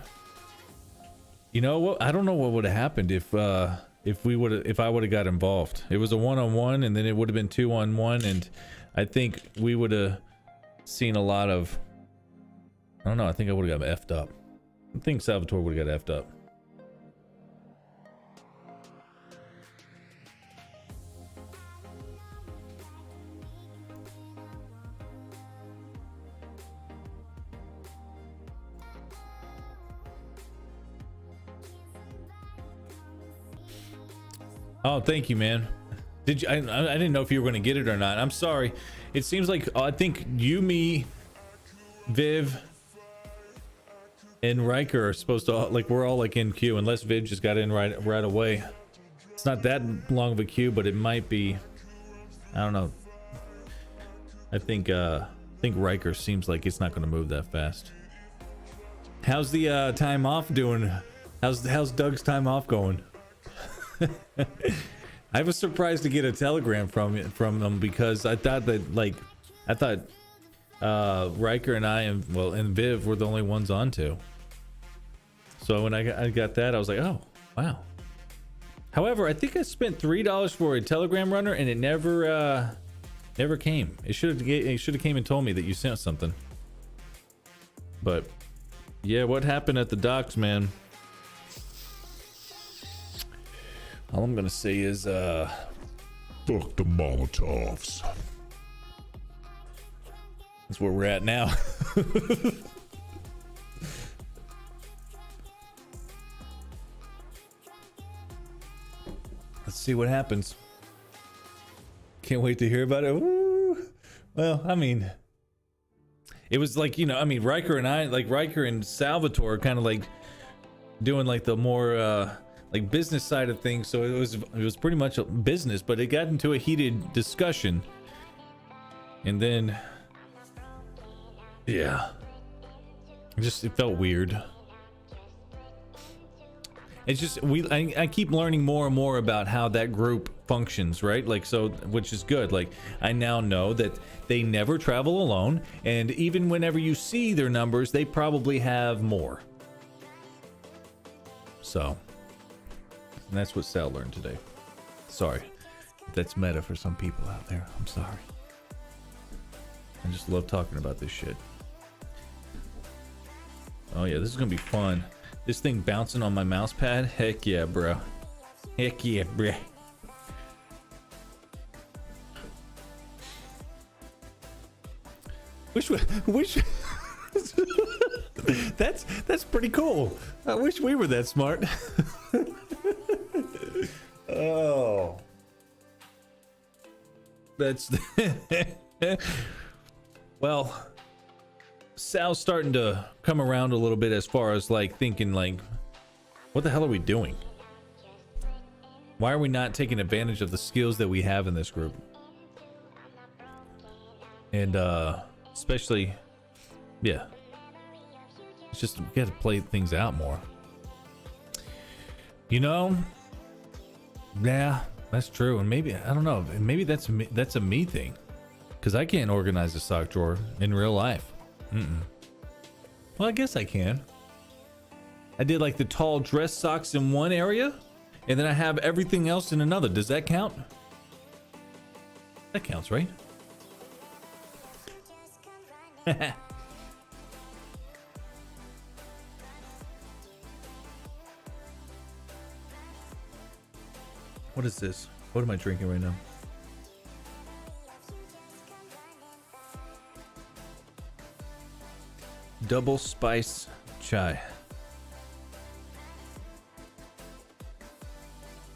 you know what? I don't know what would have happened if I would have got involved. It was a 1-on-1 and then it would have been 2-on-1, and I think we would have seen a lot of, I don't know, I think I would have got effed up. I think Salvatore would have got effed up. Oh, thank you, man. Did you? I didn't know if you were going to get it or not. I'm sorry. It seems like I think you, me, Viv, and Ryker are supposed to, like, we're all like in queue, unless Viv just got in right away. It's not that long of a queue, but it might be. I don't know. I think Ryker seems like it's not going to move that fast. How's the time off doing? How's Doug's time off going? I was surprised to get a telegram from them, because I thought Ryker and I and Viv were the only ones on to. So when I got that, I was like, oh wow. However, I think I spent $3 for a telegram runner and it never came. It should have came and told me that you sent something. But yeah, what happened at the docks, man? All I'm gonna say is fuck the Molotovs. That's where we're at now. Let's see what happens. Can't wait to hear about it. Woo. Well, I mean, it was like, you know, I mean, Ryker and Salvatore kind of like doing like the more like business side of things, so it was pretty much a business, but it got into a heated discussion, and then yeah, it felt weird. It's just I keep learning more and more about how that group functions, right? Like, so, which is good. Like, I now know that they never travel alone, and even whenever you see their numbers, they probably have more. So, and that's what Sal learned today. Sorry, that's meta for some people out there. I'm sorry. I just love talking about this shit. Oh yeah, this is gonna be fun. This thing bouncing on my mouse pad? Heck yeah, bro. Heck yeah, bro. Wish that's pretty cool. I wish we were that smart. Oh. That's well, Sal's starting to come around a little bit as far as like thinking like, what the hell are we doing? Why are we not taking advantage of the skills that we have in this group? And especially, yeah, it's just, we gotta play things out more, you know. Yeah, that's true. And maybe, I don't know, maybe that's a me thing, because I can't organize a sock drawer in real life. Well, I guess I can. I did like the tall dress socks in one area, and then I have everything else in another. Does that count? That counts, right? What is this? What am I drinking right now? Double spice chai.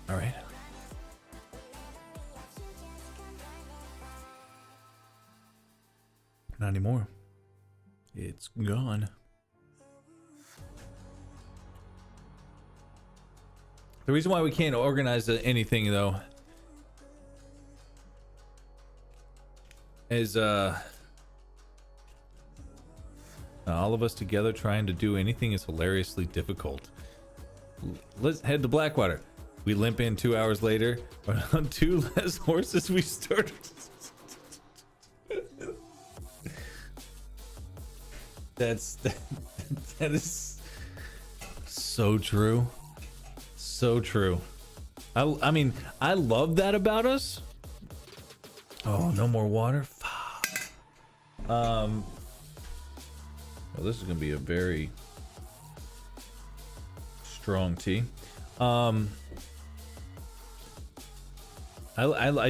All right. Not anymore. It's gone. The reason why we can't organize anything though is all of us together trying to do anything is hilariously difficult. Let's head to Blackwater. We limp in 2 hours later. On 2 less horses we started. That is so true. So true. I mean, I love that about us. Oh, no more water. Fuck. Well, this is gonna be a very strong tea. I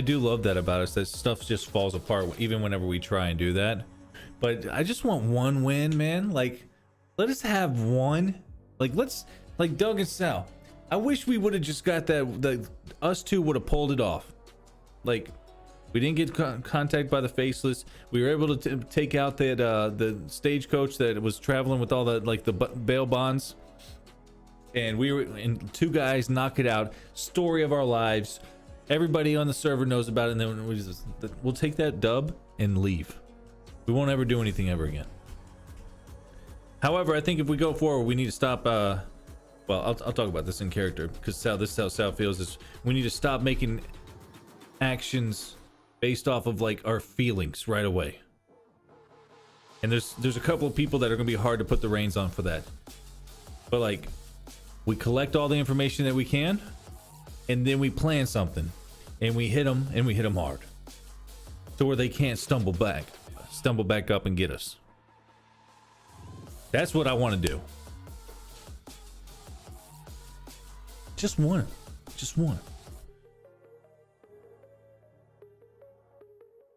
do love that about us, that stuff just falls apart even whenever we try and do that. But I just want one win, man. Like, let us have one. Like, let's, like Doug and Sal. I wish we would have just got that. Us two would have pulled it off. Like, we didn't get contacted by the Faceless. We were able to take out that the stagecoach that was traveling with all the like the bail bonds, and we were and 2 guys knock it out. Story of our lives. Everybody on the server knows about it, and then we'll take that dub and leave. We won't ever do anything ever again. However, I think if we go forward, we need to stop. Well, I'll talk about this in character, because this is how Sal feels. Is we need to stop making actions based off of like our feelings right away. And there's a couple of people that are gonna be hard to put the reins on for that. But like, we collect all the information that we can, and then we plan something, and we hit them, and we hit them hard, to where they can't stumble back up and get us. That's what I want to do. Just one.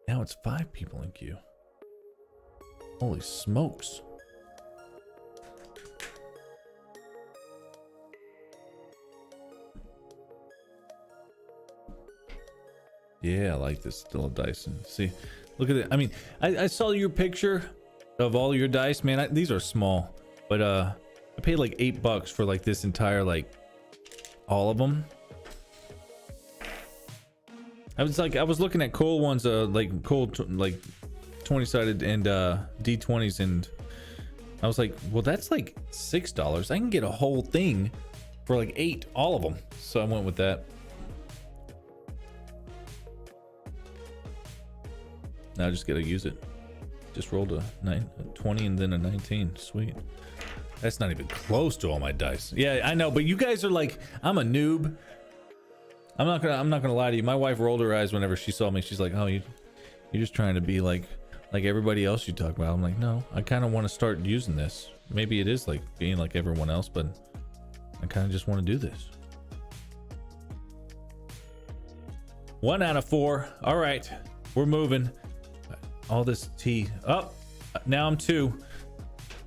Now it's 5 people in queue. Holy smokes. Yeah, I like this little Dyson. See, look at it. I mean, I saw your picture of all your dice, man. These are small, but I paid like $8 for like this entire like all of them. I was looking at cool ones, like cool, like 20-sided and D20s, and I was like, well, that's like $6. I can get a whole thing for like 8, all of them. So I went with that. Now I just gotta use it. Just rolled a 20 and then a 19. Sweet. That's not even close to all my dice. Yeah, I know, but you guys are like, I'm a noob. I'm not gonna lie to you. My wife rolled her eyes whenever she saw me. She's like, oh, you're just trying to be like everybody else you talk about. I'm like, no, I kind of want to start using this. Maybe it is like being like everyone else, but I kind of just want to do this. 1 out of 4. All right, we're moving. All this tea. Oh, now I'm 2.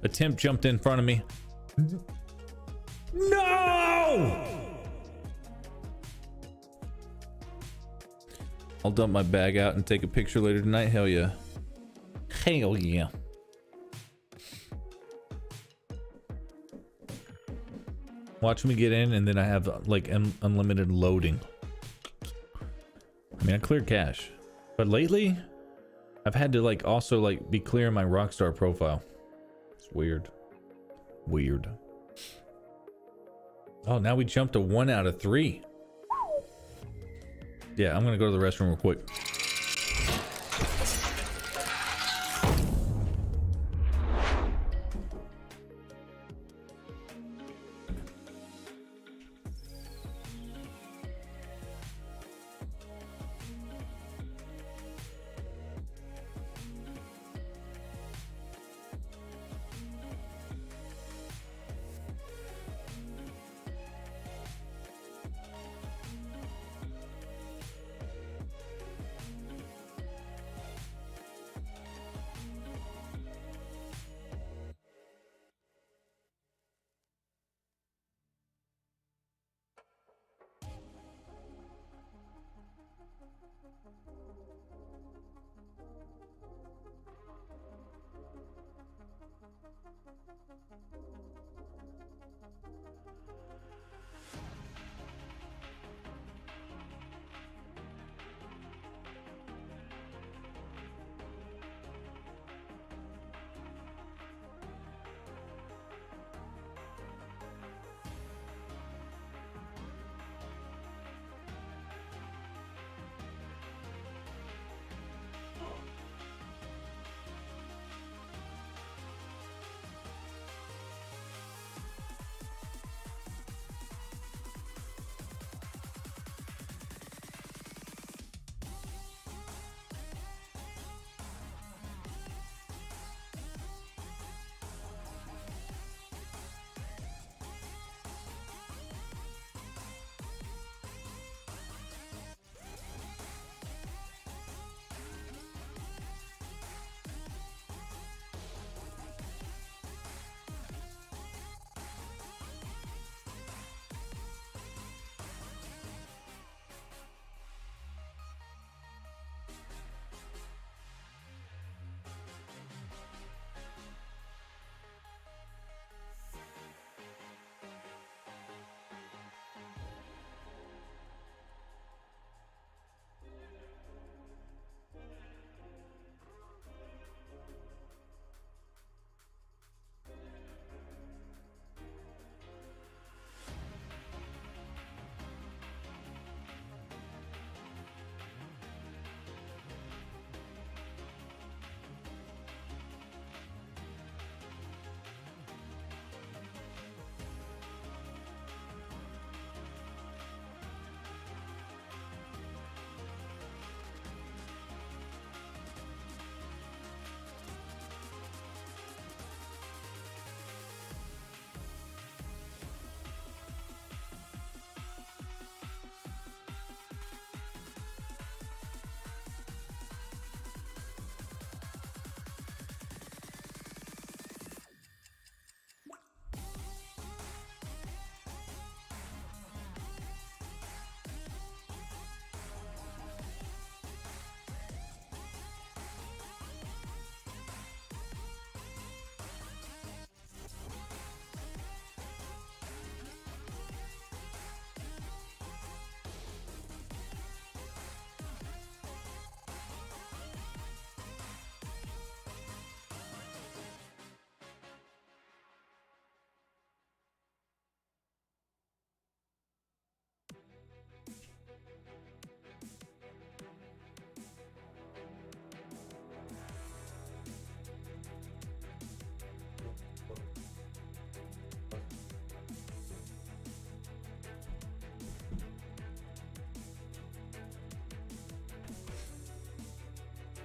A temp jumped in front of me. No! I'll dump my bag out and take a picture later tonight. Hell yeah. Hell yeah. Watch me get in and then I have like unlimited loading. I mean, I clear cache, but lately I've had to like also like be clear in my Rockstar profile. It's weird. Weird. Oh, now we jumped to 1 out of 3. Yeah, I'm gonna go to the restroom real quick.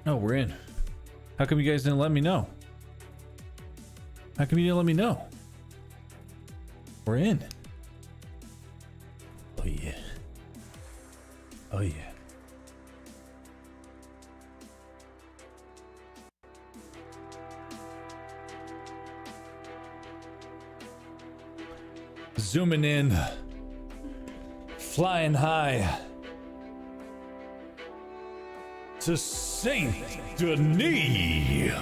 Oh, we're in. How come you guys didn't let me know? How come you didn't let me know? We're in. Oh yeah. Oh yeah. Zooming in. Flying high. To Saint Denis.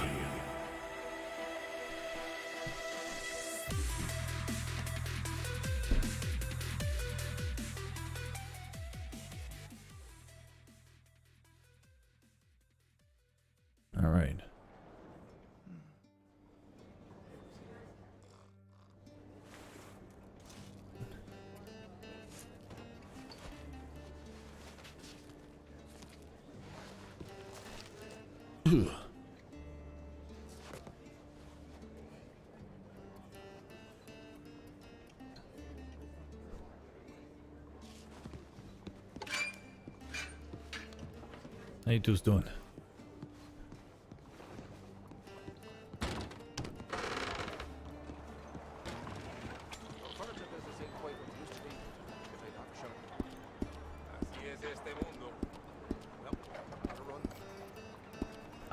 All right. Ugh. How you two's doing?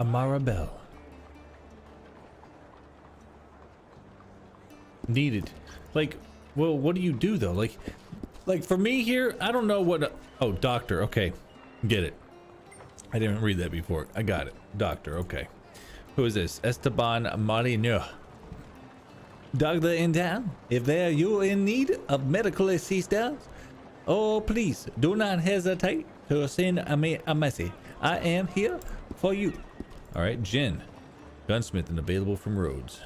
Marabelle. Needed. Like, well, what do you do though? Like for me here, I don't know what. Oh, doctor. Okay, get it. I didn't read that before. I got it. Doctor. Okay. Who is this? Esteban Marino. Doctor in town. If there you in need of medical assistance, oh please do not hesitate to send me a message. I am here for you. All right, Jen, gunsmith and available from Rhodes.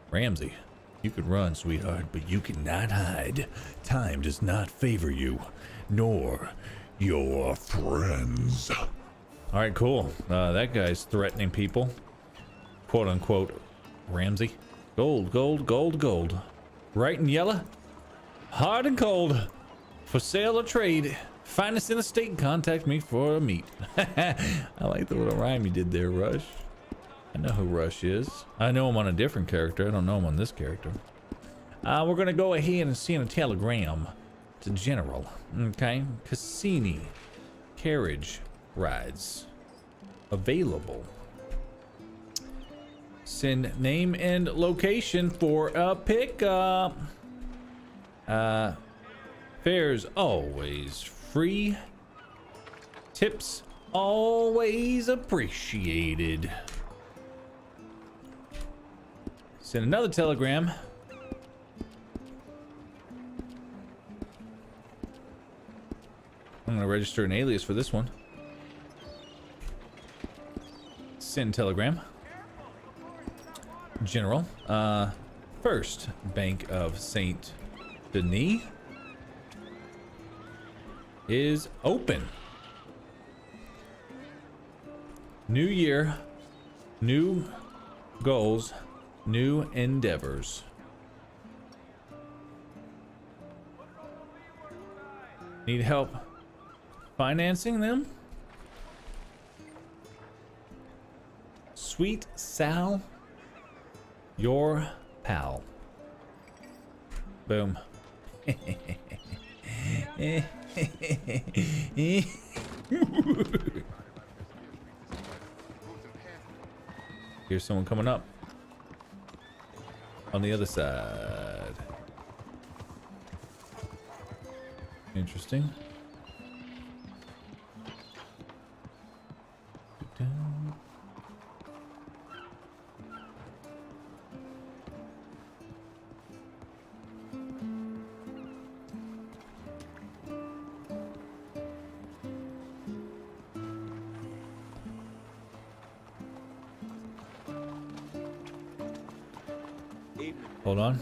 Ramsey, you can run, sweetheart, but you cannot hide. Time does not favor you, nor your friends. All right, cool. That guy's threatening people. Quote unquote, Ramsey. Gold, gold, gold, gold. Right and yellow, hard and cold. For sale or trade. Finest in the state, contact me for a meet. I like the little rhyme you did there, Rush. I know who Rush is. I know him on a different character. I don't know him on this character. We're gonna go ahead and send a telegram to General. Okay, Cassini. Carriage rides available. Send name and location for a pickup. Fares always free. Tips always appreciated. Send another telegram. I'm gonna register an alias for this one. Send telegram. General. First Bank of Saint Denis is open. New year, new goals, new endeavors. Need help financing them? Sweet Sal, your pal. Boom. Here's someone coming up on the other side. Interesting. Hold on.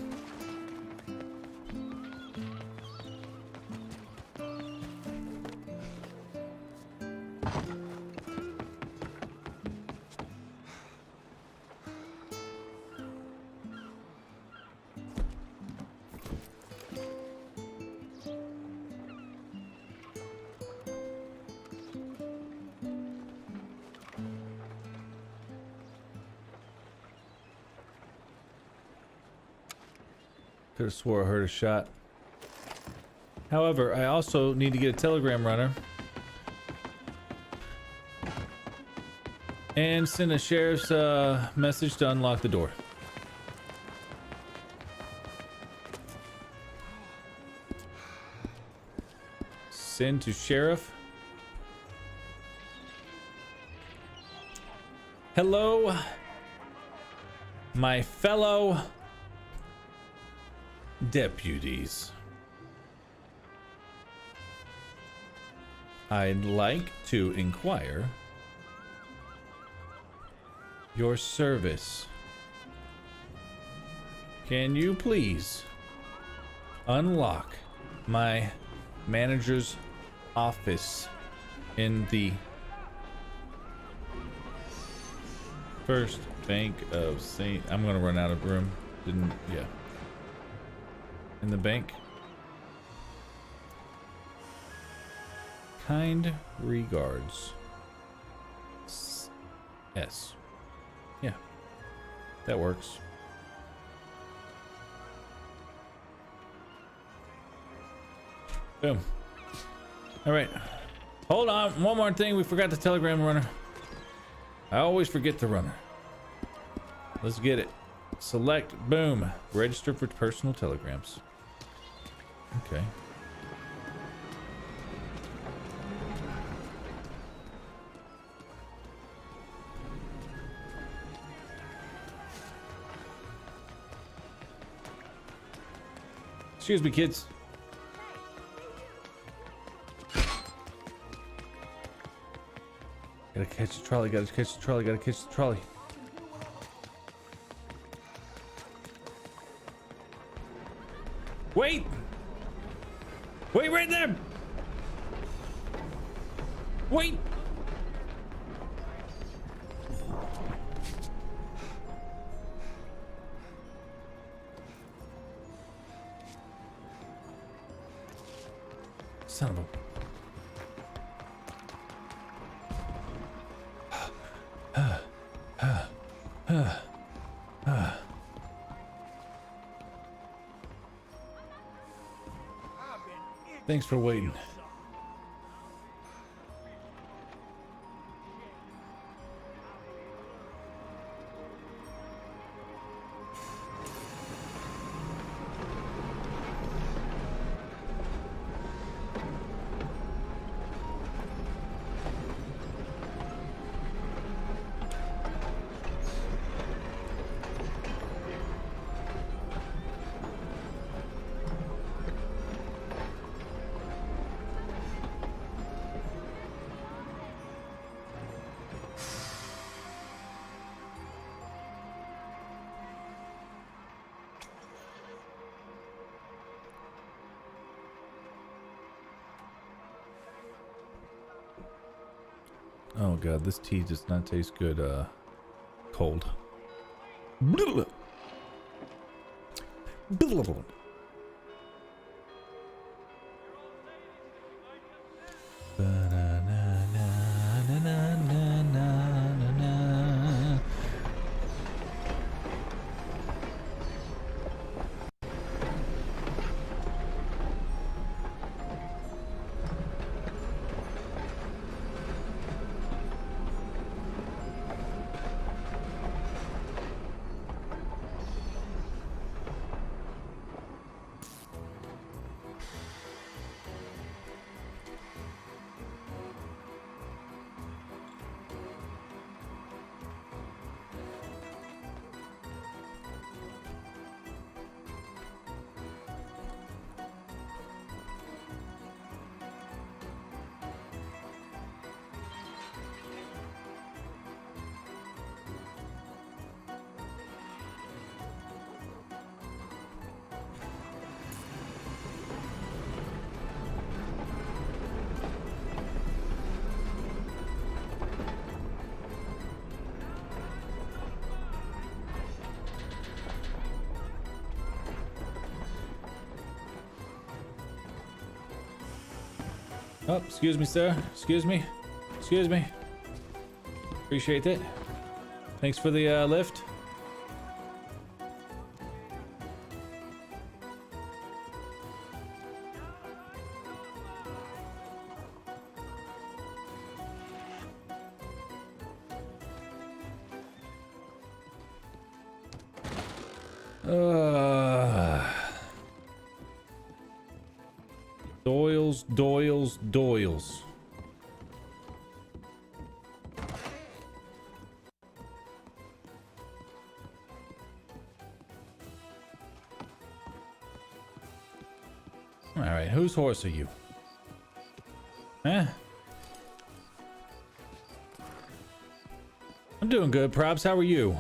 Could have swore I heard a shot. However, I also need to get a telegram runner and send a sheriff's message to unlock the door. Send to sheriff. Hello, my fellow deputies. I'd like to inquire your service. Can you please unlock my manager's office in the First Bank of St. I'm gonna run out of room. Yeah. In the bank. Kind regards. S. Yeah. That works. Boom. All right. Hold on. One more thing. We forgot the telegram runner. I always forget the runner. Let's get it. Select. Boom. Register for personal telegrams. Okay. Excuse me, kids. Gotta catch the trolley, gotta catch the trolley, gotta catch the trolley. Wait! Wait right there! Wait! Son of a... Thanks for waiting. Oh god, this tea does not taste good cold. Oh, excuse me, sir. Excuse me. Excuse me. Appreciate it. Thanks for the lift. Doyles, Doyles, Doyles. All right, whose horse are you? Huh? I'm doing good, Props. How are you?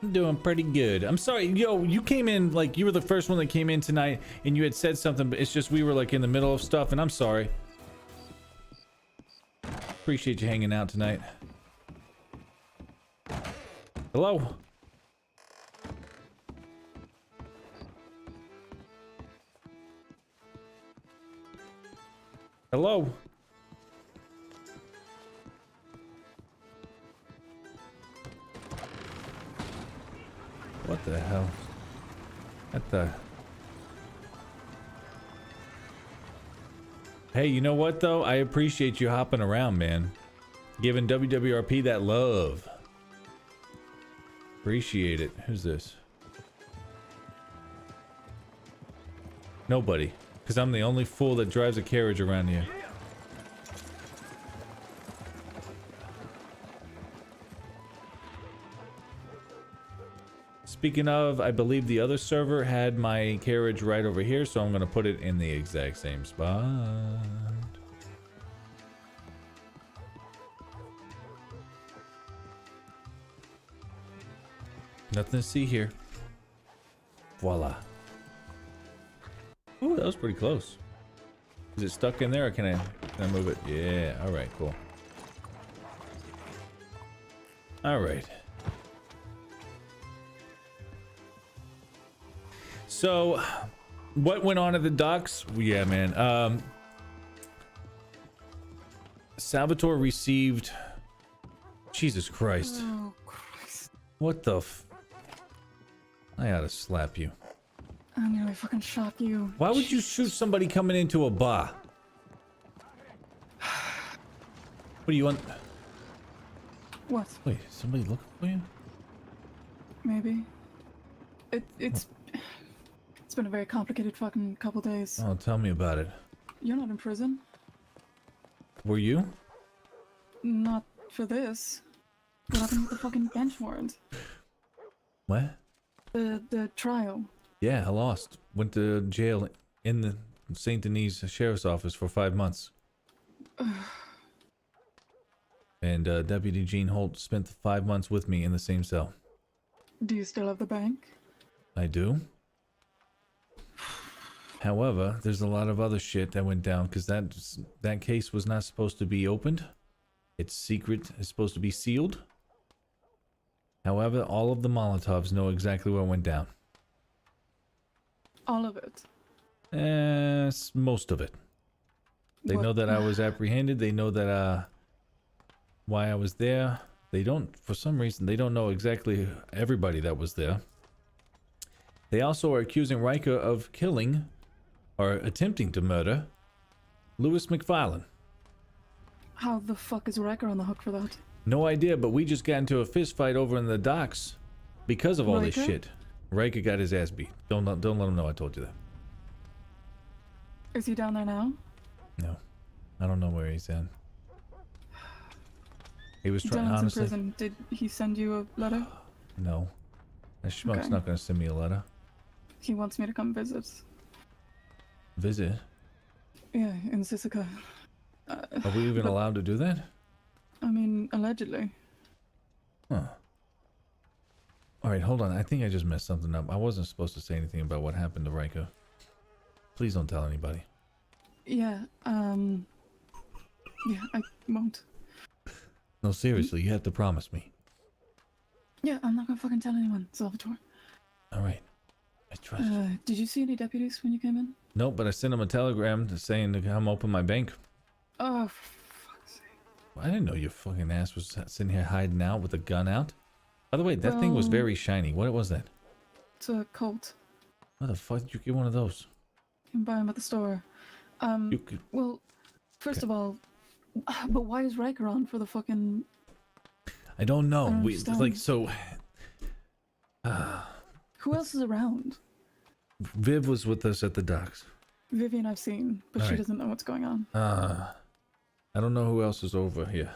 I'm doing pretty good. I'm sorry, yo, you came in like you were the first one that came in tonight and you had said something, but it's just we were like in the middle of stuff and I'm sorry. Appreciate you hanging out tonight. Hello? Hello? What the hell? What the... Hey, you know what though? I appreciate you hopping around, man. Giving WWRP that love. Appreciate it. Who's this? Nobody. Because I'm the only fool that drives a carriage around here. Speaking of, I believe the other server had my carriage right over here, so I'm going to put it in the exact same spot. Nothing to see here. Voila. Ooh, that was pretty close. Is it stuck in there or can I move it? Yeah, alright, cool. Alright. So, what went on at the docks? Yeah, man. Salvatore received... Jesus Christ. Oh, Christ. What the f... I ought to slap you. I'm gonna fucking shot you. Why would you shoot somebody coming into a bar? What do you want? What? Wait, is somebody looking for you? Maybe. It's been a very complicated fucking couple days. Oh, tell me about it. You're not in prison. Were you? Not for this. What happened with the fucking bench warrant? What? The trial. Yeah, I lost. Went to jail in the St. Denis Sheriff's Office for 5 months. And Deputy Gene Holt spent 5 months with me in the same cell. Do you still have the bank? I do. However, there's a lot of other shit that went down because that case was not supposed to be opened. It's secret. It's supposed to be sealed. However, all of the Molotovs know exactly what went down. All of it? Most of it. They What? know that I was apprehended. They know that why I was there. They don't, for some reason, they don't know exactly everybody that was there. They also are accusing Ryker of killing, or attempting to murder, Louis McFarlane. How the fuck is Ryker on the hook for that? No idea, but we just got into a fist fight over in the docks because of all this Ryker? shit. Ryker got his ass beat. Don't let him know I told you that. Is he down there now? No, I don't know where he's at. He was trying, Dylan's in honestly. prison. Did he send you a letter? No, that schmuck's Okay. not going to send me a letter. He wants me to come visit. Visit? Yeah, in Sisika. Are we even but- allowed to do that? I mean, allegedly. Huh. All right, hold on. I think I just messed something up. I wasn't supposed to say anything about what happened to Ryker. Please don't tell anybody. Yeah, yeah, I won't. No, seriously, you have to promise me. Yeah, I'm not gonna fucking tell anyone, Salvatore. All right. I trust you. Did you see any deputies when you came in? Nope, but I sent him a telegram saying to come open my bank. Oh, for fuck's sake. I didn't know your fucking ass was sitting here hiding out with a gun out. By the way, that thing was Well- very shiny. What was that? It's a Colt. Where the fuck did you get one of those? You can buy them at the store. You could... Well, first Okay. of all, but why is Ryker on for the fucking... I don't know. I don't We understand. like so. Who else is around? Viv was with us at the docks. Vivian I've seen, but she Alright. doesn't know what's going on. I don't know who else is over here.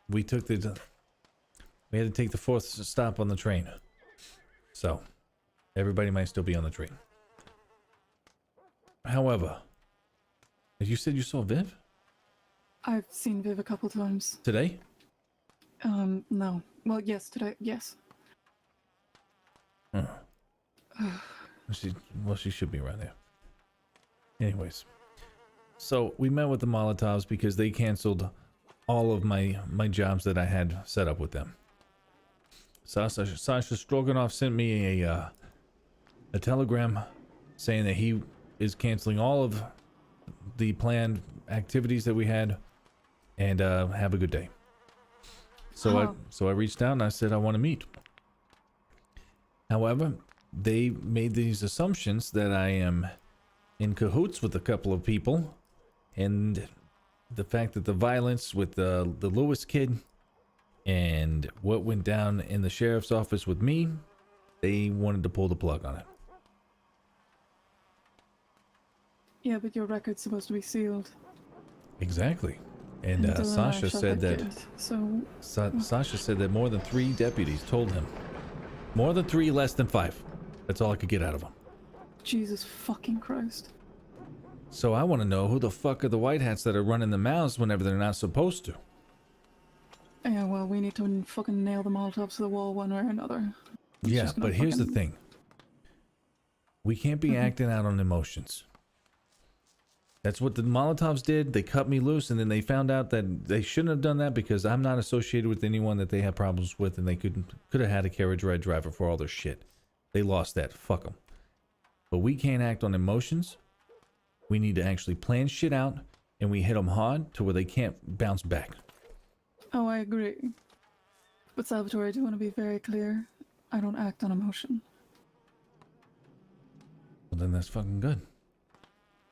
We had to take the 4th stop on the train. So, everybody might still be on the train. However, you said you saw Viv? I've seen Viv a couple times. Today? No. Well, yes, today, yes. She should be around there. Anyways. So, we met with the Molotovs because they canceled all of my jobs that I had set up with them. Sasha Stroganoff sent me a telegram saying that he is canceling all of the planned activities that we had, and have a good day. So I reached out and I said I want to meet. However, they made these assumptions that I am in cahoots with a couple of people, and the fact that the violence with the Lewis kid and what went down in the sheriff's office with me, they wanted to pull the plug on it. Yeah, but your record's supposed to be sealed. Exactly. And Dylan and I Sasha shot said that kid, so Sasha said that more than 3 deputies told him. More than 3, less than 5. That's all I could get out of him. Jesus fucking Christ. So I want to know who the fuck are the white hats that are running the mouths whenever they're not supposed to. Yeah, well, we need to fucking nail the Molotovs to the wall one way or another. It's Yeah, just gonna but here's the fucking- thing. We can't be acting out on emotions. That's what the Molotovs did. They cut me loose, and then they found out that they shouldn't have done that because I'm not associated with anyone that they have problems with, and they could have had a carriage ride driver for all their shit. They lost that. Fuck them. But we can't act on emotions. We need to actually plan shit out, and we hit them hard to where they can't bounce back. Oh, I agree. But Salvatore, I do want to be very clear. I don't act on emotion. Well, then that's fucking good.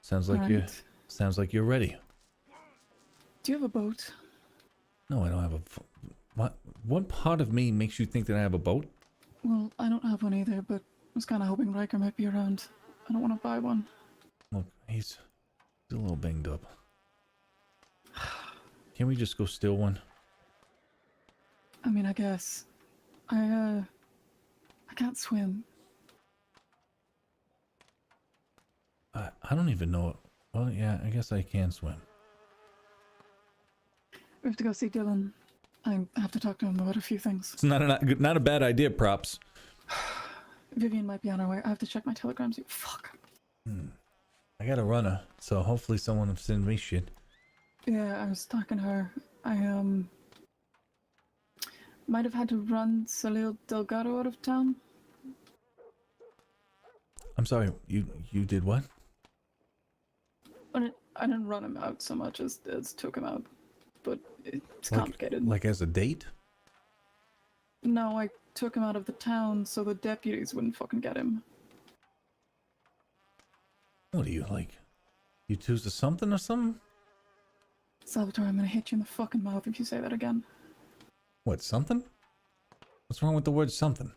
Sounds like Alright. you're ready. Do you have a boat? No, I don't have a. What part of me makes you think that I have a boat? Well, I don't have one either, but I was kind of hoping Ryker might be around. I don't want to buy one. Look, he's a little banged up. Can we just go steal one? I mean, I guess. I can't swim. I don't even know. Well, yeah, I guess I can swim. We have to go see Dylan. I have to talk to him about a few things. It's not a bad idea, props. Vivian might be on her way. I have to check my telegrams. Fuck. I got a runner, so hopefully someone will send me shit. Yeah, I was talking to her. I might have had to run Salil Delgado out of town. I'm sorry, you did what? I didn't run him out so much as took him out, but it's complicated. Like as a date? No, I took him out of the town so the deputies wouldn't fucking get him. What are you, like? You choose to something or something? Salvatore, I'm gonna hit you in the fucking mouth if you say that again. What, something? What's wrong with the word something?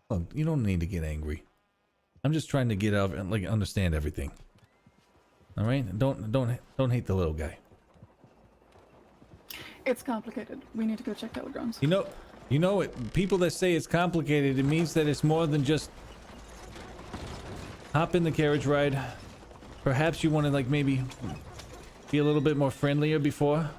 Look, you don't need to get angry. I'm just trying to get out and like understand everything. All right? Don't hate the little guy. It's complicated. We need to go check telegrams. You know it. People that say it's complicated, it means that it's more than just hop in the carriage ride. Perhaps you want to like maybe be a little bit more friendlier before.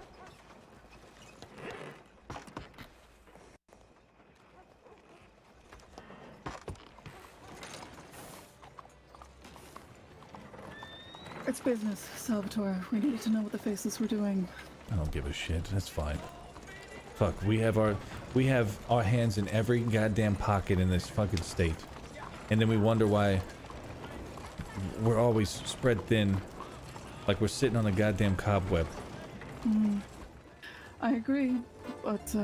It's business, Salvatore. We needed to know what the faces were doing. I don't give a shit. That's fine. Fuck, we have our hands in every goddamn pocket in this fucking state. And then we wonder why we're always spread thin, like we're sitting on a goddamn cobweb. I agree, but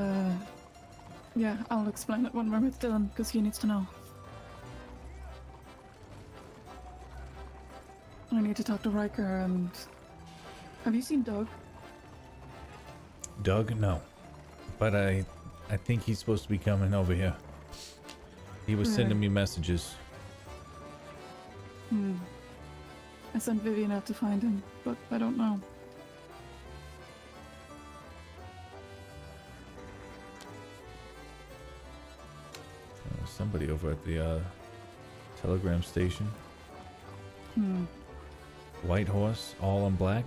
yeah, I'll explain it when we're with Dylan, because he needs to know. I need to talk to Ryker and... Have you seen Doug? Doug? No. But I think he's supposed to be coming over here. He was sending me messages. I sent Vivian out to find him, but I don't know. Somebody over at the telegram station. White horse, all in black.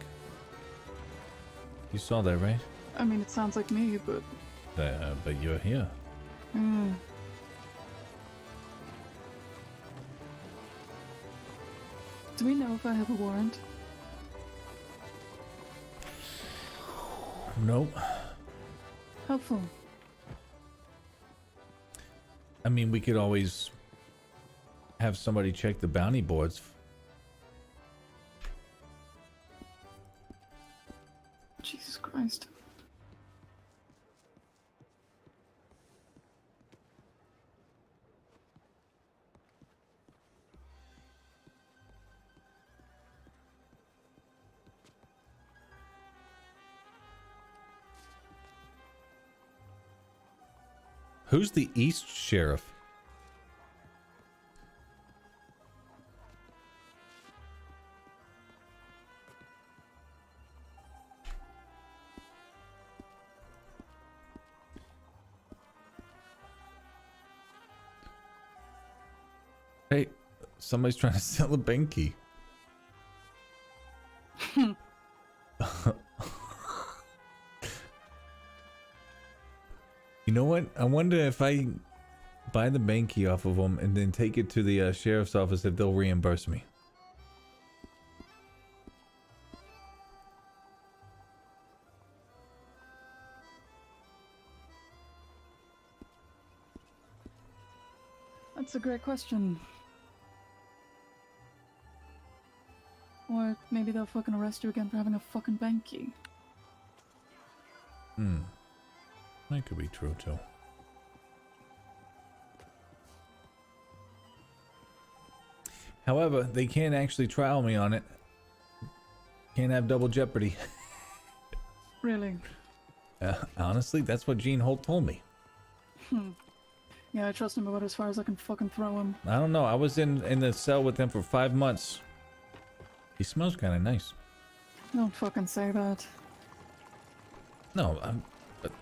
You saw that, right? I mean, it sounds like me, but... But you're here. Do we know if I have a warrant? Nope. Helpful. I mean, we could always have somebody check the bounty boards. Jesus Christ. Who's the East Sheriff? Hey, somebody's trying to sell a Benki. You know what? I wonder if I buy the Benki off of them and then take it to the sheriff's office if they'll reimburse me. That's a great question. Or maybe they'll fucking arrest you again for having a fucking Benki. That could be true too. However, they can't actually trial me on it. Can't have double jeopardy. Really? Honestly, that's what Gene Holt told me. Yeah, I trust him about as far as I can fucking throw him. I don't know. I was in the cell with him for 5 months. He smells kind of nice. Don't fucking say that. No, but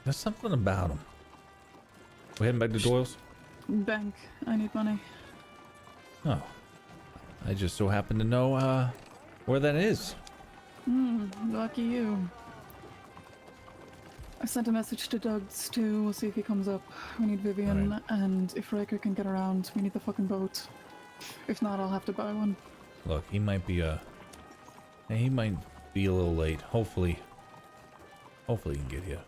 there's something about him. We heading back to Doyle's? Bank. I need money. Oh. I just so happen to know where that is. Lucky you. I sent a message to Doug's too. We'll see if he comes up. We need Vivian, Right. and if Ryker can get around, we need the fucking boat. If not, I'll have to buy one. Look, he might be he might be a little late. Hopefully he can get here.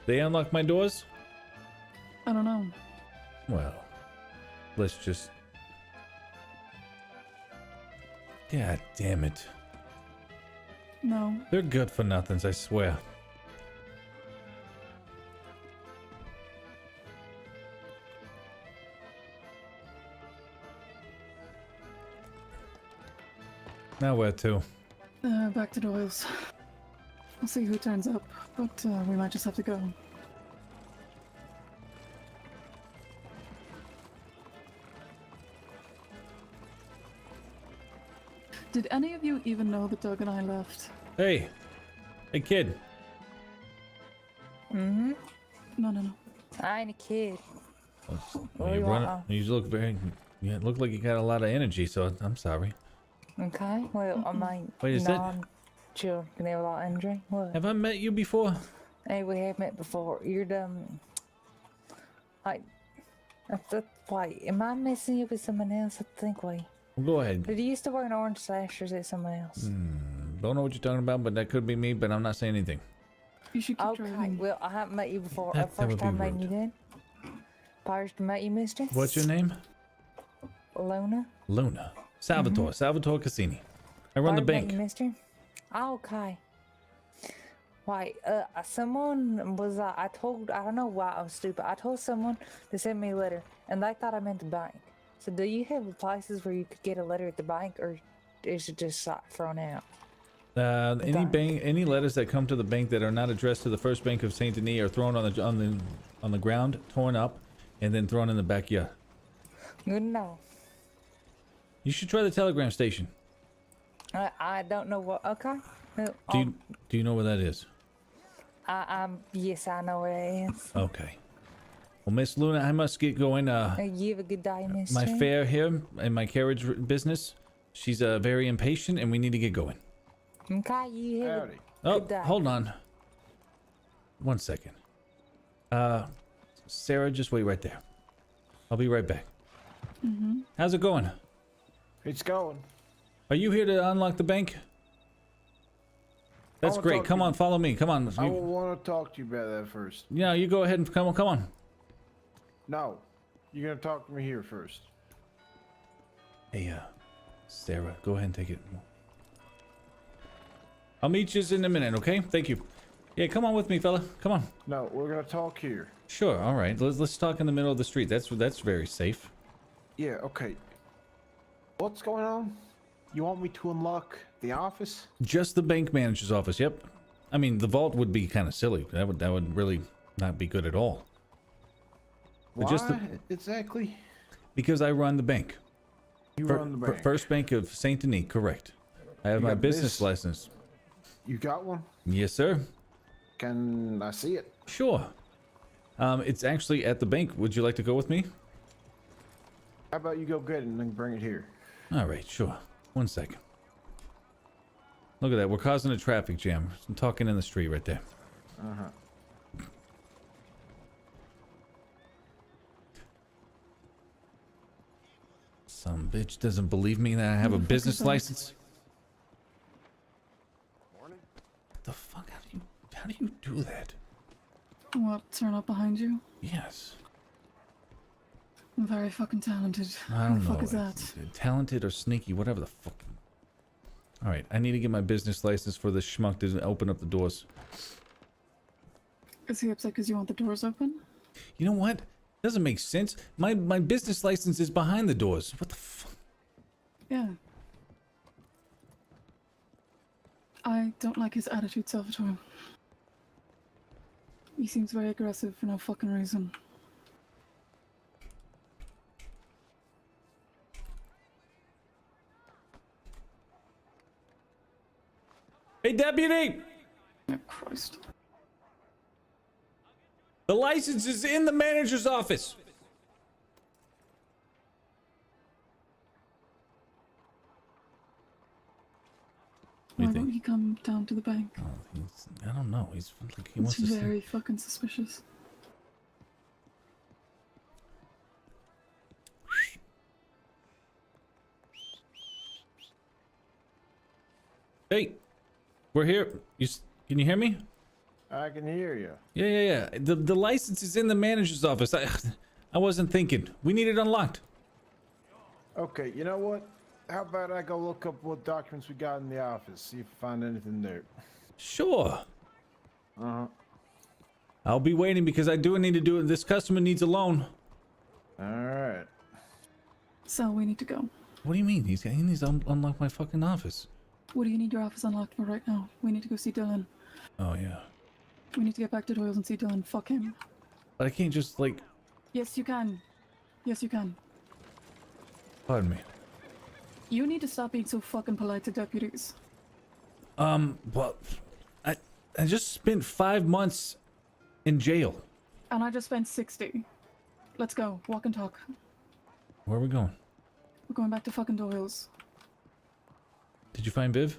They unlock my doors? I don't know. Well, let's just... God damn it. No. They're good for nothings, I swear. Now where to? Back to Doyle's. We'll see who turns up, but we might just have to go. Did any of you even know that Doug and I left? Hey! Hey, kid! No. I ain't a kid. Well, you look very... You look like you got a lot of energy, so I'm sorry. Okay, well, I mean, Wait, is that... non-children can have a lot of injury. What? Have I met you before? Hey, we have met before. You're dumb. Wait, am I messing you with someone else? I think we... Well, go ahead. Did you used to wear an orange sash, or is it someone else? Don't know what you're talking about, but that could be me, but I'm not saying anything. You should keep Okay, driving. well, I haven't met you before. That First would be time meeting rude. you then. First met you, mister? What's your name? Luna. Luna. Salvatore. Salvatore Cassini. I run the Pardon me, bank. mister. Oh, okay. Why, someone was, I don't know why I'm stupid. I told someone to send me a letter, and they thought I meant the bank. So do you have places where you could get a letter at the bank, or is it just like thrown out? Any letters that come to the bank that are not addressed to the First Bank of Saint Denis are thrown on the ground, torn up, and then thrown in the backyard. Good to know. You should try the telegram station. I don't know what. Okay. No, Do you know where that is? yes, I know where it is. Okay. Well, Miss Luna, I must get going. You have a good day, Miss. My Chen. fare here in my carriage business. She's very impatient, and we need to get going. Okay, you have Howdy. Oh, good day. hold on. 1 second. Sarah, just wait right there. I'll be right back. How's it going? It's going. Are you here to unlock the bank? That's wanna great. talk Come to on, follow me. Come on. I will want to talk to you about that first. Yeah, you go ahead and come on. Come on. No, you're gonna talk to me here first. Hey, Sarah, go ahead and take it. I'll meet you in a minute, okay? Thank you. Yeah, come on with me, fella. Come on. No, we're gonna talk here. Sure. All right. Let's talk in the middle of the street. That's very safe. Yeah, okay. What's going on? You want me to unlock the office? Just the bank manager's office. Yep. I mean, the vault would be kind of silly. That would really not be good at all. But Why just exactly? because I run the bank. You run the bank. First Bank of Saint Denis, correct. I have You my got business this? license. You got one? Yes, sir. Can I see it? Sure. It's actually at the bank. Would you like to go with me? How about you go get it and then bring it here? All right, sure. 1 second. Look at that. We're causing a traffic jam. I'm talking in the street right there. Some bitch doesn't believe me that I have a business license. Morning. What the fuck? How do you do that? What, turn up behind you? Yes. I'm very fucking talented. I don't Who the know. fuck is that? It's talented or sneaky, whatever the fuck. All right, I need to get my business license for this schmuck to open up the doors. Is he upset because you want the doors open? You know what? Doesn't make sense. My business license is behind the doors. What the fuck? Yeah. I don't like his attitude, Salvatore. He seems very aggressive for no fucking reason. Hey, deputy! Oh, Christ. The license is in the manager's office. Why don't he come down to the bank? Oh, I don't know. He's like he It's wants to see. very fucking suspicious. Hey, we're here. Can you hear me? I can hear you. Yeah. The license is in the manager's office. I wasn't thinking. We need it unlocked. Okay, you know what? How about I go look up what documents we got in the office, see if I find anything there. Sure. Uh-huh. I'll be waiting because I do need to do it. This customer needs a loan. Alright. So we need to go. What do you mean? He needs to unlock my fucking office. What do you need your office unlocked for right now? We need to go see Dylan. Oh, yeah. We need to get back to Doyle's and see Dylan. Fuck him. But I can't just, like... Yes, you can. Yes, you can. Pardon me. You need to stop being so fucking polite to deputies. Well... I just spent 5 months in jail. And I just spent 60. Let's go. Walk and talk. Where are we going? We're going back to fucking Doyle's. Did you find Viv?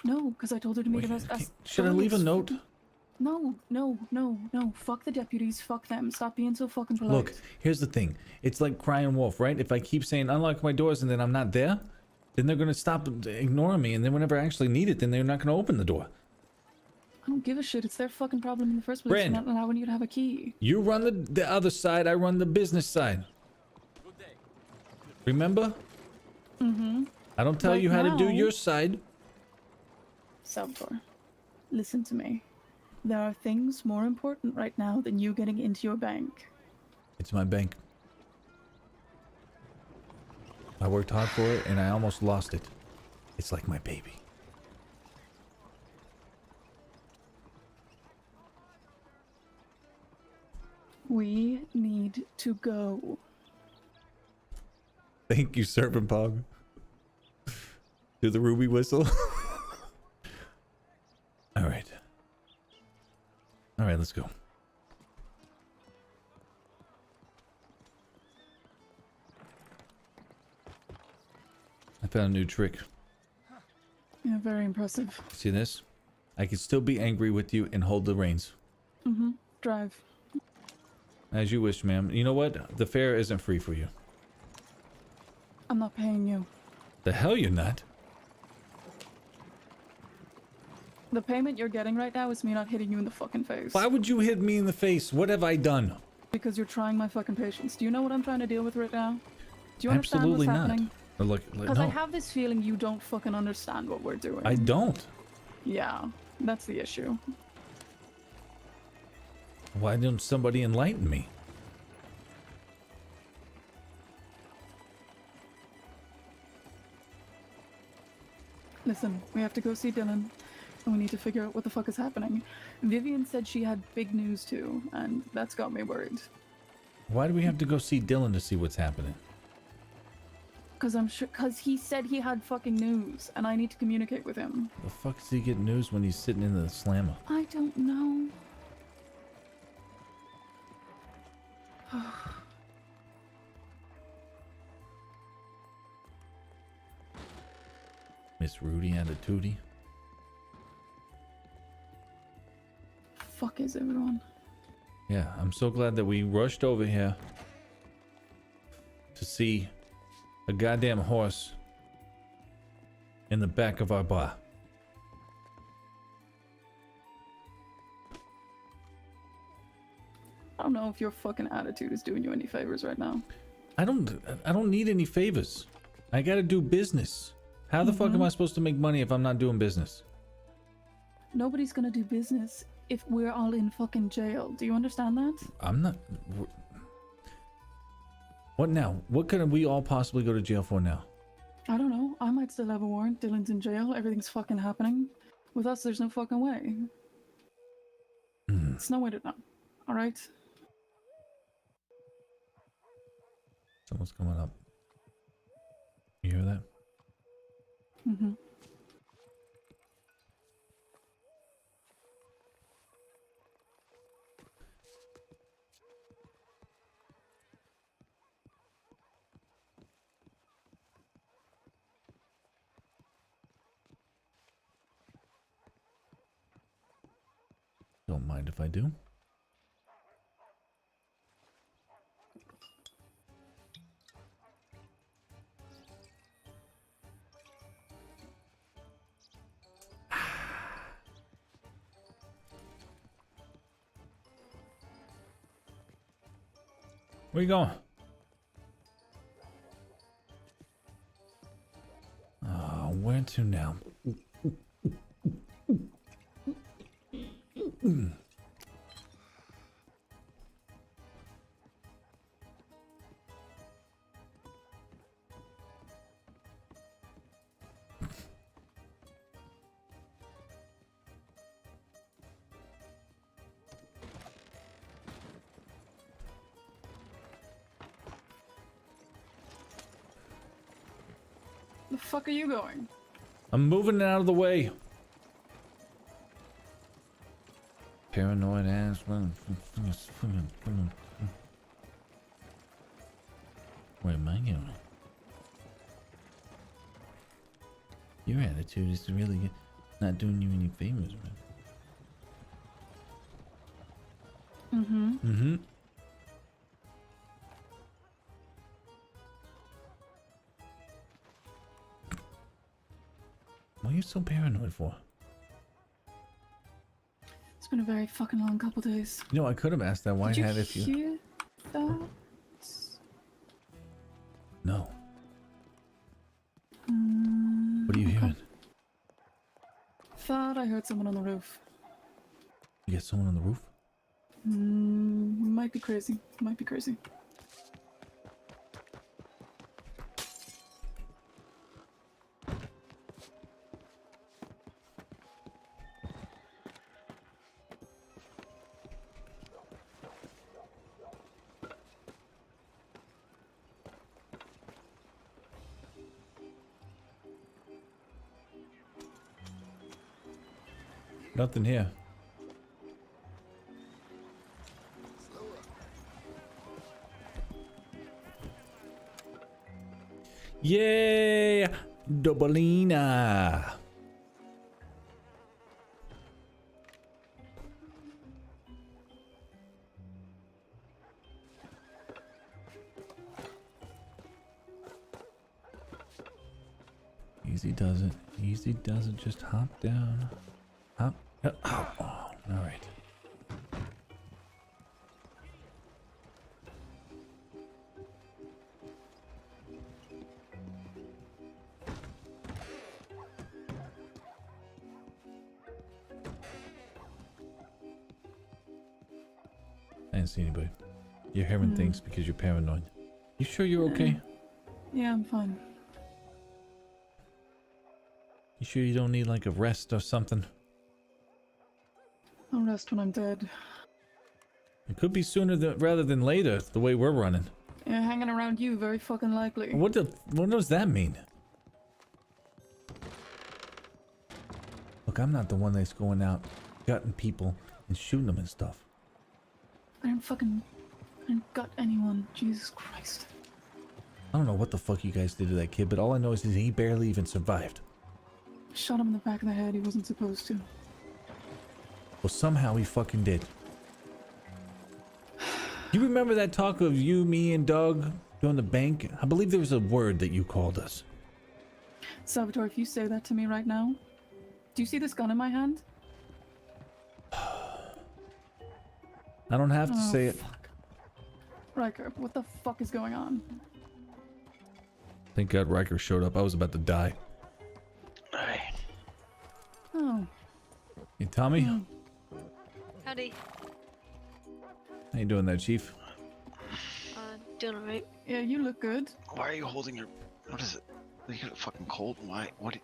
No, because I told her to meet Wait, us. should I leave a note? No. Fuck the deputies. Fuck them. Stop being so fucking polite. Look, here's the thing. It's like crying wolf, right? If I keep saying unlock my doors and then I'm not there, then they're going to stop ignoring me. And then whenever I actually need it, then they're not going to open the door. I don't give a shit. It's their fucking problem in the first place. Brand, They're not allowing you to have a key. you run the other side. I run the business side. Remember? I don't tell Right you how to do now- your side. Salvatore, listen to me. There are things more important right now than you getting into your bank. It's my bank. I worked hard for it and I almost lost it. It's like my baby. We need to go. Thank you, Serpent Pog. Do the ruby whistle. All right. All right, let's go. I found a new trick. Yeah, very impressive. See this? I can still be angry with you and hold the reins. Drive. As you wish, ma'am. You know what? The fare isn't free for you. I'm not paying you. The hell you're not. The payment you're getting right now is me not hitting you in the fucking face. Why would you hit me in the face? What have I done? Because you're trying my fucking patience. Do you know what I'm trying to deal with right now? Do you understand Absolutely what's not. happening? Look, Because no, I have this feeling you don't fucking understand what we're doing. I don't. Yeah, that's the issue. Why didn't somebody enlighten me? Listen, we have to go see Dylan, and we need to figure out what the fuck is happening. Vivian said she had big news too, and that's got me worried. Why do we have to go see Dylan to see what's happening? Cause he said he had fucking news, and I need to communicate with him. The fuck does he get news when he's sitting in the slammer? I don't know. Miss Rudy and a Tootie. Fuck is everyone? Yeah, I'm so glad that we rushed over here to see a goddamn horse in the back of our bar. I don't know if your fucking attitude is doing you any favors right now. I don't need any favors. I gotta do business. How the fuck am I supposed to make money if I'm not doing business? Nobody's gonna do business if we're all in fucking jail. Do you understand that? I'm not. What now? What could we all possibly go to jail for now? I don't know. I might still have a warrant. Dylan's in jail. Everything's fucking happening. With us, there's no fucking way. It's no way to know. Alright? Someone's coming up. You hear that? Mm-hmm. Don't mind if I do. Where you going? Where to now? The fuck are you going? I'm moving it out of the way. Paranoid ass. Where am I going? Your attitude is really not doing you any favors, man. Mm-hmm. Mm-hmm. What are you so paranoid for? It's been a very fucking long couple days. You know, I could have asked that white Did you hat if you... hear that? No. What are you hearing? Thought I heard someone on the roof. You get someone on the roof? Might be crazy. Might be crazy. Nothing here. Yay! Dobalina! Easy does it. Easy does it. Just hop down. Hop. Oh, all right. I didn't see anybody. You're hearing things because you're paranoid. You sure you're okay? Yeah, I'm fine. You sure you don't need like a rest or something? I'll rest when I'm dead. It could be sooner rather than later, the way we're running. Yeah, hanging around you, very fucking likely. What does that mean? Look, I'm not the one that's going out gutting people and shooting them and stuff. I didn't gut anyone. Jesus Christ. I don't know what the fuck you guys did to that kid, but all I know is that he barely even survived. Shot him in the back of the head. He wasn't supposed to. Well, somehow he fucking did. You remember that talk of you, me, and Doug doing the bank? I believe there was a word that you called us. Salvatore, if you say that to me right now, do you see this gun in my hand? I don't have to say it. Fuck. Ryker, what the fuck is going on? Thank God Ryker showed up. I was about to die. Oh. Hey, Tommy? Howdy. How you doing there, Chief? Doing alright. Yeah, you look good. Why are you holding your... What is it? You got a fucking cold? Why? What?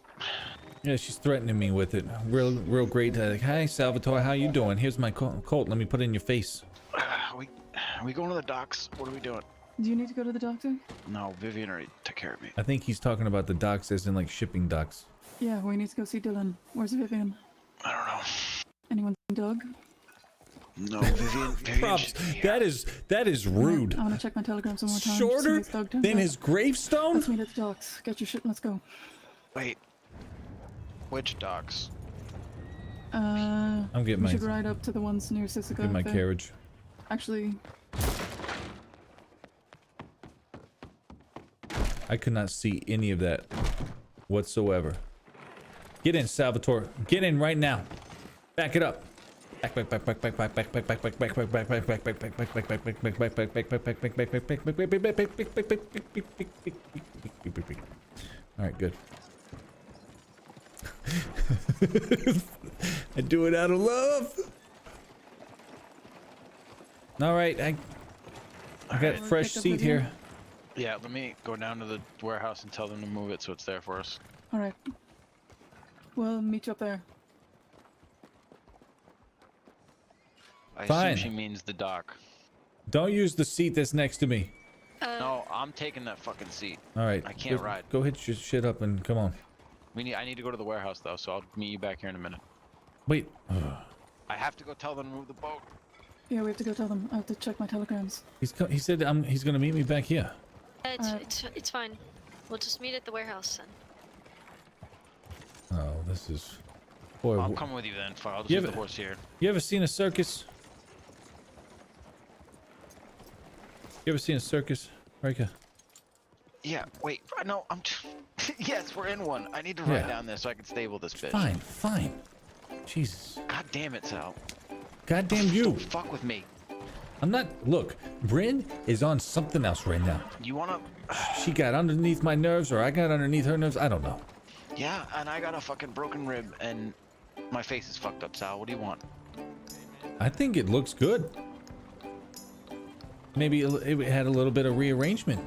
Yeah, she's threatening me with it. Real great. Like, hi, Salvatore, how you doing? Here's my Colt. Let me put it in your face. Are we going to the docks? What are we doing? Do you need to go to the doctor? No, Vivian already took care of me. I think he's talking about the docks as in like shipping docks. Yeah, we need to go see Dylan. Where's Vivian? I don't know. Anyone seen Doug? No, Vivian. Props. That is rude. I want to check my telegrams one more time. Shorter than his gravestone? Let's meet at the docks. Get your shit and let's go. Wait. Which docks? I'm getting we should ride up to the ones near Sisika. Get my carriage. Actually... I could not see any of that whatsoever. Get in, Salvatore. Get in right now. Back it up. Back. All right, good. I do it out of love. All right, I got a fresh seat here. Yeah, let me go down to the warehouse and tell them to move it so it's there for us. Alright. We'll meet you up there. I Fine. assume she means the dock. Don't use the seat that's next to me. No, I'm taking that fucking seat. All right. I can't ride. Go hit your shit up and come on. I need to go to the warehouse though, so I'll meet you back here in a minute. Wait. I have to go tell them to move the boat. Yeah, we have to go tell them. I have to check my telegrams. He said he's gonna meet me back here. It's fine. We'll just meet at the warehouse then. Oh, this is... Boy, I'll come with you then. I'll just leave the horse here. You ever seen a circus? You ever seen a circus, Ryker? Yeah, wait. No, yes, we're in one. I need to ride down there so I can stable this bitch. Fine. Jesus. God damn it, Sal. God damn you. Don't fuck with me. I'm not... Look, Bryn is on something else right now. You wanna... She got underneath my nerves, or I got underneath her nerves. I don't know. Yeah, and I got a fucking broken rib and my face is fucked up, Sal. What do you want? I think it looks good. Maybe it had a little bit of rearrangement.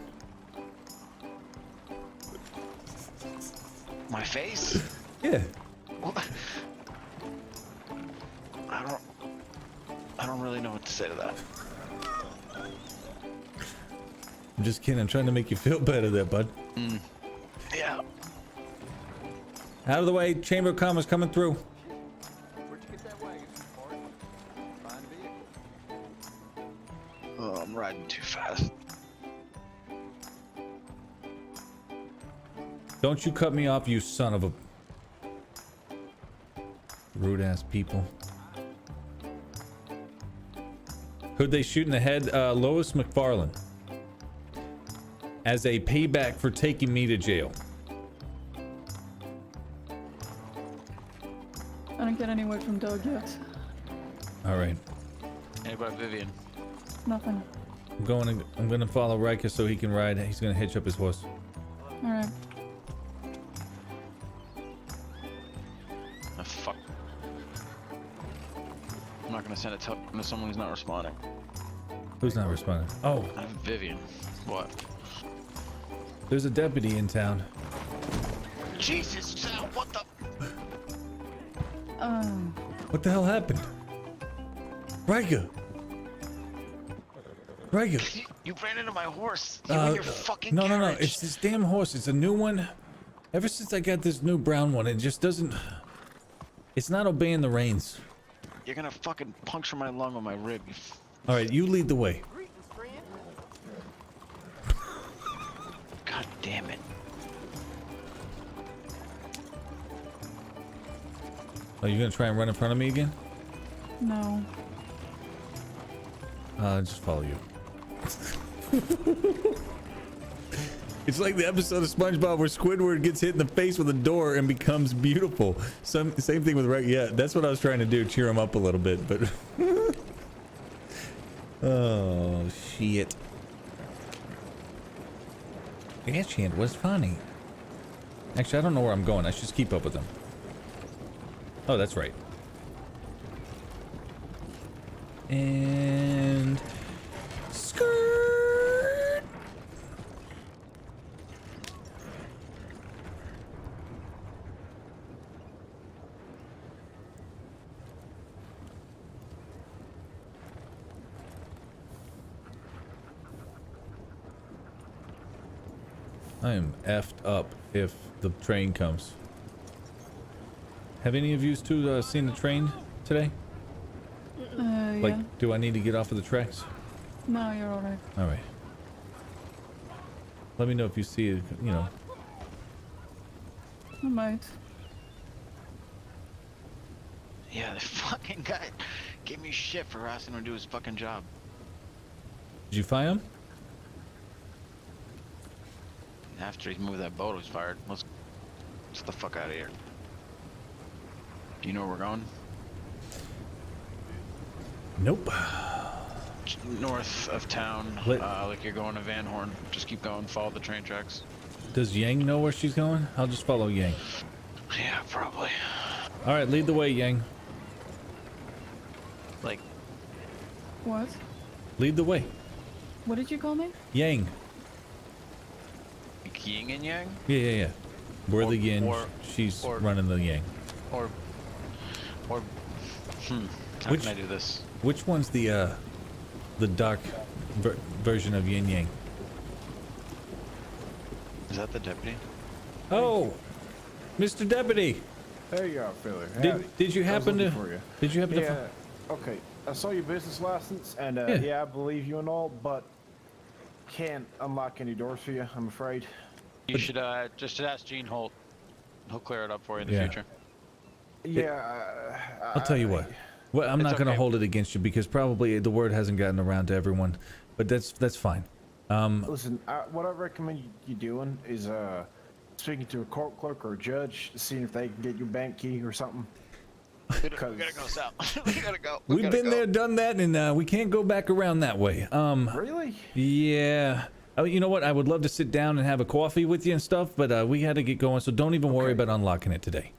My face? Yeah. What? I don't really know what to say to that. I'm just kidding. I'm trying to make you feel better there, bud. Yeah. Out of the way. Chamber of Commerce coming through. Where'd you get that wagon? Find vehicle. Oh, I'm riding too fast. Don't you cut me off, you son of a... rude ass people. Who'd they shoot in the head? Lois McFarlane. As a payback for taking me to jail. I didn't get any word from Doug yet. Alright. Hey, about Vivian? Nothing. I'm gonna follow Ryker so he can ride. He's gonna hitch up his horse. Alright. Oh, fuck. I'm not gonna send a telegram to someone who's not responding. Who's not responding? Oh, Vivian. What? there's a deputy in town. Jesus, Sal, what the? What the hell happened? Ryker! Ryker! You ran into my horse. You and your fucking no, carriage. it's this damn horse. It's a new one. Ever since I got this new brown one, it just doesn't... It's not obeying the reins. You're gonna fucking puncture my lung with my rib. Alright, you lead the way. God damn it. Oh, you gonna try and run in front of me again? No. Just follow you. It's like the episode of SpongeBob where Squidward gets hit in the face with a door and becomes beautiful. Same thing with Ryker. Yeah, that's what I was trying to do, cheer him up a little bit, but... Oh, shit. That shit was funny. Actually, I don't know where I'm going. I should just keep up with them. Oh, that's right. And... skirt! I am effed up if the train comes. Have any of you two seen the train today? Like, Yeah. do I need to get off of the tracks? No, you're alright. Alright. Let me know if you see it, you know. I might. Yeah, the fucking guy gave me shit for asking him to do his fucking job. Did you fire him? After he moved that boat, he was fired. Let's get the fuck out of here. Do you know where we're going? Nope. North of town, like you're going to Van Horn. Just keep going, follow the train tracks. Does Yang know where she's going? I'll just follow Yang. Yeah, probably. Alright, lead the way, Yang. Like... What? Lead the way. What did you call me? Yang. Like yin and yang? Yeah. We're the yin, she's running the yang. How can I do this? Which one's the dark version of yin yang? Is that the deputy? Oh, Mr. Deputy. There you are, fella. Did you happen to? Did you happen to? Yeah. Okay. I saw your business license, and yeah, I believe you and all, but can't unlock any doors for you, I'm afraid. You should just ask Gene Holt. He'll clear it up for you in the future. Yeah. I'll tell you what. Well, I'm not going to hold it against you because probably the word hasn't gotten around to everyone, but that's fine. Listen, what I recommend you doing is speaking to a court clerk or a judge, seeing if they can get your bank key or something. We gotta go south. We gotta go. We've been there, done that, and we can't go back around that way. Really? Yeah. Oh, you know what? I would love to sit down and have a coffee with you and stuff, but we had to get going, so don't even worry about unlocking it today.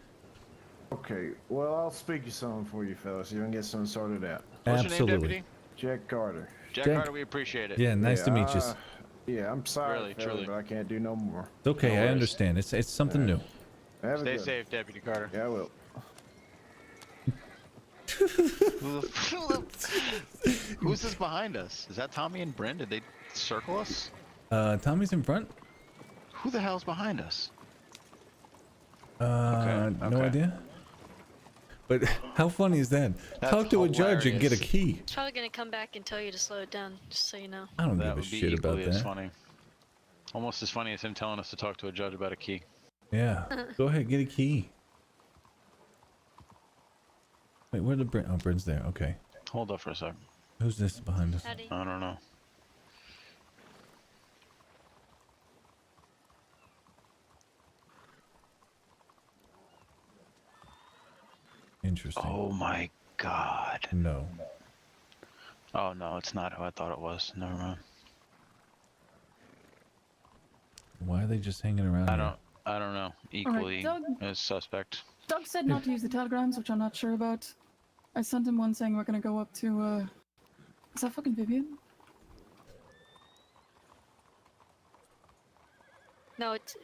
Okay, well, I'll speak to someone for you, fellas. You can get something sorted out. What's Absolutely. your name, Deputy? Jack Carter. Jack Jack- Carter, we appreciate it. Yeah, nice to meet you. Yeah, I'm sorry, Really, fellas, truly. but I can't do no more. It's okay, No I worries. understand. It's something new. Have a Stay good safe, Deputy Carter. Yeah, I will. Who's this behind us? Is that Tommy and Bryn? Did they circle us? Tommy's in front? Who the hell's behind us? No okay. idea. But how funny is that? That's Talk to a judge and get a hilarious. key. It's probably gonna come back and tell you to slow it down, just so you know. I don't That give a would be shit about equally as that. funny. Almost as funny as him telling us to talk to a judge about a key. Yeah. Go ahead, get a key. Wait, where the Bryn? Oh, Bryn's there. Okay. Hold up for a sec. Who's this behind us? Howdy. I don't know. Interesting. Oh my god. No. Oh no, it's not who I thought it was. Never mind. Why are they just hanging around? I here? don't know. Equally Doug. as suspect. Doug said not to use the telegrams, which I'm not sure about. I sent him one saying we're gonna go up to, is that fucking Vivian? No, it's.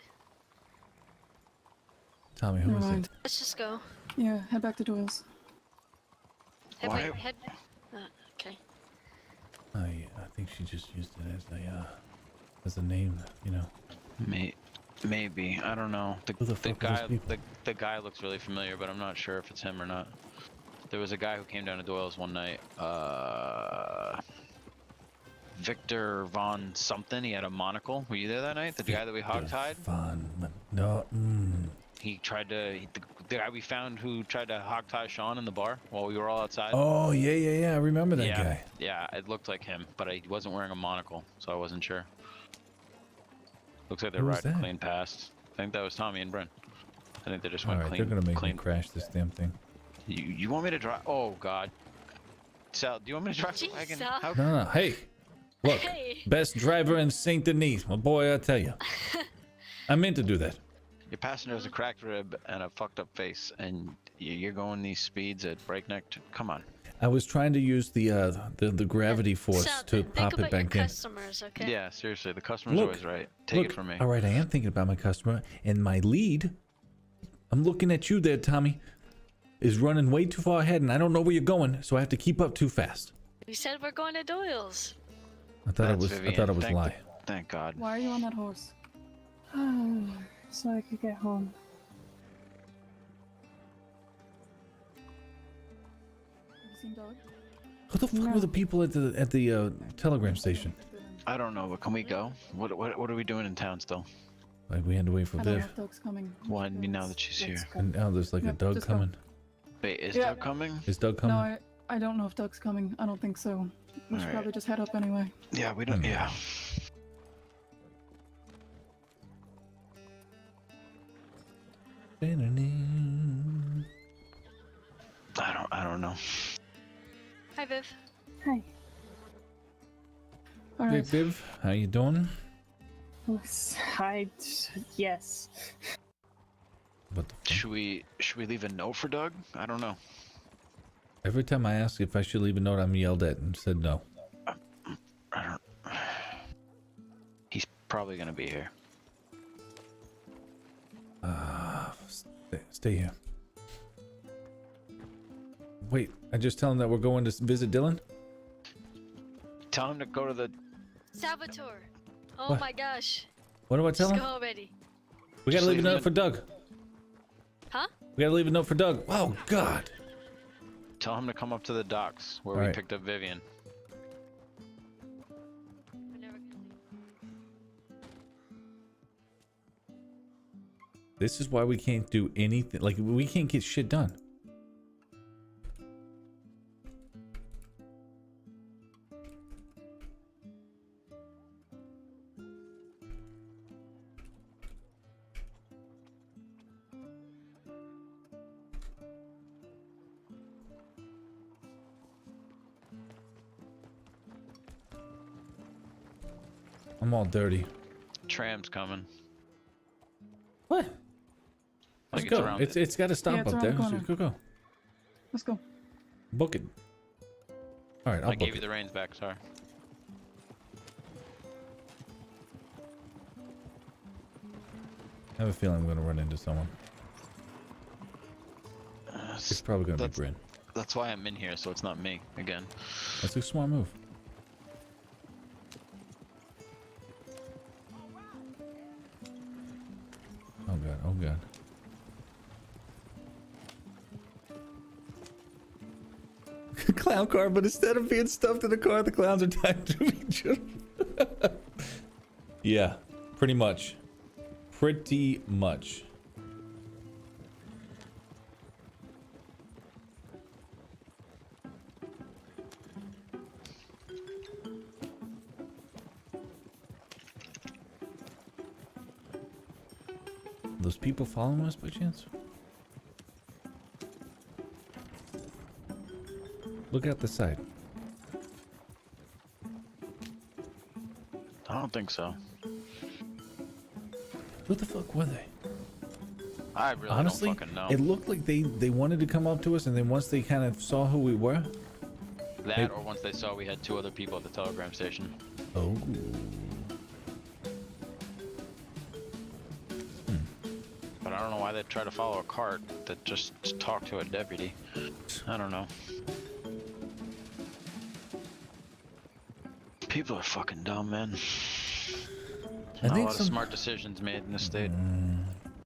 Tommy, who Never is mind. it? Let's just go. Yeah, head back to Doyle's. Head, Why- wait, head. Okay. Oh yeah, I think she just used it as a name, you know. Maybe. I don't know. Who the fuck are those people? The guy looks really familiar, but I'm not sure if it's him or not. There was a guy who came down to Doyle's one night. Victor Von something. He had a monocle. Were you there that night? The guy that we hogtied? Fun. No. He tried to. The guy we found who tried to hogtie Sean in the bar while we were all outside. Oh yeah. I remember that yeah, guy. Yeah, it looked like him, but he wasn't wearing a monocle, so I wasn't sure. Looks like they're Who was riding that? clean past. I think that was Tommy and Bryn. I think they just All went right, clean. they're gonna make clean. me crash this damn thing. You want me to drive? Oh God. Sal, do you want me to drive the Jeez, wagon? Sal. How- No. Hey, look, Hey. best driver in Saint Denis. Well, boy, I tell you, I meant to do that. Your passenger has a cracked rib and a fucked up face, and you're going these speeds at breakneck. Come on. I was trying to use the gravity force Sal, to think pop about it back your in. customers, okay? Yeah, seriously, the customer's Look, always right. Take it from me. All right, I am thinking about my customer, and my lead. I'm looking at you there, Tommy. Is running way too far ahead, and I don't know where you're going, so I have to keep up too fast. We said we're going to Doyle's. I thought That's I Vivian. thought it was a Thank lie. Thank God. Why are you on that horse? So I could get home. Have you seen Doug? Who the fuck were the people at the telegram station? I don't know, but can we go? What are we doing in town still? Like we had to wait for I don't know Viv, if Doug's coming. Well, I mean, now that she's here. and now there's like a Yep, Doug just go. coming. Wait, is Yeah. Doug coming? Is Doug No, coming? I don't know if Doug's coming. I don't think so. We should Alright. probably just head up anyway. Yeah, we don't. Yeah. I don't know. Hi, Viv. Hi. All Hey right. Viv, how you doing? Yes. What the fuck? Should we leave a note for Doug? I don't know. Every time I ask if I should leave a note, I'm yelled at and said no. I don't. He's probably gonna be here. Stay here. Wait, I just tell him that we're going to visit Dylan? Tell him to go to the. Salvatore. Oh What? my gosh. What do I tell Just him? go already. We gotta Just leave a leave him note for Doug. Huh? We gotta leave a note for Doug. Oh God. Tell him to come up to the docks where we Alright. picked up Vivian. We're never gonna leave. This is why we can't do anything. Like we can't get shit done. I'm all dirty. Tram's coming. What? Let's Like go. It's got to stop Yeah, it's up around there. the corner. Go. Let's go. Book it. All right, I'll I book gave you it. the reins back, sorry. I have a feeling I'm gonna run into someone. It's probably gonna be Bryn. That's why I'm in here, so it's not me again. That's a smart move. Oh god, oh god. Clown car, but instead of being stuffed in the car, the clowns are tied to each other. Yeah, pretty much. Pretty much. Those people following us by chance? Look out the side. I don't think so. Who the fuck were they? I really Honestly, don't fucking know. it looked like they wanted to come up to us, and then once they kind of saw who we were. That, or once they saw we had 2 other people at the telegram station. Oh. But I don't know why they'd try to follow a cart that just talked to a deputy. I don't know. People are fucking dumb, man. Not a lot of smart decisions made in this state.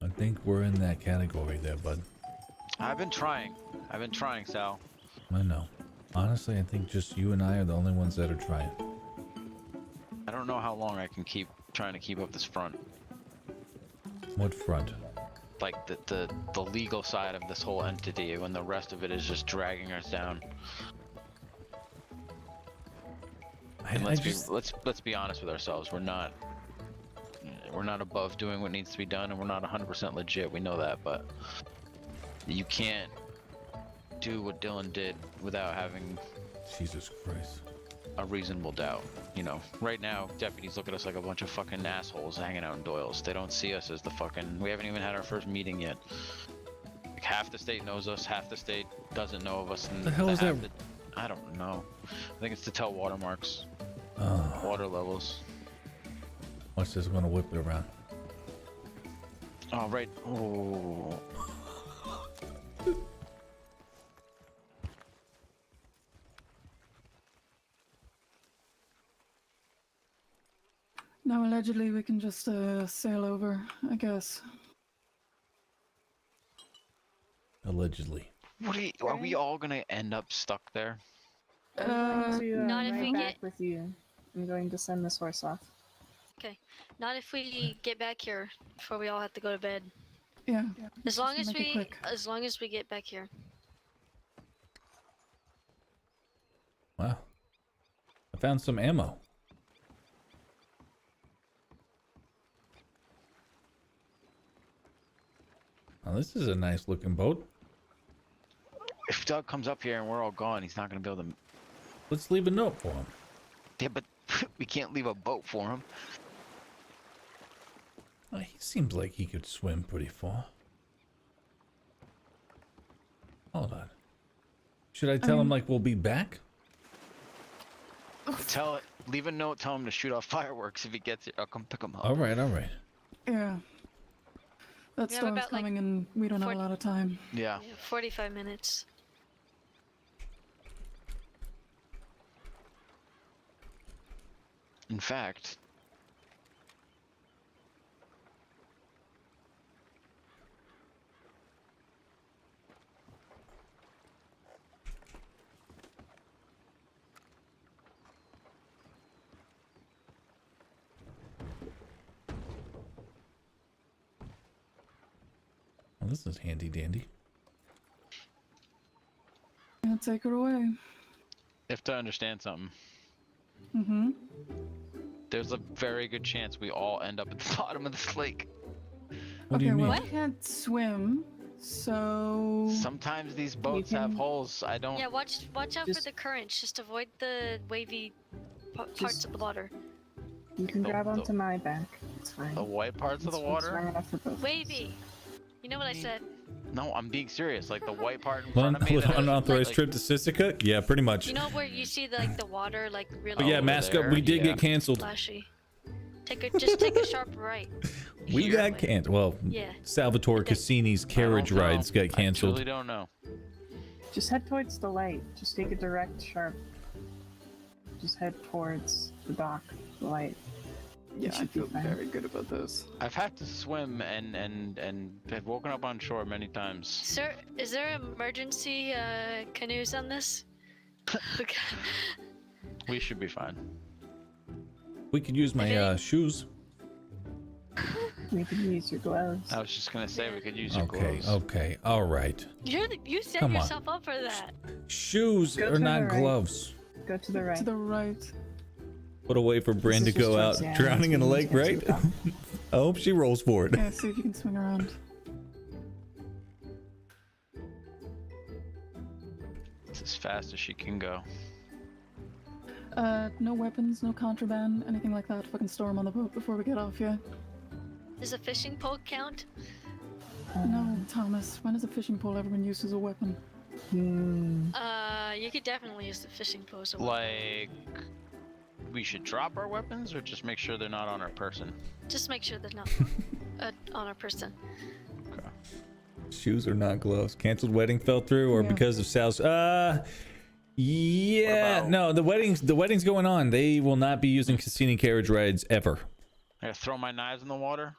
I think we're in that category there, bud. I've been trying, Sal. I know. Honestly, I think just you and I are the only ones that are trying. I don't know how long I can keep trying to keep up this front. What front? Like the legal side of this whole entity, when the rest of it is just dragging us down. And let's be honest with ourselves. We're not above doing what needs to be done, and we're not 100% legit. We know that, but you can't do what Dylan did without having Jesus Christ a reasonable doubt. You know, right now deputies look at us like a bunch of fucking assholes hanging out in Doyle's. They don't see us as the fucking. We haven't even had our first meeting yet. Like, half the state knows us, half the state doesn't know of us. And the hell is that? I don't know. I think it's to tell watermarks. Oh. Water levels. Watch this, I'm gonna whip it around. Oh, right. Oh. Now, allegedly, we can just sail over, I guess. Allegedly. Are we all gonna end up stuck there? Not Not if we get with you. I'm going to send this horse off. okay. Not if we get back here before we all have to go to bed. Yeah. As long as make it we quick. get back here. Wow. I found some ammo. Now this is a nice looking boat. If Doug comes up here and we're all gone, he's not gonna be able to. Let's leave a note for him. Yeah, but we can't leave a boat for him. Well, he seems like he could swim pretty far. Hold on. Should I tell him like we'll be back? Leave a note, tell him to shoot off fireworks if he gets it. I'll come pick him up. All right, all right. Yeah. That We have storm's about, like, coming and we don't have a lot of time. Yeah. 45 minutes. In fact, Well, this is handy dandy. Yeah, take her away. you have to understand something. Mm-hmm. There's a very good chance we all end up at the bottom of this lake. What do you mean? Well, I can't swim, so... Sometimes these boats have holes. I don't. Yeah, watch out for the currents. Just avoid the wavy parts of the water. You can grab onto my back. It's fine. The white parts of the It's water? strong enough for both. Wavy. You know what I said? No, I'm being serious. Like the white part in One front of me. that is, unauthorized like, trip to Sisika? Yeah, pretty much. You know where you see the water like really? But yeah, over mask up. there, We did yeah. get canceled. Flashy. Just take a sharp right. We Here. got canceled. Well, Yeah. Salvatore Cassini's carriage know. rides got I canceled. truly don't know. Just head towards the light. Just take a direct sharp. Just head towards the dock, the light. Yeah, I should be feel fine. very good about this. I've had to swim and have woken up on shore many times. Sir, is there emergency canoes on this? Okay. We should be fine. We could use my shoes. You can use your gloves. I was just gonna say we could use your Okay, gloves. okay, all right. You set Come on. yourself up for that. Shoes Go are to not the right. gloves. Go to the right. To the right. What a way for Bryn to is just go out towards the drowning in a islands. lake, We right? need to get to the I hope she rolls for it. Yeah, see if you can swing around. It's as fast as she can go. No weapons, no contraband, anything like that. Fucking store 'em on the boat before we get off, yeah? Does a fishing pole count? No, Thomas. When has a fishing pole ever been used as a weapon? You could definitely use the fishing pole as a Like, we should drop our weapons or just make sure they're not on our person? Just make sure they're not on a person. Okay. Shoes are not gloves. Canceled wedding fell through, or Yeah. because of Sal's. Yeah, about- no. The wedding's going on. They will not be using Cassini carriage rides ever. I gotta throw my knives in the water?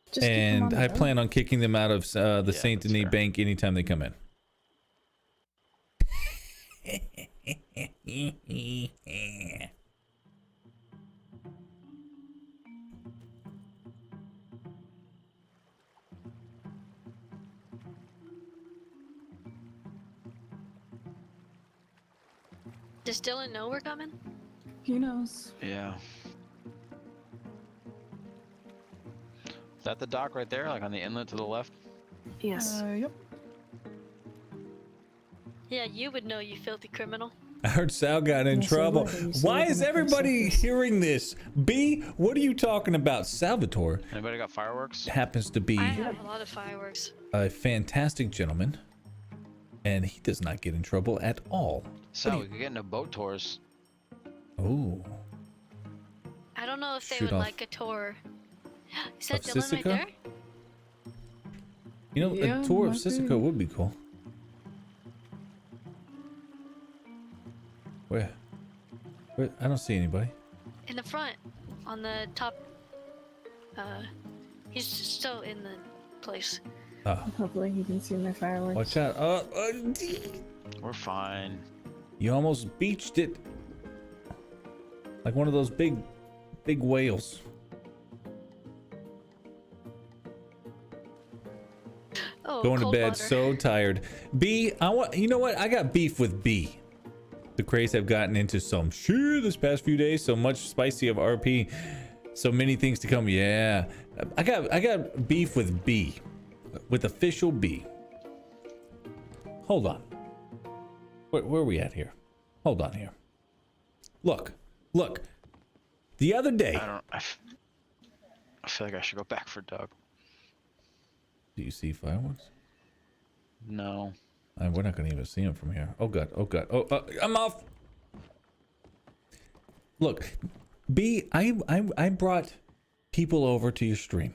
Just keep them on And the I boat. plan on kicking them out of the Yeah, Saint that's Denis fair. Bank anytime they come in. Does Dylan know we're coming? He knows. Yeah. Is that the dock right there? Like on the inlet to the left? Yes. Yep. Yeah, you would know, you filthy criminal. I heard Sal got in Yes, I trouble. would. You see Why it is in the everybody surface. hearing this? B, what are you talking about? Salvatore Anybody got fireworks? happens to be I have a lot of fireworks. a fantastic gentleman, and he does not get in trouble at all. So we could get into boat tours. Oh, I don't know if they Shoot would off. like a tour. Is that Of Dylan right Sisika? there? you know, Yeah, a tour of might be. Sisika would be cool. Where? I don't see anybody. In the front, on the top. He's still in the place. Oh, Hopefully he can see my fireworks. watch out. We're fine. You almost beached it. Like one of those big whales. Oh, Going to cold bed water. so tired. B, you know what? I got beef with B. The craze have gotten into some shit this past few days. So much spicy of RP. So many things to come. Yeah. I got beef with B. With official B. Hold on. Where are we at here? Hold on here. Look. The other day. I feel like I should go back for Doug. Do you see fireworks? No. We're not going to even see him from here. Oh god. Oh, I'm off. Look, B, I brought people over to your stream,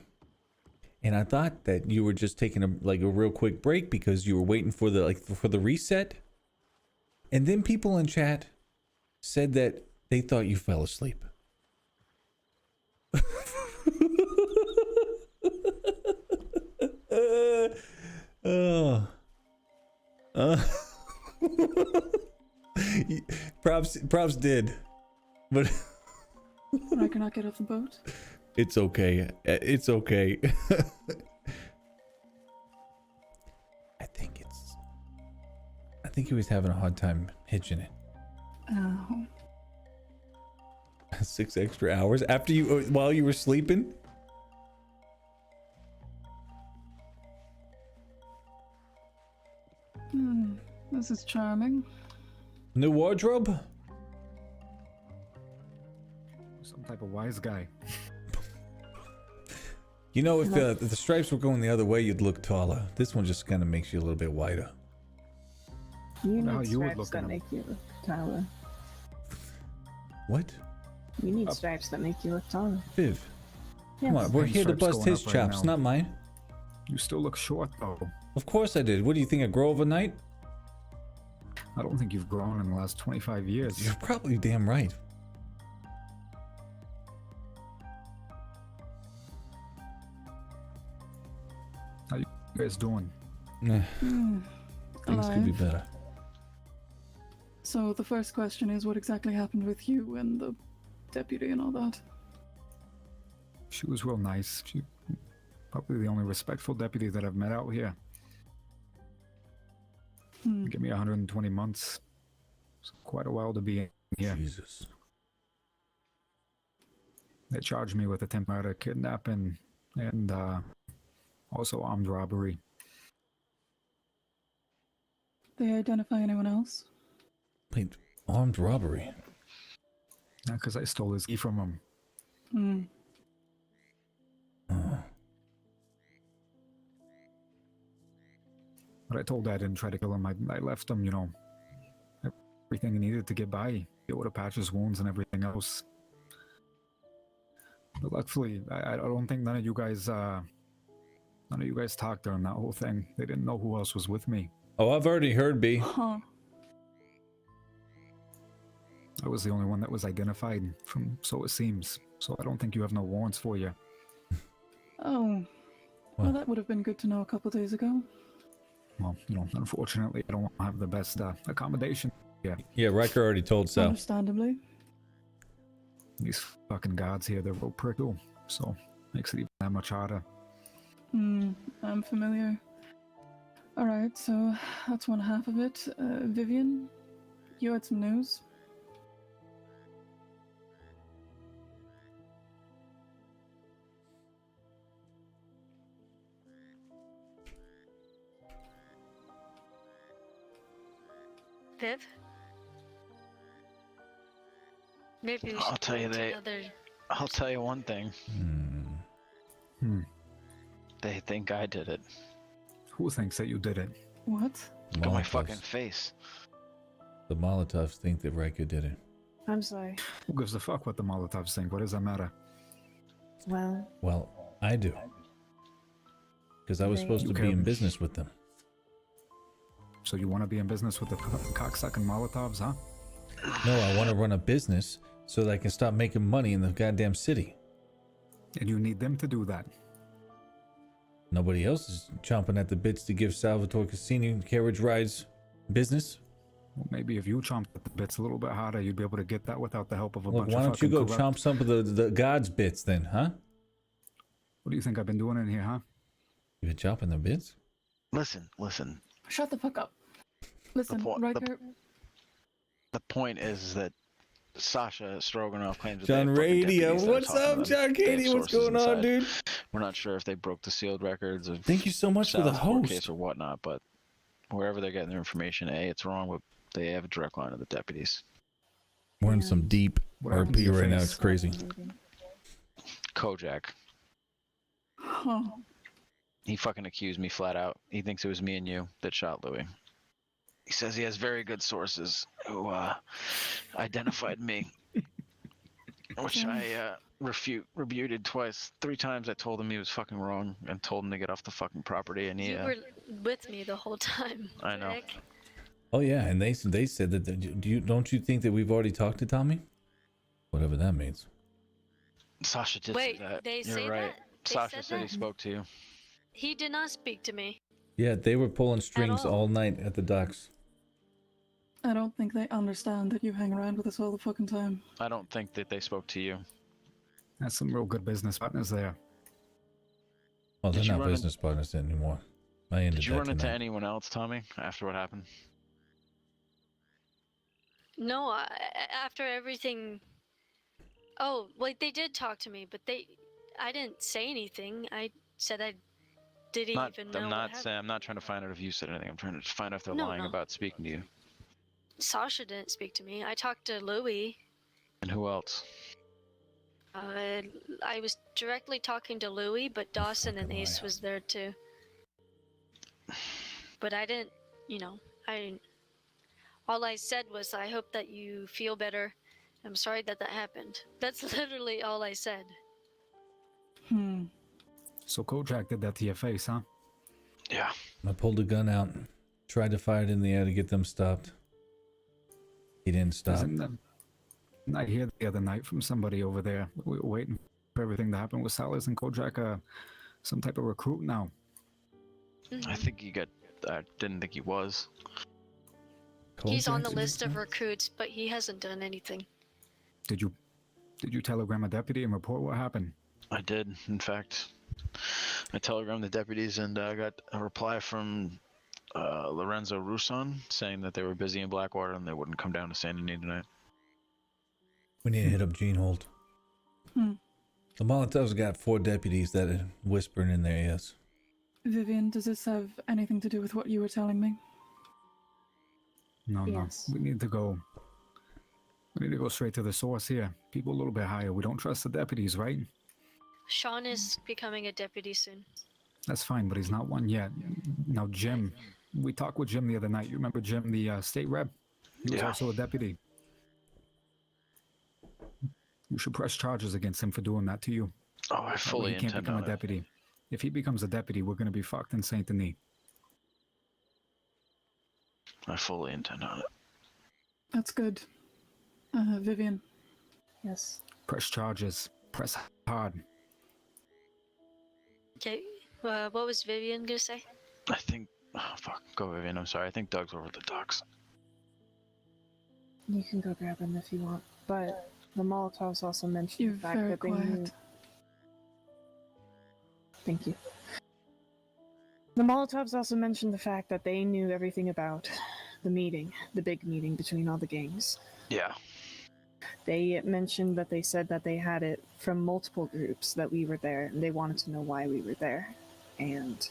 and I thought that you were just taking a real quick break because you were waiting for the reset, and then people in chat said that they thought you fell asleep. Props did, but I cannot get off the boat. it's okay. It's okay. I think he was having a hard time hitching it. Oh. 6 extra hours after while you were sleeping. This is charming. New wardrobe. type of wise guy. You know, if the stripes were going the other way, you'd look taller. This one just kind of makes you a little bit wider. You How need you would stripes look that at make you look taller. What? You need stripes that make you look taller. Viv, Yes. come on, we're here to Stripes bust going his up right chops, now. not mine. You still look short, though. Of course I did. What do you think, I grow overnight? I don't think you've grown in the last 25 years. You're probably damn right. How you guys doing? Things could be Alive. better. So the first question is, what exactly happened with you and the deputy and all that? She was real nice. She probably the only respectful deputy that I've met out here. Give me 120 months. It's quite a while to be in here. Jesus. They charged me with attempted murder, kidnapping, and also armed robbery. They identify anyone else? Wait, armed robbery? Yeah, because I stole his key from him. Hmm. But I told Dad I didn't try to kill him. I left him, you know, everything he needed to get by. Be able to patch his wounds and everything else. But luckily, I don't think none of you guys talked during that whole thing. They didn't know who else was with me. Oh, I've already heard, B. Huh. I was the only one that was identified, so it seems. So I don't think you have no warrants for you. Oh. Well, that would have been good to know a couple days ago. Well, you know, unfortunately, I don't have the best accommodation. Yeah, Ryker already told Sal. Understandably. These fucking guards here, they're real prickle. So makes it even that much harder. I'm familiar. Alright, so that's one half of it. Vivian, you had some news? Viv? Maybe we I'll should tell go you to they- another... I'll tell you one thing. They think I did it. Who thinks that you did it? What? Look at my Molotovs. fucking face. The Molotovs think that Ryker did it. I'm sorry. Who gives a fuck what the Molotovs think? What does that matter? Well, Well, I do. Because I was They- supposed to You be care- in business with them. So you want to be in business with the cocksucking Molotovs, huh? No, I want to run a business so that I can stop making money in the goddamn city. And you need them to do that. Nobody else is chomping at the bits to give Salvatore Cassini carriage rides business. Well, maybe if you chomped at the bits a little bit harder, you'd be able to get that without the help of a Well, bunch why of don't you fucking go corrupt- chomp some of the God's bits then, huh? What do you think I've been doing in here, huh? You've been chopping the bits? Listen. Shut the fuck up. Listen, Ryker. The point is that Sasha Stroganoff claims that John they have fucking Radio, deputies that are what's talking up, to them. John They have Katie? What's sources going on, inside. dude? We're not sure if they broke the sealed records of Thank you so much for the Sal's court host. case or whatnot, but wherever they're getting their information, it's wrong, but they have a direct line to the deputies. We're in some deep What happened to RP your right now. face? It's crazy. Kojak. Huh. He fucking accused me flat out. He thinks it was me and you that shot Louis. He says he has very good sources who identified me, which I refuted twice. 3 times I told him he was fucking wrong and told him to get off the fucking property, and he... You were with me the whole time. I know. Heck? Oh yeah, and they said that. Don't you think that we've already talked to Tommy? Whatever that means. Sasha did Wait, say that. they You're say right. that? They Sasha said said he that? spoke to you. He did not speak to me. Yeah, they were pulling strings all. all night at the docks. I don't think they understand that you hang around with us all the fucking time. I don't think that they spoke to you. That's some real good business partners there. Well, they're Did you not run in- business partners anymore. I ended Did you that run into tonight. anyone else, Tommy, after what happened? No, after everything... Oh, like they did talk to me, but I didn't say anything. I said I didn't even know I'm what not happened. saying. I'm not trying to find out if you said anything. I'm trying to find out if they're No, lying no. about speaking to you. Sasha didn't speak to me. I talked to Louis. And who else? I was directly talking to Louie, but Dawson and Ace was there too. But I didn't, all I said was, I hope that you feel better. I'm sorry that happened. That's literally all I said. So Kojak did that to your face, huh? Yeah. I pulled a gun out, tried to fire it in the air to get them stopped. He didn't stop. I hear the other night from somebody over there. We were waiting for everything to happen with Salas and Kojak. Some type of recruit now. I think he got. I didn't think he was. He's on the list of recruits, but he hasn't done anything. Did you telegram a deputy and report what happened? I did, in fact. I telegrammed the deputies and got a reply from Lorenzo Russon saying that they were busy in Blackwater and they wouldn't come down to Saint Denis tonight. We need to hit up Gene Holt. The Molotovs got 4 deputies that are whispering in their ears. Vivian, does this have anything to do with what you were telling me? No, Yes. no. We need to go straight to the source here. People a little bit higher. We don't trust the deputies, right? Sean is becoming a deputy soon. That's fine, but he's not one yet. Now, Jim. We talked with Jim the other night. You remember Jim, the state rep? He was also a deputy. You should press charges against him for doing that to you. Oh, I fully intend to become a deputy. If he becomes a deputy, we're going to be fucked in Saint Denis. I fully intend on it. That's good. Vivian. Yes. Press charges. Press hard. Okay, what was Vivian gonna say? I think... Oh, fuck. Go, Vivian. I'm sorry. I think Doug's over the docks. You can go grab him if you want, but the Molotovs also mentioned You're the fact very that they knew... quiet. Thank you. The Molotovs also mentioned the fact that they knew everything about the meeting, the big meeting between all the gangs. Yeah. They mentioned that they said that they had it from multiple groups that we were there, and they wanted to know why we were there. And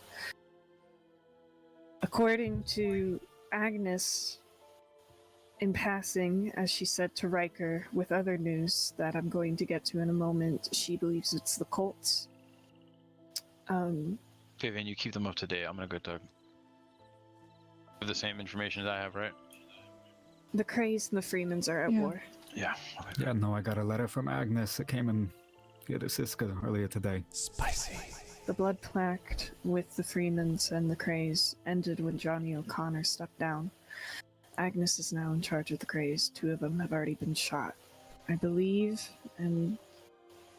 according to Agnes, in passing, as she said to Ryker, with other news that I'm going to get to in a moment, she believes it's the cults. Vivian, you keep them up to date. I'm gonna go Doug. With the same information as I have, right? The Krays and the Freemans are at war. Yeah. Yeah, no, I got a letter from Agnes that came in via the Sisika earlier today. Spicy. The blood pact with the Freemans and the Krays ended when Johnny O'Connor stepped down. Agnes is now in charge of the Krays. 2 of them have already been shot. I believe, and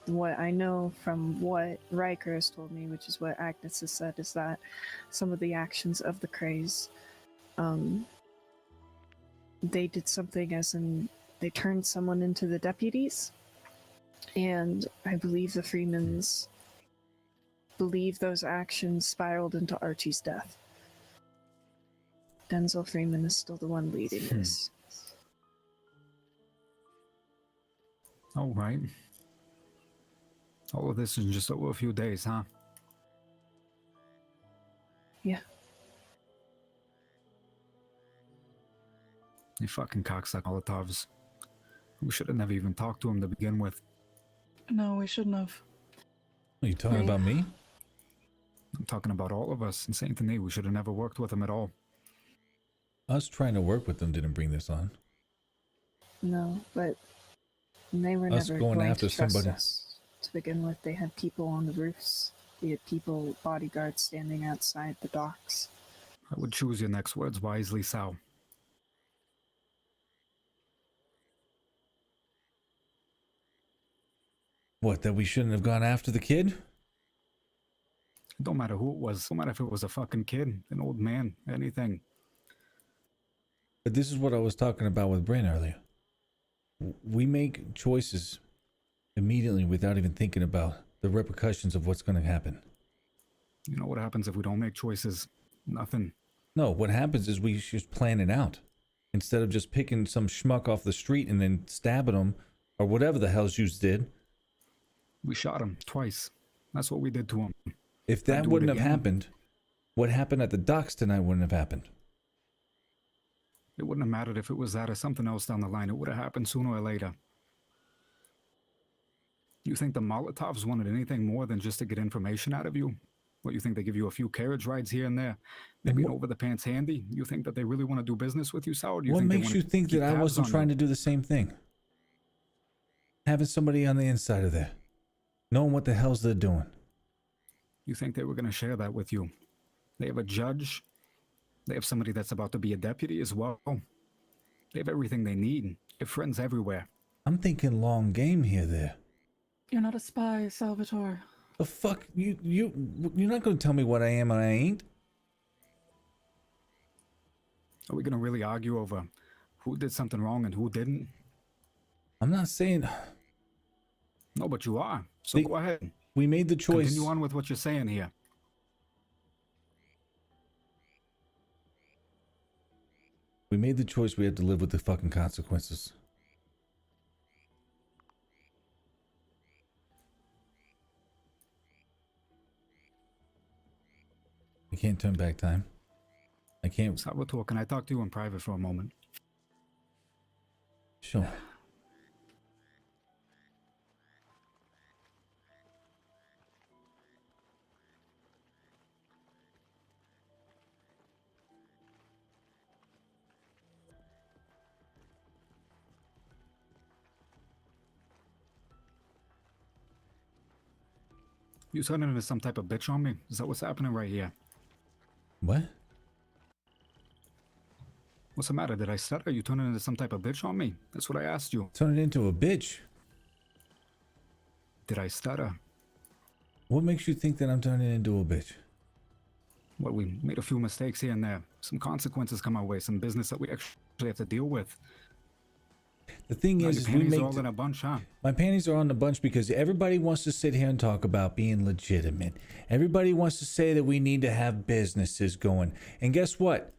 what I know from what Ryker has told me, which is what Agnes has said, is that some of the actions of the Krays, they did something as in they turned someone into the deputies, and I believe the Freemans believe those actions spiraled into Archie's death. Denzel Freeman is still the one leading this. All right. All of this in just over a few days, huh? Yeah. You fucking cocksucker Molotovs. We should have never even talked to him to begin with. No, we shouldn't have. Are you talking about me? I'm talking about all of us in Saint Denis. We should have never worked with him at all. Us trying to work with them didn't bring this on. No, but they were Us never going going after to trust somebody. us to begin with. They had people on the roofs. We had people, bodyguards, standing outside the docks. I would choose your next words wisely, Sal. What, that we shouldn't have gone after the kid? It don't matter who it was. Don't matter if it was a fucking kid, an old man, anything. But this is what I was talking about with Bryn earlier. We make choices immediately without even thinking about the repercussions of what's going to happen. You know what happens if we don't make choices? Nothing. No, what happens is we just plan it out. Instead of just picking some schmuck off the street and then stabbing him, or whatever the hell you did. We shot him twice. That's what we did to him. If that wouldn't have happened, what happened at the docks tonight wouldn't have happened. It wouldn't have mattered if it was that or something else down the line. It would have happened sooner or later. You think the Molotovs wanted anything more than just to get information out of you? What, you think they give you a few carriage rides here and there? Maybe an over-the-pants handy? You think that they really want to do business with you, Sal? Or do you What think makes you think that I wasn't trying to do the same thing? Having somebody on the inside of there, knowing what the hell's they're doing. You think they were going to share that with you? They have a judge. They have somebody that's about to be a deputy as well. They have everything they need. They have friends everywhere. I'm thinking long game here there. You're not a spy, Salvatore. The fuck? You're not going to tell me what I am and I ain't? Are we going to really argue over who did something wrong and who didn't? I'm not saying... No, but you are. So go ahead. We made the choice. Continue on with what you're saying here. We made the choice. We had to live with the fucking consequences. I can't turn back time. I can't. Salvatore, can I talk to you in private for a moment? Sure. You turning into some type of bitch on me? Is that what's happening right here? What? What's the matter? Did I stutter? You turning into some type of bitch on me? That's what I asked you. Turning into a bitch? Did I stutter? What makes you think that I'm turning into a bitch? Well, we made a few mistakes here and there. Some consequences come our way. Some business that we actually have to deal with. The thing is we make all in a bunch, huh? My panties are on the bunch because everybody wants to sit here and talk about being legitimate. Everybody wants to say that we need to have businesses going. And guess what?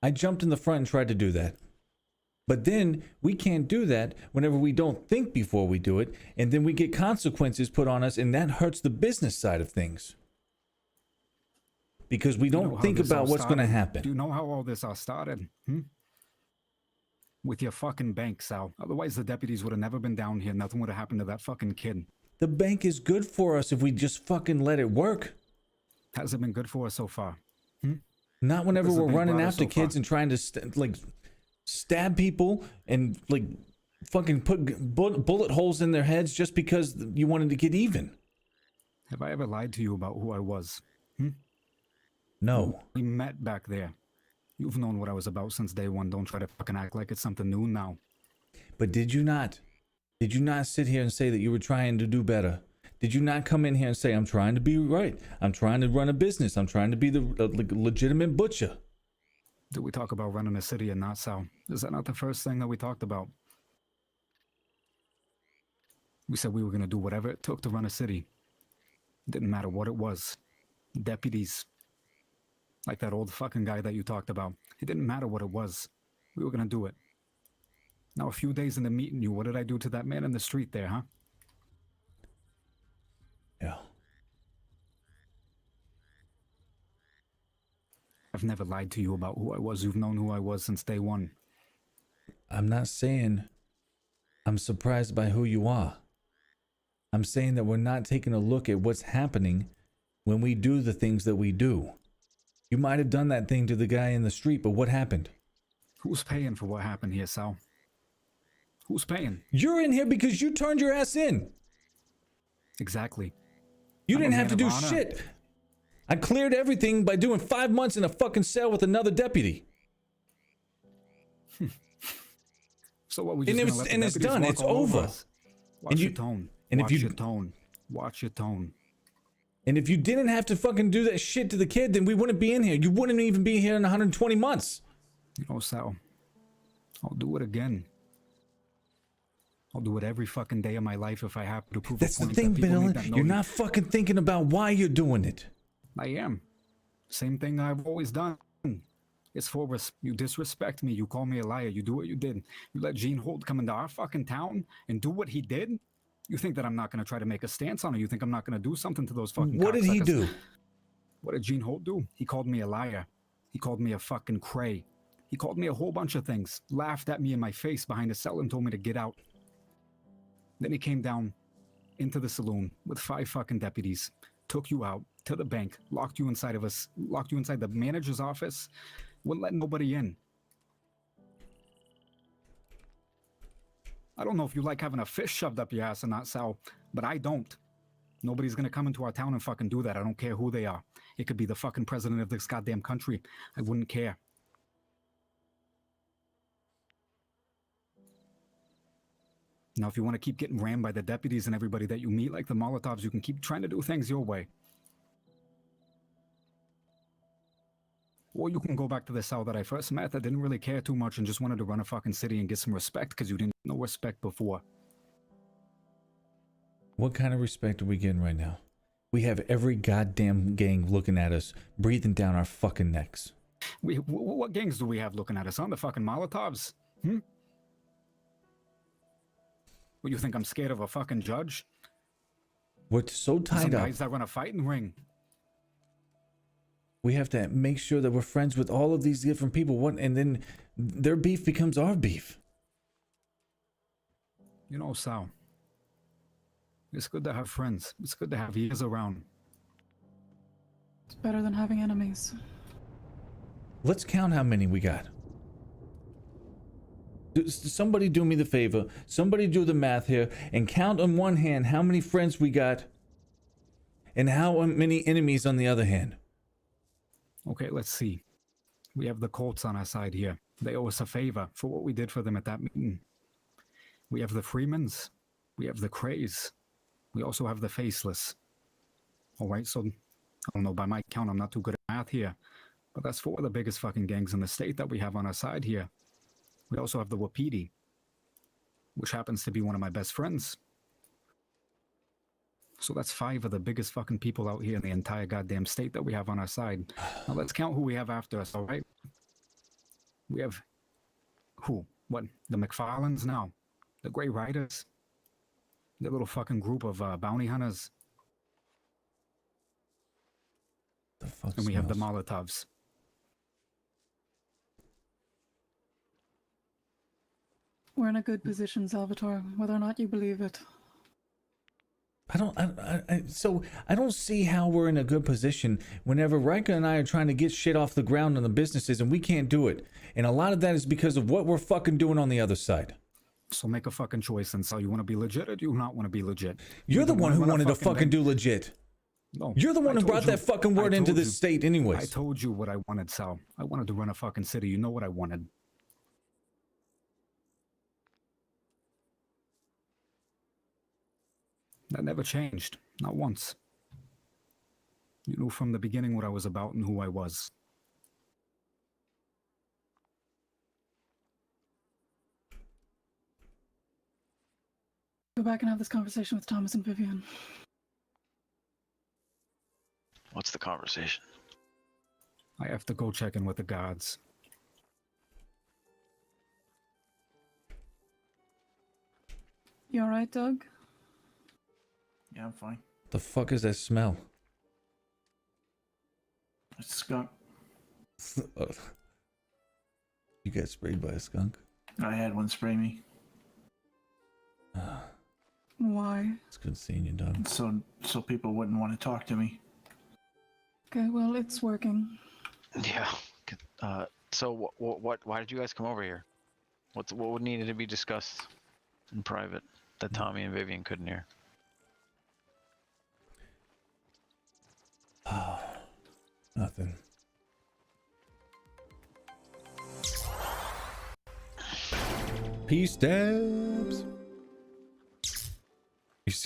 I jumped in the front and tried to do that. But then we can't do that whenever we don't think before we do it, and then we get consequences put on us, and that hurts the business side of things. Because we don't think about what's going to happen. Do you know how all this all started? With your fucking bank, Sal. Otherwise, the deputies would have never been down here. Nothing would have happened to that fucking kid. The bank is good for us if we just fucking let it work. Has it been good for us so far? Not whenever we're running after kids and trying to stab people and like fucking put bullet holes in their heads just because you wanted to get even. Have I ever lied to you about who I was? No. We met back there. You've known what I was about since day one. Don't try to fucking act like it's something new now. But did you not? Did you not sit here and say that you were trying to do better? Did you not come in here and say, I'm trying to be right. I'm trying to run a business. I'm trying to be the legitimate butcher. Did we talk about running a city and not, Sal? Is that not the first thing that we talked about? We said we were going to do whatever it took to run a city. It didn't matter what it was. Deputies. Like that old fucking guy that you talked about. It didn't matter what it was. We were going to do it. Now, a few days into meeting you, what did I do to that man in the street there, huh? Yeah. I've never lied to you about who I was. You've known who I was since day one. I'm not saying I'm surprised by who you are. I'm saying that we're not taking a look at what's happening when we do the things that we do. You might have done that thing to the guy in the street, but what happened? Who's paying for what happened here, Sal? Who's paying? You're in here because you turned your ass in. Exactly. You didn't have to do shit. I cleared everything by doing 5 months in a fucking cell with another deputy. So what, we just gonna let the it's done. It's over. Watch your tone. Watch your tone. Watch your tone. And if you didn't have to fucking do that shit to the kid, then we wouldn't be in here. You wouldn't even be here in 120 months. You know, Sal, I'll do it again. I'll do it every fucking day of my life if I have to prove That's a point. the thing, that people need that Bill. You're not fucking thinking about why you're doing it. I am. Same thing I've always done. It's for you disrespect me. You call me a liar. You do what you did. You let Gene Holt come into our fucking town and do what he did? You think that I'm not going to try to make a stance on it? You think I'm not going to do something to those fucking What did he do? What did Gene Holt do? He called me a liar. He called me a fucking cray. He called me a whole bunch of things. Laughed at me in my face behind a cell and told me to get out. Then he came down into the saloon with 5 fucking deputies, took you out to the bank, locked you inside the manager's office, wouldn't let nobody in. I don't know if you like having a fish shoved up your ass or not, Sal, but I don't. Nobody's gonna come into our town and fucking do that. I don't care who they are. It could be the fucking president of this goddamn country. I wouldn't care. Now, if you want to keep getting rammed by the deputies and everybody that you meet, like the Molotovs, you can keep trying to do things your way. Or you can go back to the Sal that I first met that didn't really care too much and just wanted to run a fucking city and get some respect because you didn't know respect before. What kind of respect are we getting right now? We have every goddamn gang looking at us, breathing down our fucking necks. What gangs do we have looking at us, huh? The fucking Molotovs? What, you think I'm scared of a fucking judge? We're so tied Some up. guys that run a fighting ring. We have to make sure that we're friends with all of these different people. And then their beef becomes our beef. You know, Sal, it's good to have friends. It's good to have ears around. It's better than having enemies. Let's count how many we got. Somebody do me the favor. Somebody do the math here and count on one hand how many friends we got and how many enemies on the other hand. Okay, let's see. We have the Colts on our side here. They owe us a favor for what we did for them at that meeting. We have the Freemans. We have the Crays. We also have the Faceless. All right, so I don't know, by my count, I'm not too good at math here, but that's 4 of the biggest fucking gangs in the state that we have on our side here. We also have the Wapiti, which happens to be one of my best friends. So that's 5 of the biggest fucking people out here in the entire goddamn state that we have on our side. Now let's count who we have after us, all right? We have who? What? The McFarlanes now? The Grey Riders? The little fucking group of bounty hunters? The fuck and we have the Molotovs. We're in a good position, Salvatore, whether or not you believe it. I don't see how we're in a good position whenever Ryker and I are trying to get shit off the ground on the businesses and we can't do it. And a lot of that is because of what we're fucking doing on the other side. So make a fucking choice and so you want to be legit or do you not want to be legit? You're the one who wanted to fucking do legit. No, you're the one who brought that fucking word into this state anyways. I told you what I wanted, Sal. I wanted to run a fucking city. You know what I wanted. That never changed. Not once. You knew from the beginning what I was about and who I was. Go back and have this conversation with Thomas and Vivian. What's the conversation? I have to go check in with the guards. You alright, Doug? Yeah, I'm fine. The fuck is that smell? It's a skunk. You got sprayed by a skunk? I had one spray me. Why? It's good seeing you, Doug. So people wouldn't want to talk to me. Okay, well, it's working. Yeah. So why did you guys come over here? What needed to be discussed in private that Tommy and Vivian couldn't hear? Nothing. Peace stabs.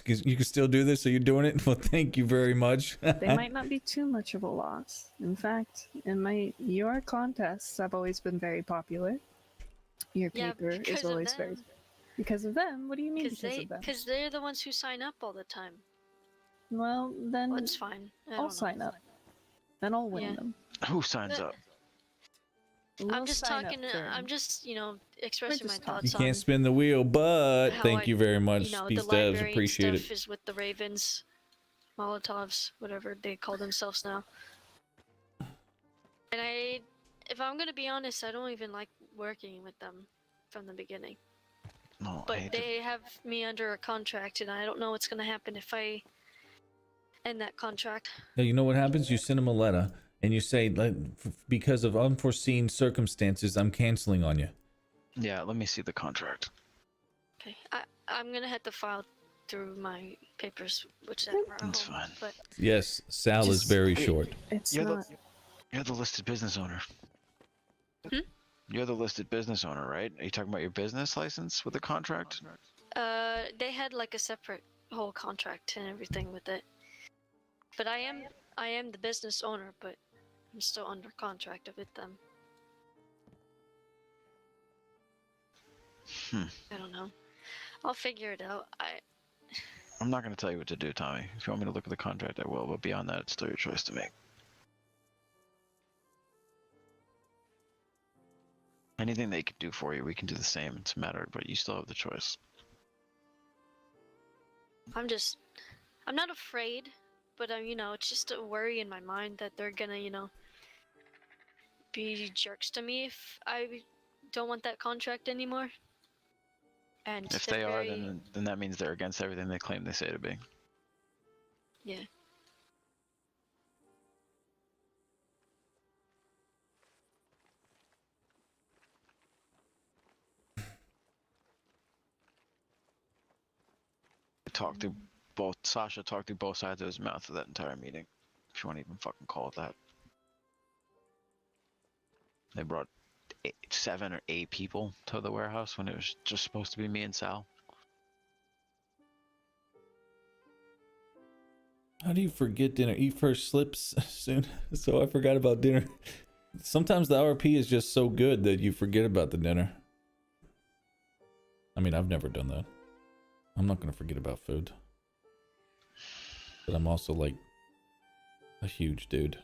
You can still do this, so you're doing it? Well, thank you very much. They might not be too much of a loss. In fact, in your contests, I've always been very popular. Your paper is always very... Because of them? What do you mean because of them? Because they're the ones who sign up all the time. Well, then... Well, it's fine. I'll sign up. Then I'll win them. Who signs up? I'm just talking. I'm just, expressing my thoughts. You can't spin the wheel, but thank you very much, Peace Devs. The Appreciate stuff it. is with the Ravens, Molotovs, whatever they call themselves now. And if I'm gonna be honest, I don't even like working with them from the beginning. No, but they have me under a contract, and I don't know what's gonna happen if I end that contract. Now, you know what happens? You send them a letter and you say, because of unforeseen circumstances, I'm canceling on you. Yeah, let me see the contract. Okay, I'm gonna have to file through my papers, which are at That's home, fine. but Yes, Sal is very short. You're the listed business owner. You're the listed business owner, right? Are you talking about your business license with the contract? they had like a separate whole contract and everything with it. But I am the business owner, but I'm still under contract with them. I don't know. I'll figure it out. I'm not going to tell you what to do, Tommy. If you want me to look at the contract, I will, but beyond that, it's still your choice to make. Anything they can do for you, we can do the same. It's a matter, but you still have the choice. I'm not afraid, but you know, it's just a worry in my mind that they're gonna, you know, be jerks to me if I don't want that contract anymore. And if they are, then that means they're against everything they claim they say to be. Yeah. Sasha talked through both sides of his mouth for that entire meeting. If you want to even fucking call it that. They brought 7 or 8 people to the warehouse when it was just supposed to be me and Sal. How do you forget dinner? Eat first, slips soon. So I forgot about dinner. Sometimes the RP is just so good that you forget about the dinner. I mean, I've never done that. I'm not going to forget about food. But I'm also like a huge dude.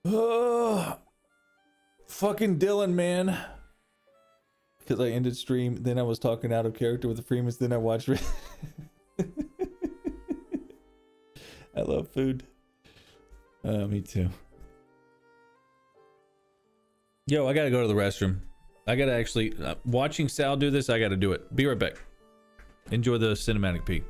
Oh, fucking Dylan, man. Because I ended stream, then I was talking out of character with the Freemans, then I watched I love food. Me too. Yo, I gotta go to the restroom. I gotta actually, watching Sal do this, I gotta do it. Be right back. Enjoy the cinematic peek.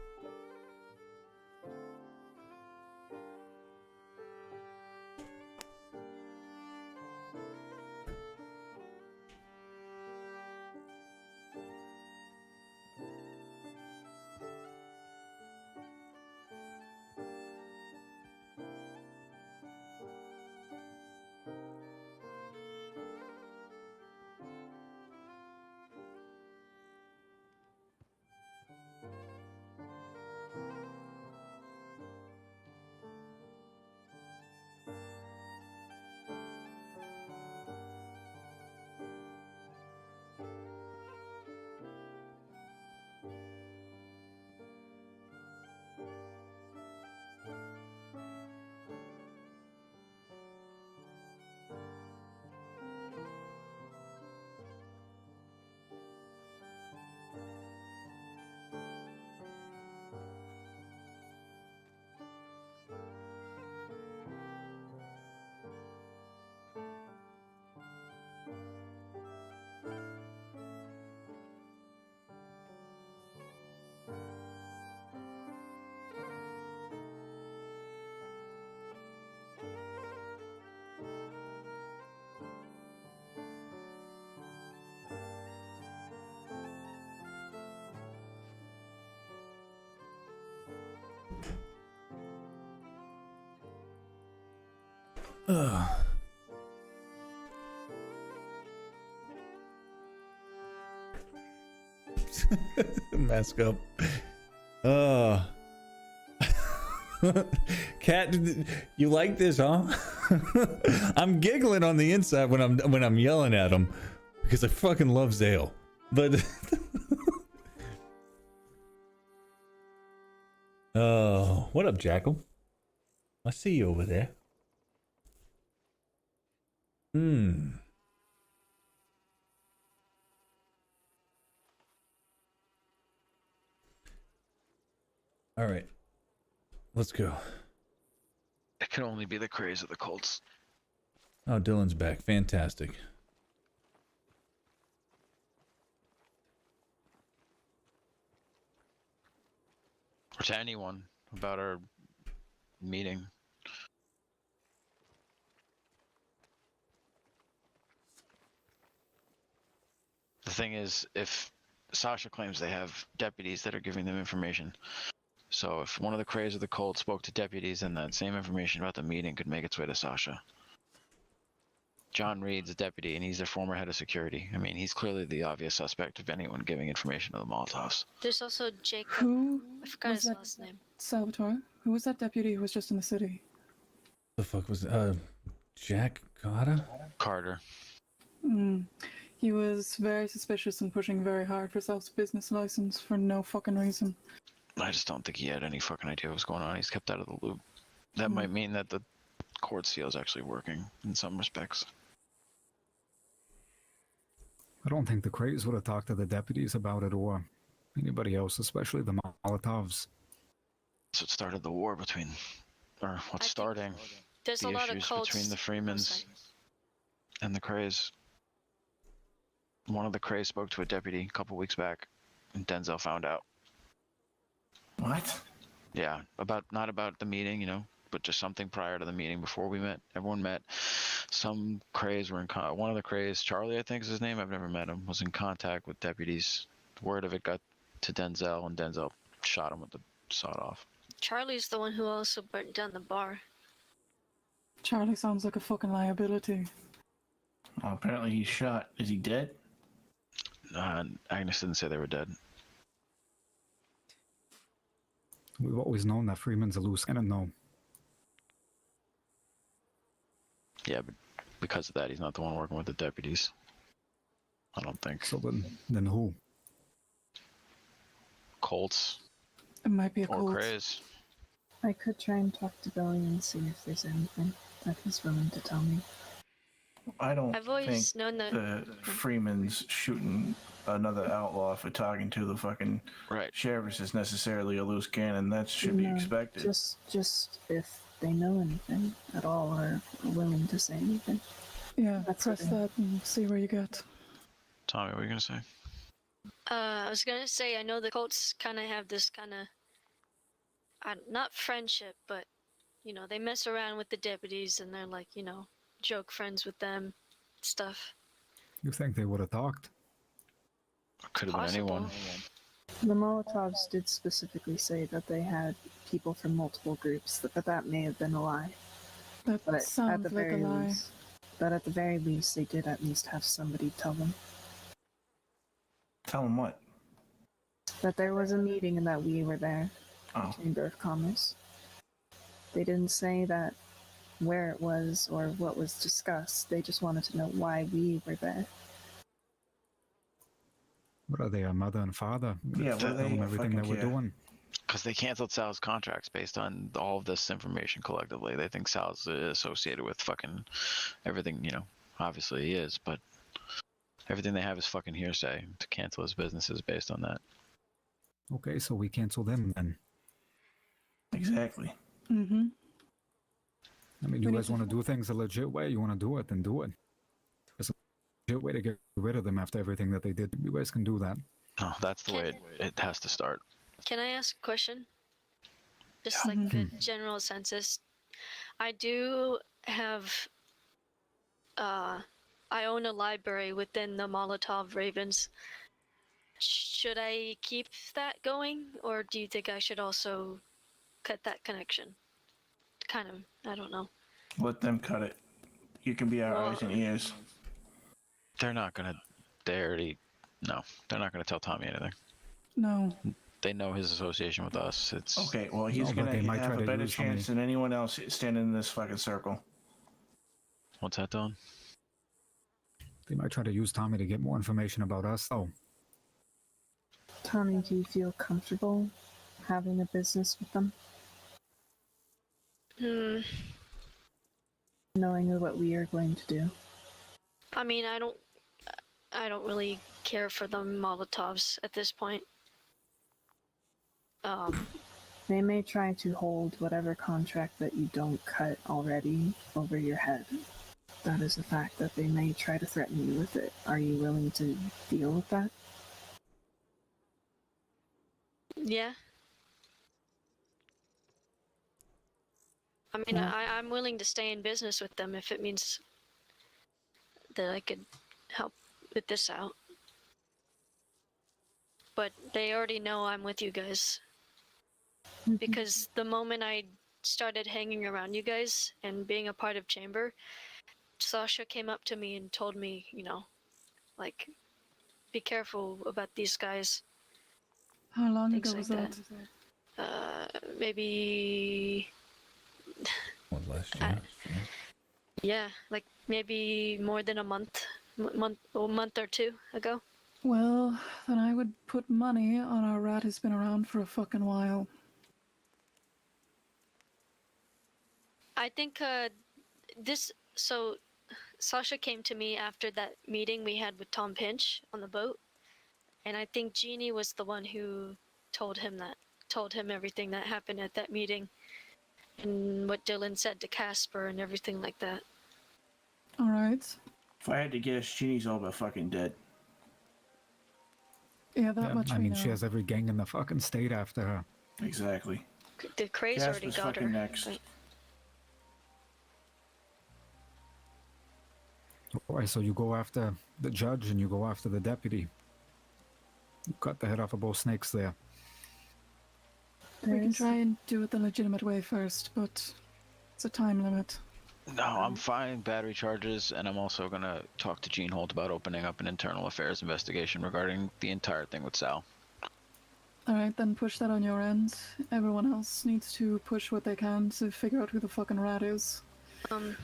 Mask up. Cat, you like this, huh? I'm giggling on the inside when I'm yelling at him because I fucking love Zale. But oh, what up, Jackal? I see you over there. All right, let's go. It can only be the craze of the Colts. Oh, Dylan's back. Fantastic. Or to anyone about our meeting. The thing is, if Sasha claims they have deputies that are giving them information, so if one of the Krays or the Colt spoke to deputies, then that same information about the meeting could make its way to Sasha. John Reed's a deputy, and he's their former head of security. I mean, he's clearly the obvious suspect of anyone giving information to the Molotovs. There's also Jacob. Who I forgot was his that? last name. Salvatore? Who was that deputy who was just in the city? The fuck was Jack Carter? Carter. He was very suspicious and pushing very hard for Sal's business license for no fucking reason. I just don't think he had any fucking idea what was going on. He's kept out of the loop. That might mean that the court seal is actually working in some respects. I don't think the Krays would have talked to the deputies about it or anybody else, especially the Molotovs. That's what started the war between, or what's starting There's the a lot of issues cults. between the Freemans and the Krays. One of the Krays spoke to a deputy a couple weeks back, and Denzel found out. What? Yeah, not about the meeting, you know, but just something prior to the meeting before we met. Everyone met. Some Krays were in one of the Krays, Charlie I think is his name, I've never met him, was in contact with deputies. Word of it got to Denzel, and Denzel shot him with the sawed-off. Charlie's the one who also burnt down the bar. Charlie sounds like a fucking liability. Well, apparently he's shot. Is he dead? Agnes didn't say they were dead. We've always known that Freeman's a loose cannon, no. Yeah, but because of that, he's not the one working with the deputies. I don't think. So then who? Colts. It might be a or cult. Krays. I could try and talk to Billy and see if there's anything that he's willing to tell me. I don't I've always think known that. the Freeman's shooting another outlaw for talking to the fucking sheriff is necessarily a loose cannon. That should be expected. Just if they know anything at all or are willing to say anything. Yeah, That's press okay. that and see where you get. Tommy, what are you gonna say? I was gonna say, I know the cults kind of have this kind of, not friendship, but, you know, they mess around with the deputies and they're like, you know, joke friends with them, stuff. You think they would have talked? Could have been anyone. The Molotovs did specifically say that they had people from multiple groups, but that may have been a lie. That But sounds at the like a very lie. least, but at the very least, they did at least have somebody tell them Tell him what? that there was a meeting and that we were there. Oh. Chamber of Commerce. They didn't say that where it was or what was discussed. They just wanted to know why we were there. What are they, a mother and father? Yeah, Tell what are they them everything fucking they were care? doing. Because they canceled Sal's contracts based on all of this information collectively. They think Sal's associated with fucking everything, you know. Obviously he is, but everything they have is fucking hearsay. To cancel his businesses based on that. Okay, so we cancel them then. Exactly. Mm-hmm. I mean, you guys want to do things a legit way, you want to do it, then do it. There's a legit way to get rid of them after everything that they did. You guys can do that. No, that's the way it has to start. Can I ask a question? Just like a general census. I do have, I own a library within the Molotov Ravens. Should I keep that going, or do you think I should also cut that connection? Kind of, I don't know. Let them cut it. You can be our eyes and ears. They're not gonna. They're not gonna tell Tommy anything. No. They know his association with us. It's Okay, well, he's No, but gonna they might have try a to better use somebody. chance than anyone else standing in this fucking circle. What's that, Dylan? They might try to use Tommy to get more information about us. Oh, Tommy, do you feel comfortable having a business with them? Knowing what we are going to do? I mean, I don't really care for the Molotovs at this point. They may try to hold whatever contract that you don't cut already over your head. that is the fact that they may try to threaten you with it. Are you willing to deal with that? Yeah. I mean, Well, I'm willing to stay in business with them if it means that I could help with this out. But they already know I'm with you guys. Because the moment I started hanging around you guys and being a part of Chamber, Sasha came up to me and told me, you know, like, be careful about these guys. How long Things ago like was that? Maybe, What, last year? yeah, like maybe more than a month or two ago. Well, then I would put money on our rat who's been around for a fucking while. I think so Sasha came to me after that meeting we had with Tom Pinch on the boat, and I think Jeannie was the one who told him everything that happened at that meeting, and what Dylan said to Casper and everything like that. Alright. If I had to guess, Jeannie's all but fucking dead. Yeah, that much I we mean, know. she has every gang in the fucking state after her. Exactly. The Craze already Casper's got her. fucking next. But Alright, so you go after the judge and you go after the deputy. You cut the head off of both snakes there. We can try and do it the legitimate way first, but it's a time limit. No, I'm filing battery charges, and I'm also gonna talk to Gene Holt about opening up an internal affairs investigation regarding the entire thing with Sal. Alright, then push that on your end. Everyone else needs to push what they can to figure out who the fucking rat is.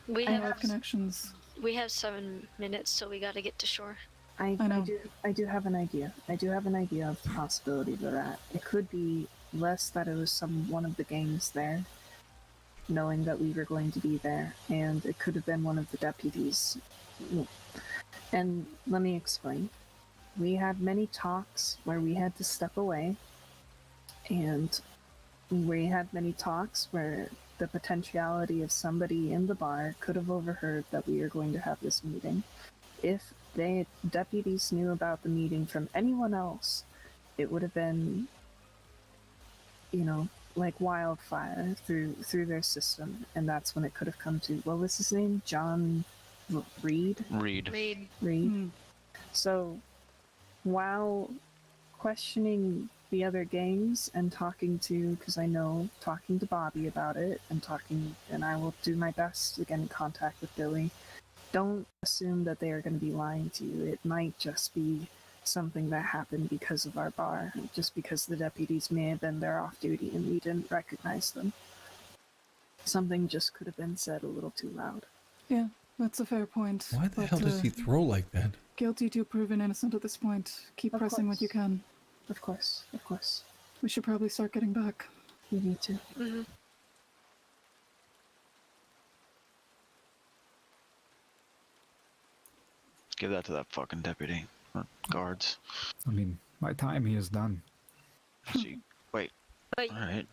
we I have have connections. We have 7 minutes, so we gotta get to shore. I know. I do have an idea. I do have an idea of the possibility of the rat. It could be less that it was one of the gangs there, knowing that we were going to be there, and it could have been one of the deputies. And let me explain. We had many talks where we had to step away, and we had many talks where the potentiality of somebody in the bar could have overheard that we were going to have this meeting. If deputies knew about the meeting from anyone else, it would have been, like wildfire through their system, and that's when it could have come to, what was his name? John Reed? Reed. So, while questioning the other gangs and talking to Bobby about it, and I will do my best to get in contact with Billy, don't assume that they are going to be lying to you. It might just be something that happened because of our bar, just because the deputies may have been there off duty and we didn't recognize them. Something just could have been said a little too loud. Yeah, that's a fair point. Why the hell does he throw like that? Guilty till proven innocent at this point. Keep pressing what you can. Of course. We should probably start getting back. We need to. Mm-hmm. Give that to that fucking deputy. Or guards. I mean, my time here is done. Wait. But Alright.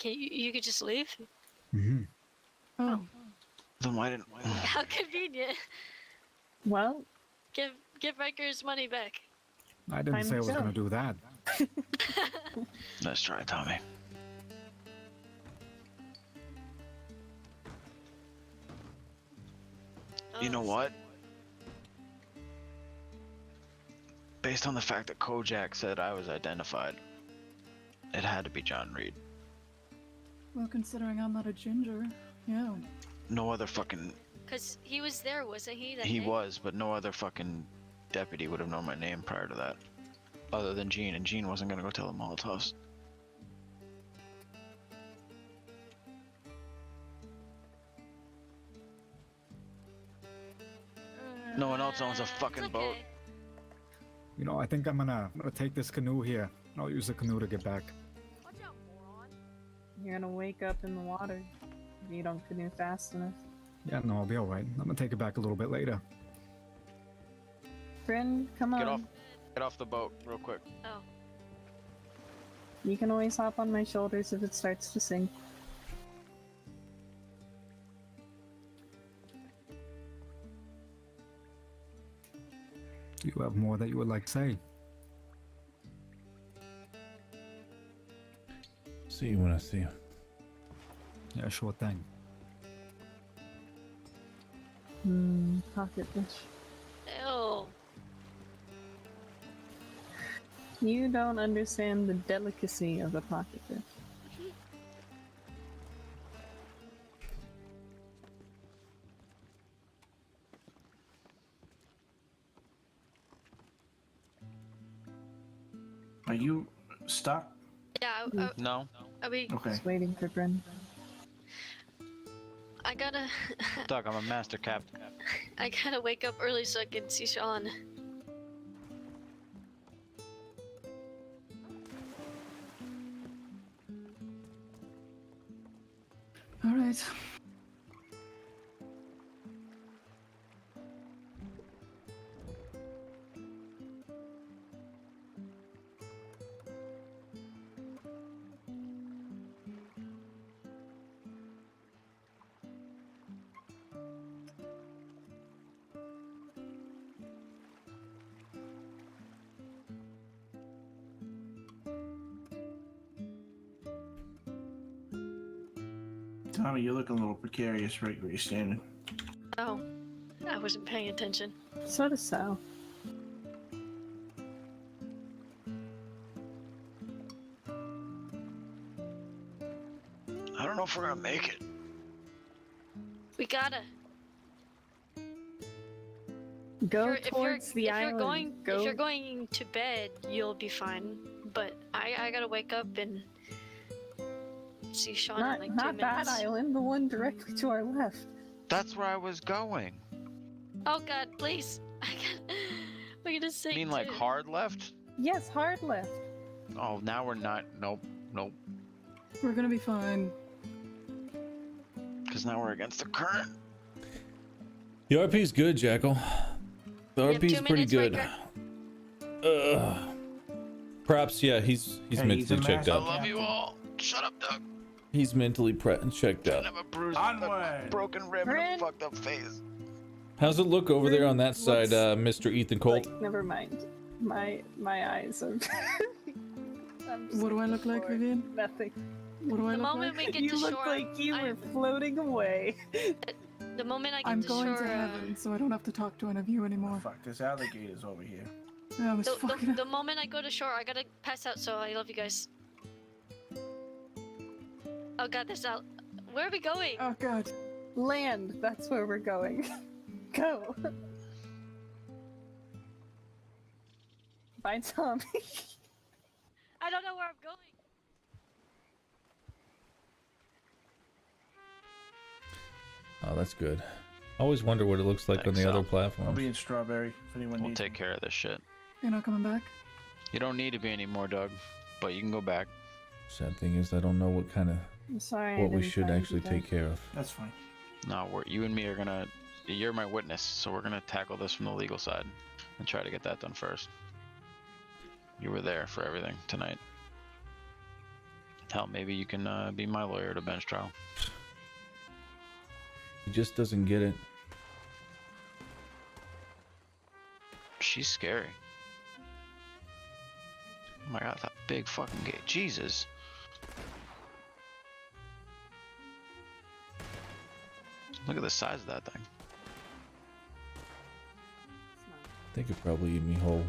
you could just leave? Mm-hmm. Oh. Then why didn't... How convenient. Well... Give Ryker his money back. I didn't say I was going to do that. Let's try, Tommy. You know what? Based on the fact that Kojak said I was identified, it had to be John Reed. Well, considering I'm not a ginger, yeah. No other fucking... Because he was there, wasn't he? He was, but no other fucking deputy would have known my name prior to that. Other than Gene, and Gene wasn't gonna go tell the Molotovs. No one else owns a fucking boat. You know, I think I'm gonna take this canoe here. I'll use the canoe to get back. You're gonna wake up in the water if you don't canoe fast enough. Yeah, no, I'll be alright. I'm gonna take it back a little bit later. Bryn, come on. Get off the boat real quick. Oh. You can always hop on my shoulders if it starts to sink. you have more that you would like to say? See you when I see you. Yeah, sure thing. Pocket fish. Ew. You don't understand the delicacy of the pocket fish. Are you stuck? Yeah. No. Are we? Okay. Just waiting for Bryn. I gotta. Doug, I'm a master captain. I gotta wake up early so I can see Sean. All right. Tommy, you're looking a little precarious right where you're standing. Oh, I wasn't paying attention. So does Sal. I don't know if we're gonna make it. We gotta. Go towards the island. If you're going to bed, you'll be fine. But I gotta wake up and see Sean in like 2 minutes. Not that island, the one directly to our left. That's where I was going. Oh God, please! We're gonna sing. You mean like hard left? Yes, hard left. Oh, now we're not. Nope. Nope. We're gonna be fine. Because now we're against the current. The RP's good, Jackal. The You have RP's 2 pretty minutes, good. Ryker. Props, yeah, he's mentally checked I out. love you all. Shut up, Doug. He's mentally checked out. I have a bruised, a broken rib, and a fucked up face. How's it look over there on that side, Looks Mr. Ethan Colt? Never mind. My eyes are. What do I look like, Vivian? Nothing. What do I The look moment like? we get You to look shore, like you were floating away. the moment I get I'm to going shore, to heaven, so I don't have to talk to any of you anymore. Fuck, there's alligators over here. Yeah, this fucking... the moment I go to shore, I gotta pass out. So I love you guys. Oh God, this out. Where are we going? Oh God. Land. That's where we're going. Go. Bye, Tommy. I don't know where I'm going. Oh, that's good. I always wonder what it looks like on the other I'll platforms. be in Strawberry if anyone We'll needs take care of this shit. You're not coming back? You don't need to be anymore, Doug. But you can go back. Sad thing is, I don't know what kind of I'm sorry. what we should actually take care of. That's fine. No, you and me are gonna. You're my witness, so we're gonna tackle this from the legal side and try to get that done first. You were there for everything tonight. Hell, maybe you can be my lawyer at a bench trial. He just doesn't get it. She's scary. Oh my God, that big fucking gate. Jesus. Look at the size of that thing. I think it probably eat me whole.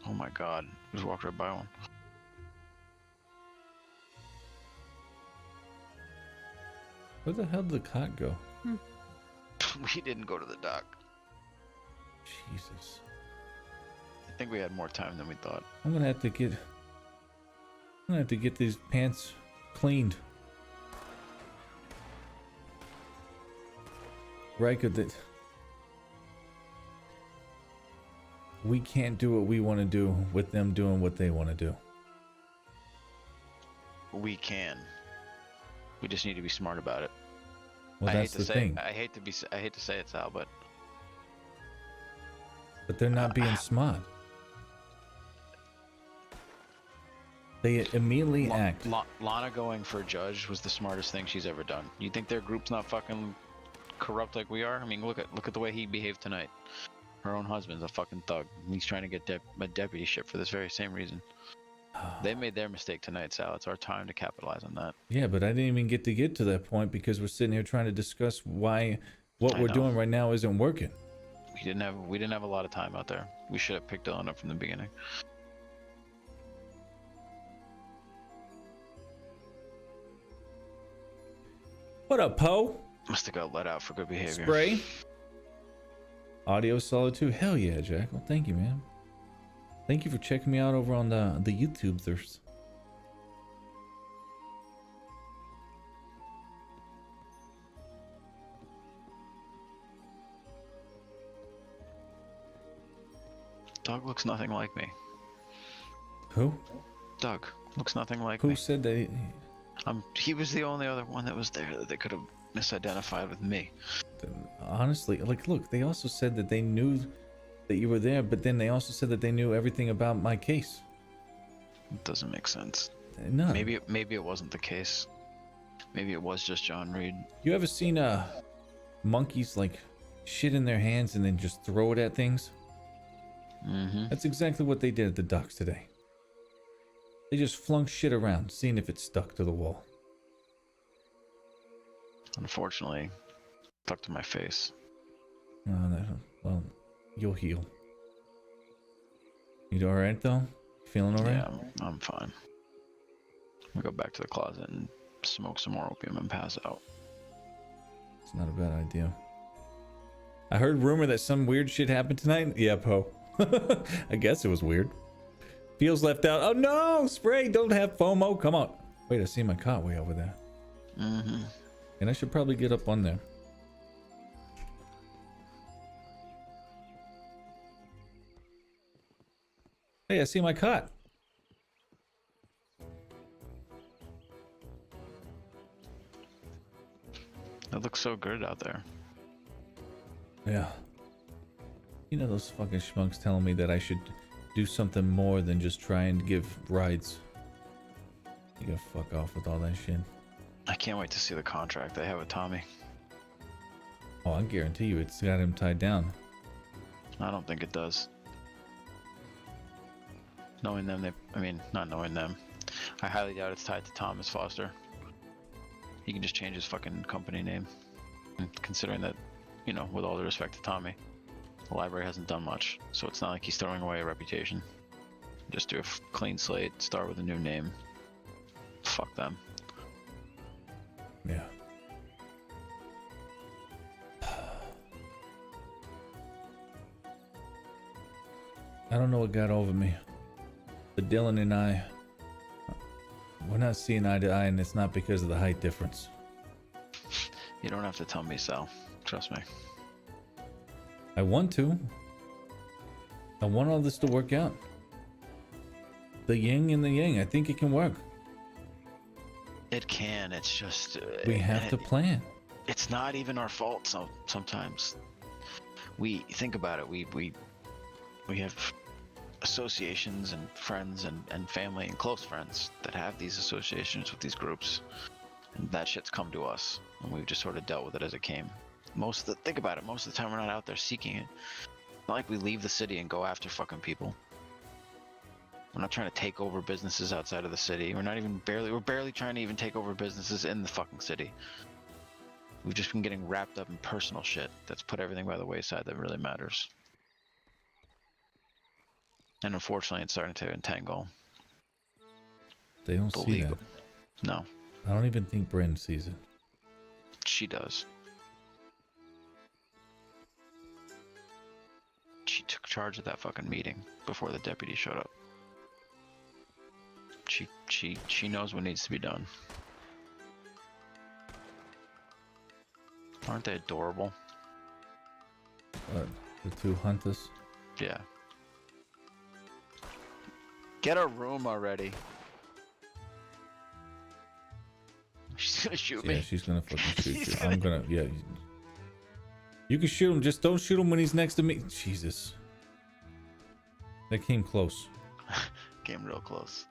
Oh my God, just walked right by one. Where the hell did the cot go? We didn't go to the dock. Jesus. I think we had more time than we thought. I'm gonna have to get these pants cleaned. Ryker, that we can't do what we want to do with them doing what they want to do. We can. We just need to be smart about it. Well, that's the thing. I hate to say it, Sal, but they're not being smart. They immediately act. Lana going for a judge was the smartest thing she's ever done. You think their group's not fucking corrupt like we are? I mean, look at the way he behaved tonight. Her own husband's a fucking thug. He's trying to get a deputyship for this very same reason. They made their mistake tonight, Sal. It's our time to capitalize on that. Yeah, but I didn't even get to that point because we're sitting here trying to discuss why what we're doing right now isn't working. We didn't have a lot of time out there. We should have picked Dylan up from the beginning. What up, Poe? Must have got let out for good behavior. Spray. Audio solitude. Hell yeah, Jack. Well, thank you, man. Thank you for checking me out over on the YouTubers. Doug looks nothing like me. Who? Doug looks nothing like me. Who said that? He was the only other one that was there that they could have misidentified with me. Honestly, like, look, they also said that they knew that you were there, but then they also said that they knew everything about my case. It doesn't make sense. No. Maybe it wasn't the case. Maybe it was just John Reed. You ever seen monkeys like shit in their hands and then just throw it at things? Mm-hmm. That's exactly what they did at the docks today. They just flung shit around, seeing if it stuck to the wall. Unfortunately, stuck to my face. Well, you'll heal. You alright though? Feeling alright? Yeah, I'm fine. We go back to the closet and smoke some more opium and pass out. It's not a bad idea. I heard rumor that some weird shit happened tonight. Yeah, Poe. I guess it was weird. Feels left out. Oh no! Spray! Don't have FOMO. Come on. Wait, I see my cot way over there. Mm-hmm. And I should probably get up on there. Hey, I see my cot. It looks so good out there. Yeah. You know those fucking schmucks telling me that I should do something more than just try and give rides. You gotta fuck off with all that shit. I can't wait to see the contract they have with Tommy. Oh, I guarantee you it's got him tied down. I don't think it does. Knowing them, not knowing them. I highly doubt it's tied to Thomas Foster. He can just change his fucking company name. And considering that, you know, with all due respect to Tommy, the library hasn't done much, so it's not like he's throwing away a reputation. Just do a clean slate, start with a new name. Fuck them. Yeah. I don't know what got over me, but Dylan and I, we're not seeing eye to eye, and it's not because of the height difference. You don't have to tell me, Sal. Trust me. I want to. I want all this to work out. The yin and the yang. I think it can work. It can. It's just we have to plan. It's not even our fault. Sometimes we think about it. We have associations and friends and family and close friends that have these associations with these groups, and that shit's come to us, and we've just sort of dealt with it as it came. Think about it. Most of the time, we're not out there seeking it. It's not like we leave the city and go after fucking people. We're not trying to take over businesses outside of the city. We're barely trying to even take over businesses in the fucking city. We've just been getting wrapped up in personal shit that's put everything by the wayside that really matters. And unfortunately, it's starting to entangle. They don't see that. No. I don't even think Bryn sees it. She does. She took charge of that fucking meeting before the deputy showed up. She knows what needs to be done. Aren't they adorable? The two hunters? Yeah. Get a room already. She's gonna shoot me. Yeah, she's gonna fucking shoot you. I'm gonna, yeah. You can shoot him, just don't shoot him when he's next to me. Jesus. That came close. Came real close.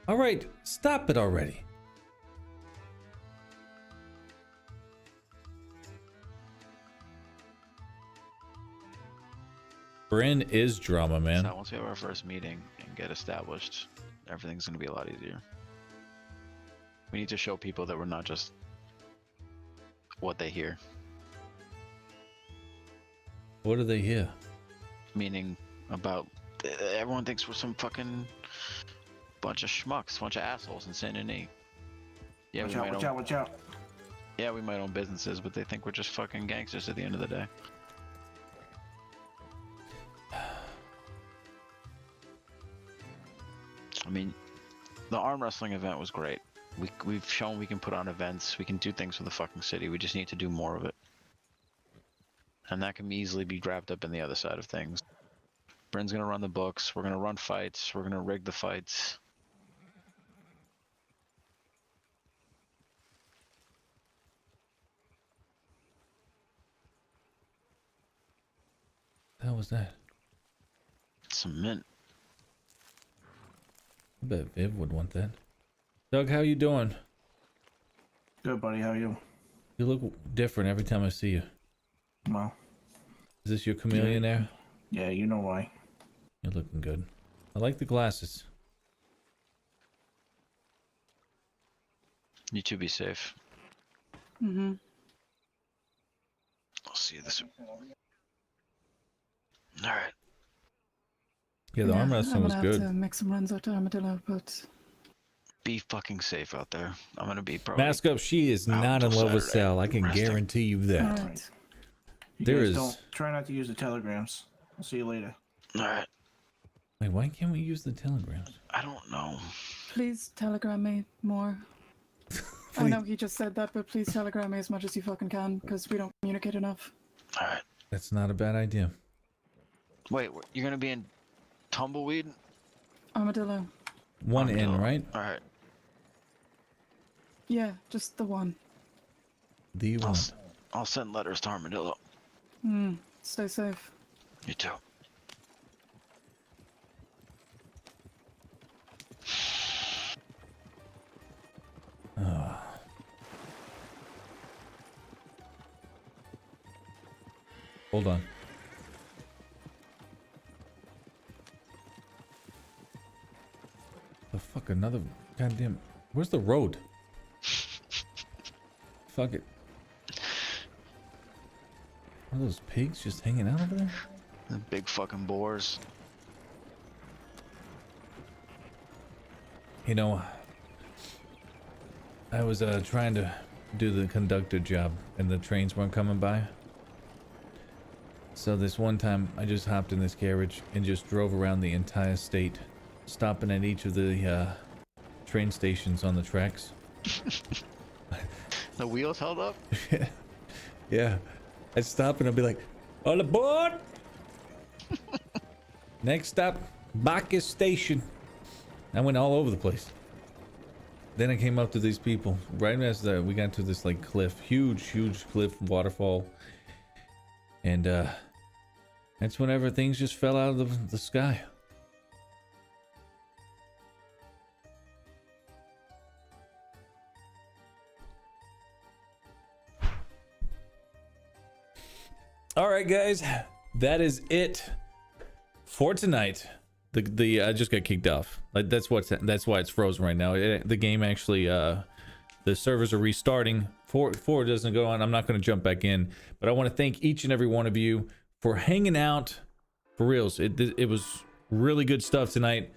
Alright, stop it already. Bryn is drama, man. So once we have our first meeting and get established, everything's gonna be a lot easier. We need to show people that we're not just what they hear. What do they hear? Meaning about everyone thinks we're some fucking bunch of schmucks, bunch of assholes in Saint Denis. Yeah, Watch out. Yeah, we might own businesses, but they think we're just fucking gangsters at the end of the day. I mean, the arm wrestling event was great. We've shown we can put on events. We can do things for the fucking city. We just need to do more of it. And that can easily be wrapped up in the other side of things. Bryn's gonna run the books. We're gonna run fights. We're gonna rig the fights. What the hell was that? Some mint. I bet Viv would want that. Doug, how you doing? Good, buddy. How are you? You look different every time I see you. Well. Is this your chameleon there? Yeah, you know why. You're looking good. I like the glasses. You two be safe. Mm-hmm. I'll see you this week. Alright. Yeah, the arm wrestling was I'm good. gonna have to make some runs out to Armadillo, but Be fucking safe out there. I'm gonna be probably. Mask up, she is not in love with Sal. I can guarantee you that. all right. You There guys is- Don't try not to use the telegrams. I'll see you later. Alright. Wait, why can't we use the telegrams? I don't know. Please telegram me more. I know he just said that, but please telegram me as much as you fucking can, because we don't communicate enough. Alright. That's not a bad idea. Wait, you're gonna be in Tumbleweed? Armadillo. One in, right? Alright. Yeah, just the one. The one. I'll send letters to Armadillo. Stay safe. You too. Hold on. The fuck, another goddamn. Where's the road? Fuck it. Are those pigs just hanging out over there? The big fucking boars. You know, I was trying to do the conductor job and the trains weren't coming by. So this one time I just hopped in this carriage and just drove around the entire state, stopping at each of the train stations on the tracks. The wheels held up? Yeah. I'd stop and I'd be like, all aboard! Next stop, Bacchus Station. I went all over the place. Then I came up to these people. Right as we got to this like cliff, huge cliff waterfall. And that's whenever things just fell out of the sky. All right, guys, that is it for tonight. The I just got kicked off. Like that's why it's frozen right now. The game actually the servers are restarting. 4 doesn't go on. I'm not going to jump back in, but I want to thank each and every one of you for hanging out. For reals, it was really good stuff tonight.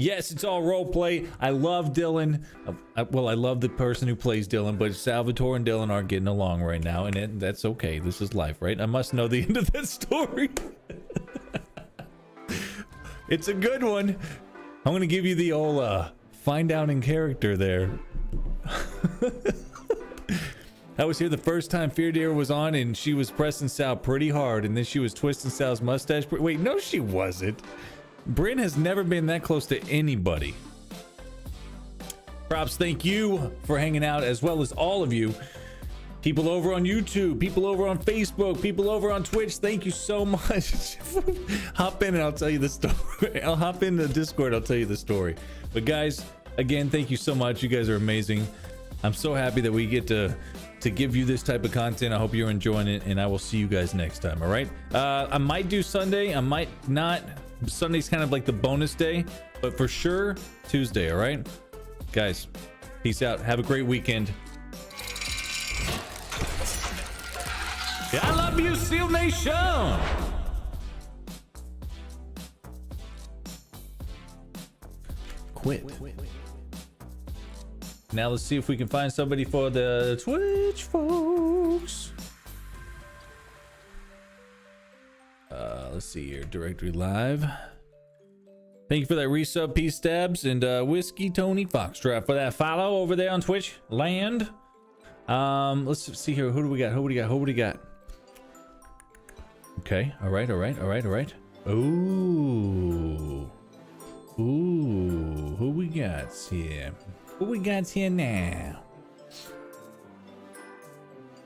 Yes, it's all role play. I love Dylan. Well, I love the person who plays Dylan, but Salvatore and Dylan aren't getting along right now, and that's okay. This is life, right? I must know the end of that story. It's a good one. I'm gonna give you the old find out in character there. I was here the first time Fear Deer was on, and she was pressing Sal pretty hard, and then she was twisting Sal's mustache. Wait, no, she wasn't. Bryn has never been that close to anybody. Props, thank you for hanging out, as well as all of you. People over on YouTube, people over on Facebook, people over on Twitch, thank you so much. Hop in and I'll tell you the story. I'll hop in the Discord, I'll tell you the story. But guys, again, thank you so much. You guys are amazing. I'm so happy that we get to give you this type of content. I hope you're enjoying it, and I will see you guys next time. All right. I might do Sunday. I might not. Sunday's kind of like the bonus day, but for sure Tuesday. All right, guys. Peace out. Have a great weekend. Yeah, I love you, Seal Nation. Quit. Now let's see if we can find somebody for the Twitch folks. Let's see here. Directory live. Thank you for that resub, P Stabs, and Whiskey Tony Foxtrot for that follow over there on Twitch land. Let's see here. Who do we got? Who do we got? Okay. All right. Ooh. Who we got here? Who we got here now?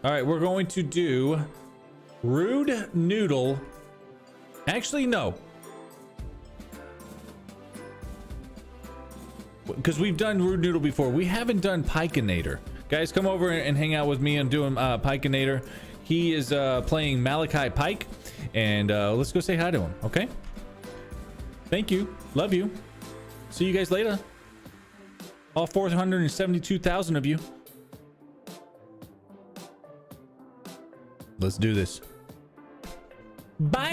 All right, we're going to do Rude Noodle. Actually, no. Because we've done Rude Noodle before. We haven't done Pikinator. Guys, come over and hang out with me and doing Pikinator. He is playing Malachi Pike. And let's go say hi to him, okay? Thank you. Love you. See you guys later. All 472,000 of you. Let's do this. Bye.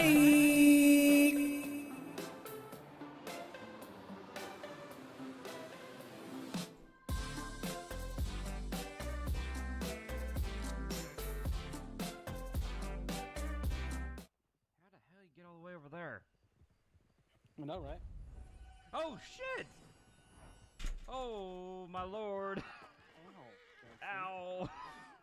I know, right? Oh, shit! Oh, my lord. Ow. Ow.